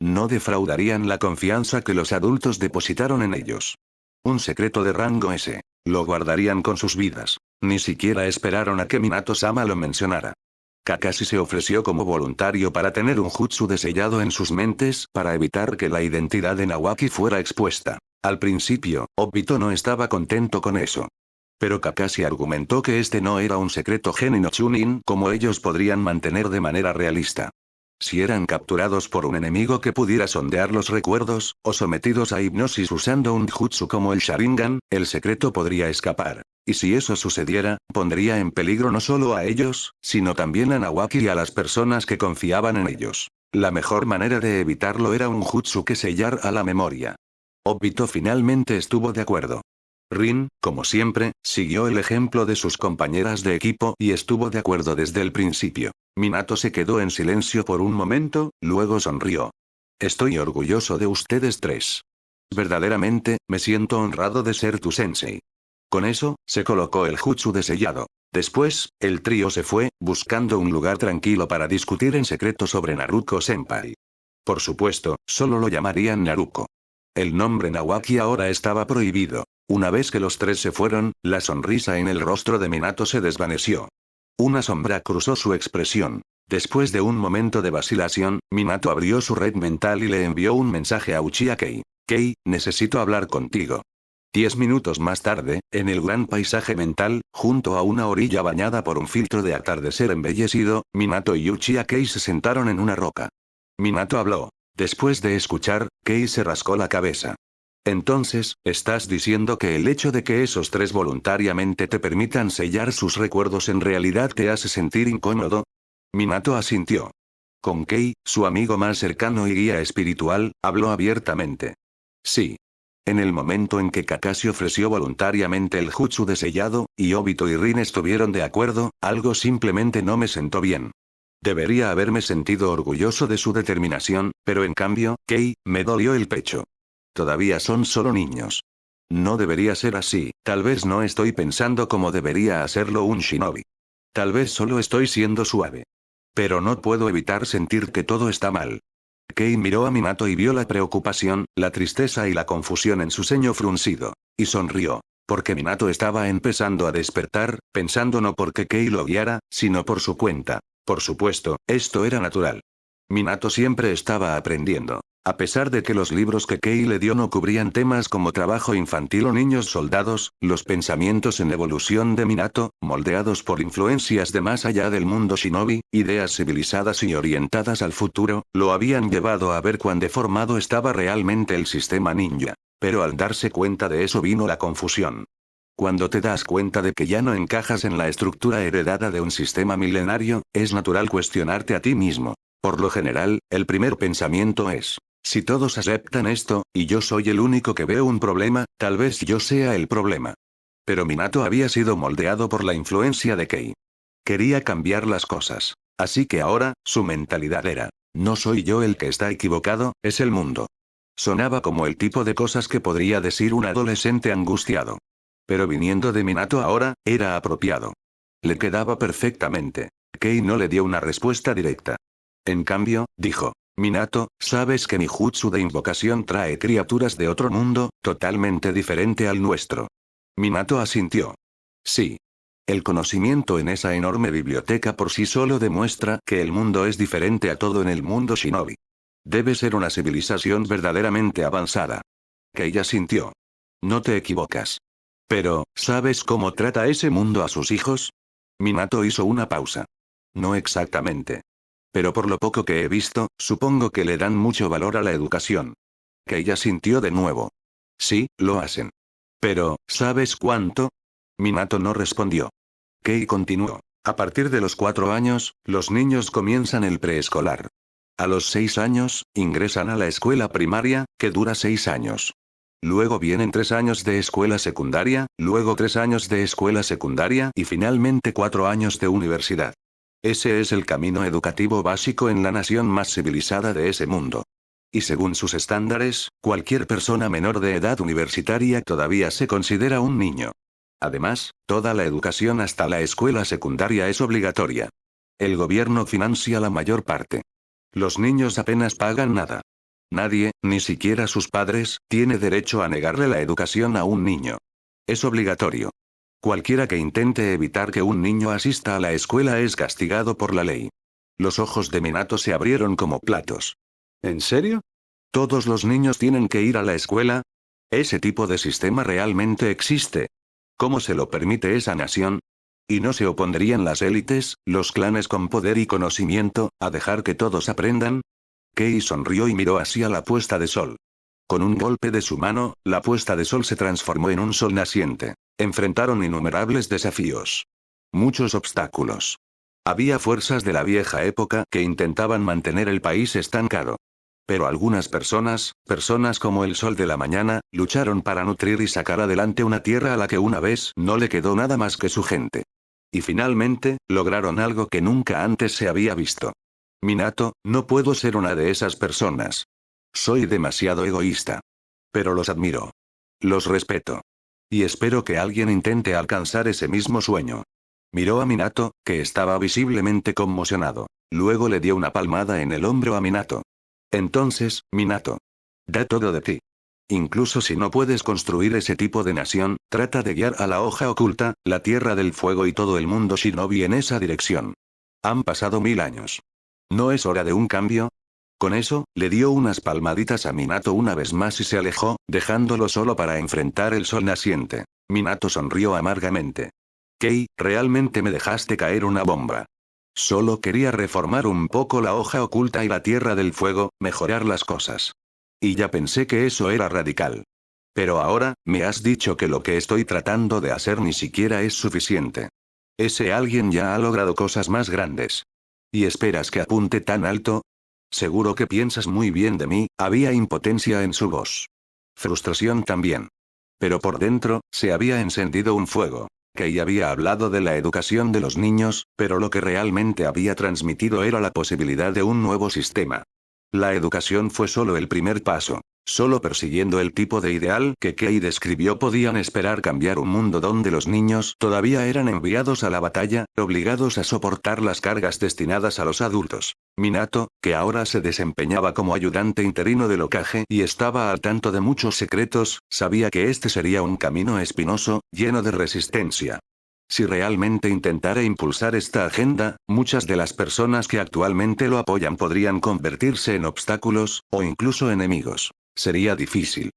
Speaker 1: No defraudarían la confianza que los adultos depositaron en ellos. Un secreto de rango S. Lo guardarían con sus vidas. Ni siquiera esperaron a que Minato-sama lo mencionara. Kakashi se ofreció como voluntario para tener un jutsu de sellado en sus mentes para evitar que la identidad de Nawaki fuera expuesta. Al principio, Obito no estaba contento con eso. Pero Kakashi argumentó que este no era un secreto Genin no Chunin como ellos podrían mantener de manera realista. Si eran capturados por un enemigo que pudiera sondear los recuerdos, o sometidos a hipnosis usando un jutsu como el Sharingan, el secreto podría escapar. Y si eso sucediera, pondría en peligro no solo a ellos, sino también a Nawaki y a las personas que confiaban en ellos. La mejor manera de evitarlo era un jutsu que sellara la memoria. Obito finalmente estuvo de acuerdo. Rin, como siempre, siguió el ejemplo de sus compañeras de equipo y estuvo de acuerdo desde el principio. Minato se quedó en silencio por un momento, luego sonrió. Estoy orgulloso de ustedes tres. Verdaderamente, me siento honrado de ser tu sensei. Con eso, se colocó el jutsu de sellado. Después, el trío se fue, buscando un lugar tranquilo para discutir en secreto sobre Naruko-senpai. Por supuesto, solo lo llamarían Naruko. El nombre Nawaki ahora estaba prohibido. Una vez que los tres se fueron, la sonrisa en el rostro de Minato se desvaneció. Una sombra cruzó su expresión. Después de un momento de vacilación, Minato abrió su red mental y le envió un mensaje a Uchiha Kei. Kei, necesito hablar contigo. 10 minutos más tarde, en el gran paisaje mental, junto a una orilla bañada por un filtro de atardecer embellecido, Minato y Uchiha Kei se sentaron en una roca. Minato habló. Después de escuchar, Kei se rascó la cabeza. Entonces, ¿estás diciendo que el hecho de que esos tres voluntariamente te permitan sellar sus recuerdos en realidad te hace sentir incómodo? Minato asintió. Con Kei, su amigo más cercano y guía espiritual, habló abiertamente. Sí. En el momento en que Kakashi ofreció voluntariamente el jutsu de sellado, y Obito y Rin estuvieron de acuerdo, algo simplemente no me sentó bien. Debería haberme sentido orgulloso de su determinación, pero en cambio, Kei, me dolió el pecho. Todavía son solo niños. No debería ser así, tal vez no estoy pensando como debería hacerlo un shinobi. Tal vez solo estoy siendo suave. Pero no puedo evitar sentir que todo está mal. Kei miró a Minato y vio la preocupación, la tristeza y la confusión en su ceño fruncido. Y sonrió. Porque Minato estaba empezando a despertar, pensando no porque Kei lo guiara, sino por su cuenta. Por supuesto, esto era natural. Minato siempre estaba aprendiendo. A pesar de que los libros que Kei le dio no cubrían temas como trabajo infantil o niños soldados, los pensamientos en evolución de Minato, moldeados por influencias de más allá del mundo shinobi, ideas civilizadas y orientadas al futuro, lo habían llevado a ver cuán deformado estaba realmente el sistema ninja. Pero al darse cuenta de eso vino la confusión. Cuando te das cuenta de que ya no encajas en la estructura heredada de un sistema milenario, es natural cuestionarte a ti mismo. Por lo general, el primer pensamiento es: Si todos aceptan esto, y yo soy el único que veo un problema, tal vez yo sea el problema. Pero Minato había sido moldeado por la influencia de Kei. Quería cambiar las cosas. Así que ahora, su mentalidad era, no soy yo el que está equivocado, es el mundo. Sonaba como el tipo de cosas que podría decir un adolescente angustiado. Pero viniendo de Minato ahora, era apropiado. Le quedaba perfectamente. Kei no le dio una respuesta directa. En cambio, dijo, Minato, sabes que mi jutsu de invocación trae criaturas de otro mundo, totalmente diferente al nuestro. Minato asintió. Sí. El conocimiento en esa enorme biblioteca por sí solo demuestra que el mundo es diferente a todo en el mundo shinobi. Debe ser una civilización verdaderamente avanzada. Kei asintió. No te equivocas. Pero, ¿sabes cómo trata ese mundo a sus hijos? Minato hizo una pausa. No exactamente. Pero por lo poco que he visto, supongo que le dan mucho valor a la educación. Kei asintió de nuevo. Sí, lo hacen. Pero, ¿sabes cuánto? Minato no respondió. Kei continuó. A partir de los 4 años, los niños comienzan el preescolar. A los 6 años, ingresan a la escuela primaria, que dura 6 años. Luego vienen 3 años de escuela secundaria, luego 3 años de escuela secundaria y finalmente 4 años de universidad. Ese es el camino educativo básico en la nación más civilizada de ese mundo. Y según sus estándares, cualquier persona menor de edad universitaria todavía se considera un niño. Además, toda la educación hasta la escuela secundaria es obligatoria. El gobierno financia la mayor parte. Los niños apenas pagan nada. Nadie, ni siquiera sus padres, tiene derecho a negarle la educación a un niño. Es obligatorio. Cualquiera que intente evitar que un niño asista a la escuela es castigado por la ley. Los ojos de Minato se abrieron como platos. ¿En serio? ¿Todos los niños tienen que ir a la escuela? ¿Ese tipo de sistema realmente existe? ¿Cómo se lo permite esa nación? ¿Y no se opondrían las élites, los clanes con poder y conocimiento, a dejar que todos aprendan? Kei sonrió y miró hacia la puesta de sol. Con un golpe de su mano, la puesta de sol se transformó en un sol naciente. Enfrentaron innumerables desafíos. Muchos obstáculos. Había fuerzas de la vieja época que intentaban mantener el país estancado. Pero algunas personas como el sol de la mañana, lucharon para nutrir y sacar adelante una tierra a la que una vez no le quedó nada más que su gente. Y finalmente, lograron algo que nunca antes se había visto. Minato, no puedo ser una de esas personas. Soy demasiado egoísta. Pero los admiro. Los respeto. Y espero que alguien intente alcanzar ese mismo sueño. Miró a Minato, que estaba visiblemente conmocionado. Luego le dio una palmada en el hombro a Minato. Entonces, Minato. Da todo de ti. Incluso si no puedes construir ese tipo de nación, trata de guiar a la hoja oculta, la Tierra del Fuego y todo el mundo shinobi en esa dirección. Han pasado 1000 años. ¿No es hora de un cambio? Con eso, le dio unas palmaditas a Minato una vez más y se alejó, dejándolo solo para enfrentar el sol naciente. Minato sonrió amargamente. Kei, realmente me dejaste caer una bomba. Solo quería reformar un poco la hoja oculta y la Tierra del Fuego, mejorar las cosas. Y ya pensé que eso era radical. Pero ahora, me has dicho que lo que estoy tratando de hacer ni siquiera es suficiente. Ese alguien ya ha logrado cosas más grandes. ¿Y esperas que apunte tan alto? Seguro que piensas muy bien de mí, había impotencia en su voz. Frustración también. Pero por dentro, se había encendido un fuego. Kei había hablado de la educación de los niños, pero lo que realmente había transmitido era la posibilidad de un nuevo sistema. La educación fue solo el primer paso. Solo persiguiendo el tipo de ideal que Kei describió podían esperar cambiar un mundo donde los niños todavía eran enviados a la batalla, obligados a soportar las cargas destinadas a los adultos. Minato, que ahora se desempeñaba como ayudante interino del Hokage y estaba al tanto de muchos secretos, sabía que este sería un camino espinoso, lleno de resistencia. Si realmente intentara impulsar esta agenda, muchas de las personas que actualmente lo apoyan podrían convertirse en obstáculos, o incluso enemigos. Sería difícil.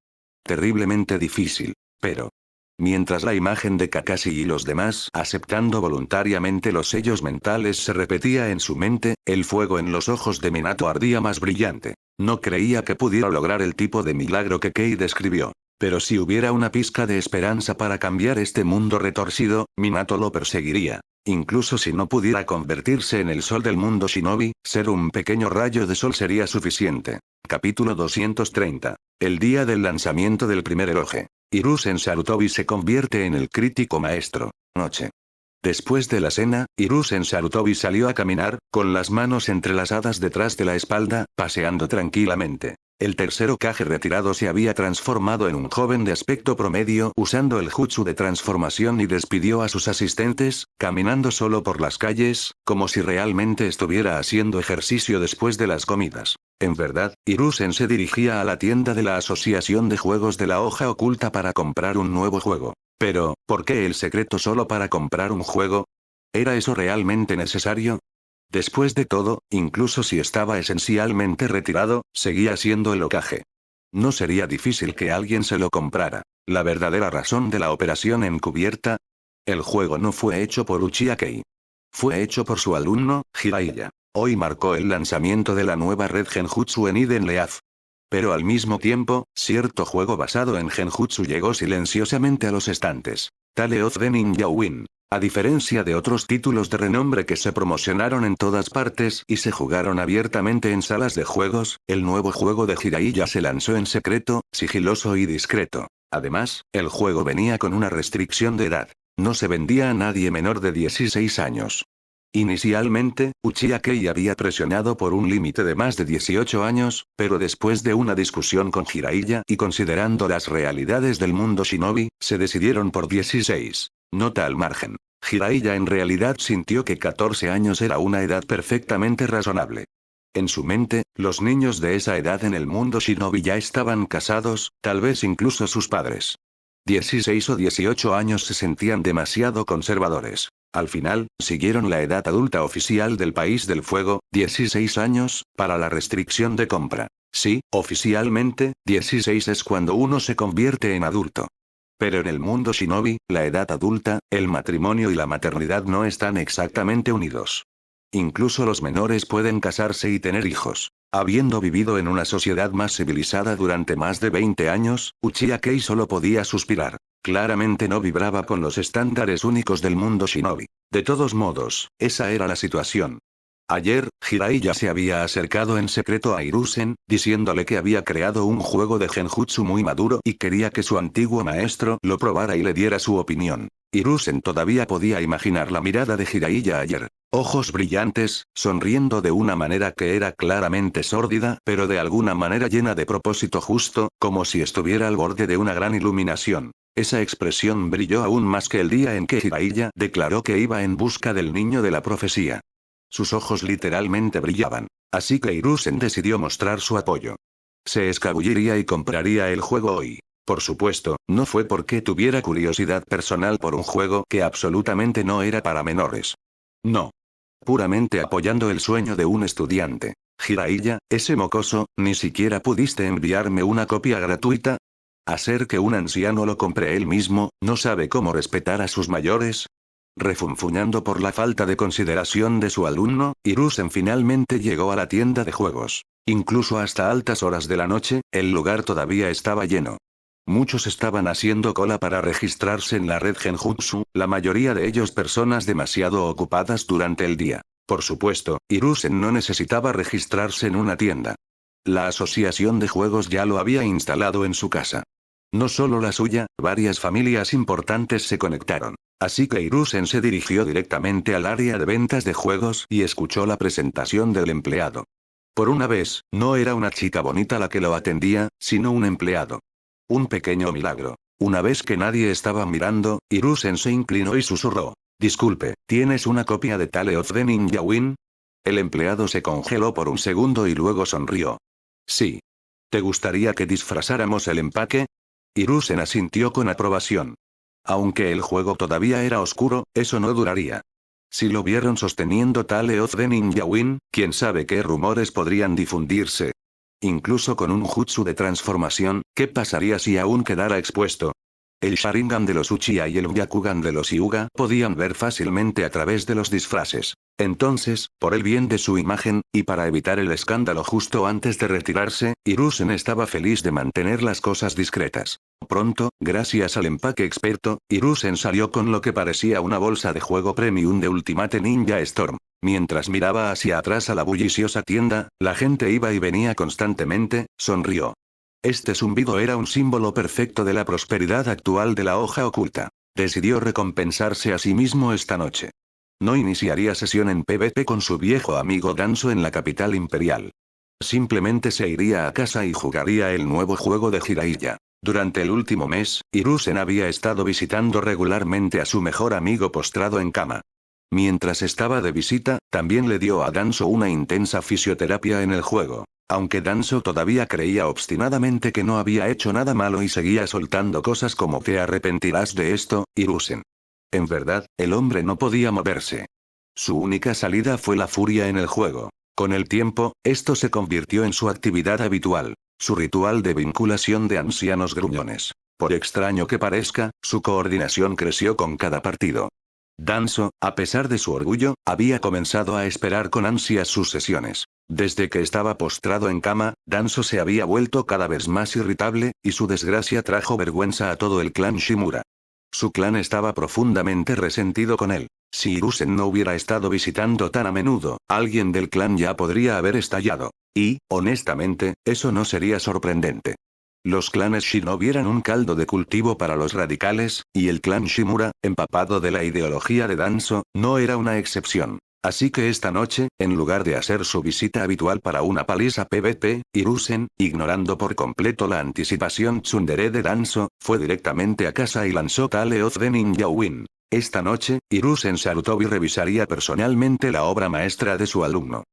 Speaker 1: Terriblemente difícil. Pero, mientras la imagen de Kakashi y los demás aceptando voluntariamente los sellos mentales se repetía en su mente, el fuego en los ojos de Minato ardía más brillante. No creía que pudiera lograr el tipo de milagro que Kei describió. Pero si hubiera una pizca de esperanza para cambiar este mundo retorcido, Minato lo perseguiría. Incluso si no pudiera convertirse en el sol del mundo shinobi, ser un pequeño rayo de sol sería suficiente. Capítulo 230. El día del lanzamiento del primer eloge. Hiruzen Sarutobi se convierte en el crítico maestro. Noche. Después de la cena, Hiruzen Sarutobi salió a caminar, con las manos entrelazadas detrás de la espalda, paseando tranquilamente. El tercer Hokage retirado se había transformado en un joven de aspecto promedio usando el jutsu de transformación y despidió a sus asistentes, caminando solo por las calles, como si realmente estuviera haciendo ejercicio después de las comidas. En verdad, Hiruzen se dirigía a la tienda de la Asociación de Juegos de la Hoja Oculta para comprar un nuevo juego. Pero, ¿por qué el secreto solo para comprar un juego? ¿Era eso realmente necesario? Después de todo, incluso si estaba esencialmente retirado, seguía siendo el Hokage. No sería difícil que alguien se lo comprara. La verdadera razón de la operación encubierta. El juego no fue hecho por Uchiha Kei. Fue hecho por su alumno, Jiraiya. Hoy marcó el lanzamiento de la nueva red Genjutsu en Eden Leaf. Pero al mismo tiempo, cierto juego basado en Genjutsu llegó silenciosamente a los estantes. Tale of the Ninja Win. A diferencia de otros títulos de renombre que se promocionaron en todas partes y se jugaron abiertamente en salas de juegos, el nuevo juego de Jiraiya se lanzó en secreto, sigiloso y discreto. Además, el juego venía con una restricción de edad. No se vendía a nadie menor de 16 años. Inicialmente, Uchiha Kei había presionado por un límite de más de 18 años, pero después de una discusión con Jiraiya y considerando las realidades del mundo shinobi, se decidieron por 16. Nota al margen. Jiraiya en realidad sintió que 14 años era una edad perfectamente razonable. En su mente, los niños de esa edad en el mundo shinobi ya estaban casados, tal vez incluso sus padres. 16 o 18 años se sentían demasiado conservadores. Al final, siguieron la edad adulta oficial del país del fuego, 16 años, para la restricción de compra. Sí, oficialmente, 16 es cuando uno se convierte en adulto. Pero en el mundo shinobi, la edad adulta, el matrimonio y la maternidad no están exactamente unidos. Incluso los menores pueden casarse y tener hijos. Habiendo vivido en una sociedad más civilizada durante más de 20 años, Uchiha Kei solo podía suspirar. Claramente no vibraba con los estándares únicos del mundo shinobi. De todos modos, esa era la situación. Ayer, Jiraiya se había acercado en secreto a Hiruzen, diciéndole que había creado un juego de Genjutsu muy maduro y quería que su antiguo maestro lo probara y le diera su opinión. Hiruzen todavía podía imaginar la mirada de Jiraiya ayer. Ojos brillantes, sonriendo de una manera que era claramente sórdida, pero de alguna manera llena de propósito justo, como si estuviera al borde de una gran iluminación. Esa expresión brilló aún más que el día en que Jiraiya declaró que iba en busca del niño de la profecía. Sus ojos literalmente brillaban. Así que Hiruzen decidió mostrar su apoyo. Se escabulliría y compraría el juego hoy. Por supuesto, no fue porque tuviera curiosidad personal por un juego que absolutamente no era para menores. No. Puramente apoyando el sueño de un estudiante. Jiraiya, ese mocoso, ¿ni siquiera pudiste enviarme una copia gratuita? ¿Hacer que un anciano lo compre él mismo, no sabe cómo respetar a sus mayores? Refunfuñando por la falta de consideración de su alumno, Hiruzen finalmente llegó a la tienda de juegos. Incluso hasta altas horas de la noche, el lugar todavía estaba lleno. Muchos estaban haciendo cola para registrarse en la red Genjutsu, la mayoría de ellos personas demasiado ocupadas durante el día. Por supuesto, Hiruzen no necesitaba registrarse en una tienda. La asociación de juegos ya lo había instalado en su casa. No solo la suya, varias familias importantes se conectaron. Así que Hiruzen se dirigió directamente al área de ventas de juegos y escuchó la presentación del empleado. Por una vez, no era una chica bonita la que lo atendía, sino un empleado. Un pequeño milagro. Una vez que nadie estaba mirando, Hiruzen se inclinó y susurró. Disculpe, ¿tienes una copia de Tale of the Ninja Win? El empleado se congeló por un segundo y luego sonrió. Sí. ¿Te gustaría que disfrazáramos el empaque? Hiruzen asintió con aprobación. Aunque el juego todavía era oscuro, eso no duraría. Si lo vieron sosteniendo Tale of the Ninja Win, quién sabe qué rumores podrían difundirse. Incluso con un jutsu de transformación, ¿qué pasaría si aún quedara expuesto? El Sharingan de los Uchiha y el Byakugan de los Hyuga podían ver fácilmente a través de los disfraces. Entonces, por el bien de su imagen, y para evitar el escándalo justo antes de retirarse, Hiruzen estaba feliz de mantener las cosas discretas. Pronto, gracias al empaque experto, Hiruzen salió con lo que parecía una bolsa de juego premium de Ultimate Ninja Storm. Mientras miraba hacia atrás a la bulliciosa tienda, la gente iba y venía constantemente, sonrió. Este zumbido era un símbolo perfecto de la prosperidad actual de la hoja oculta. Decidió recompensarse a sí mismo esta noche. No iniciaría sesión en PvP con su viejo amigo Danzo en la capital imperial. Simplemente se iría a casa y jugaría el nuevo juego de Jiraiya. Durante el último mes, Hiruzen había estado visitando regularmente a su mejor amigo postrado en cama. Mientras estaba de visita, también le dio a Danzo una intensa fisioterapia en el juego. Aunque Danzo todavía creía obstinadamente que no había hecho nada malo y seguía soltando cosas como "te arrepentirás de esto, Hiruzen". En verdad, el hombre no podía moverse. Su única salida fue la furia en el juego. Con el tiempo, esto se convirtió en su actividad habitual, su ritual de vinculación de ancianos gruñones. Por extraño que parezca, su coordinación creció con cada partido. Danzo, a pesar de su orgullo, había comenzado a esperar con ansias sus sesiones. Desde que estaba postrado en cama, Danzo se había vuelto cada vez más irritable, y su desgracia trajo vergüenza a todo el clan Shimura. Su clan estaba profundamente resentido con él. Si Hiruzen no hubiera estado visitando tan a menudo, alguien del clan ya podría haber estallado. Y, honestamente, eso no sería sorprendente. Los clanes Shinobi eran un caldo de cultivo para los radicales, y el clan Shimura, empapado de la ideología de Danzo, no era una excepción. Así que esta noche, en lugar de hacer su visita habitual para una paliza PvP, Hiruzen, ignorando por completo la anticipación tsundere de Danzo, fue directamente a casa y lanzó Tale of the Ninja Win. Esta noche, Hiruzen Sarutobi revisaría personalmente la obra maestra de su alumno.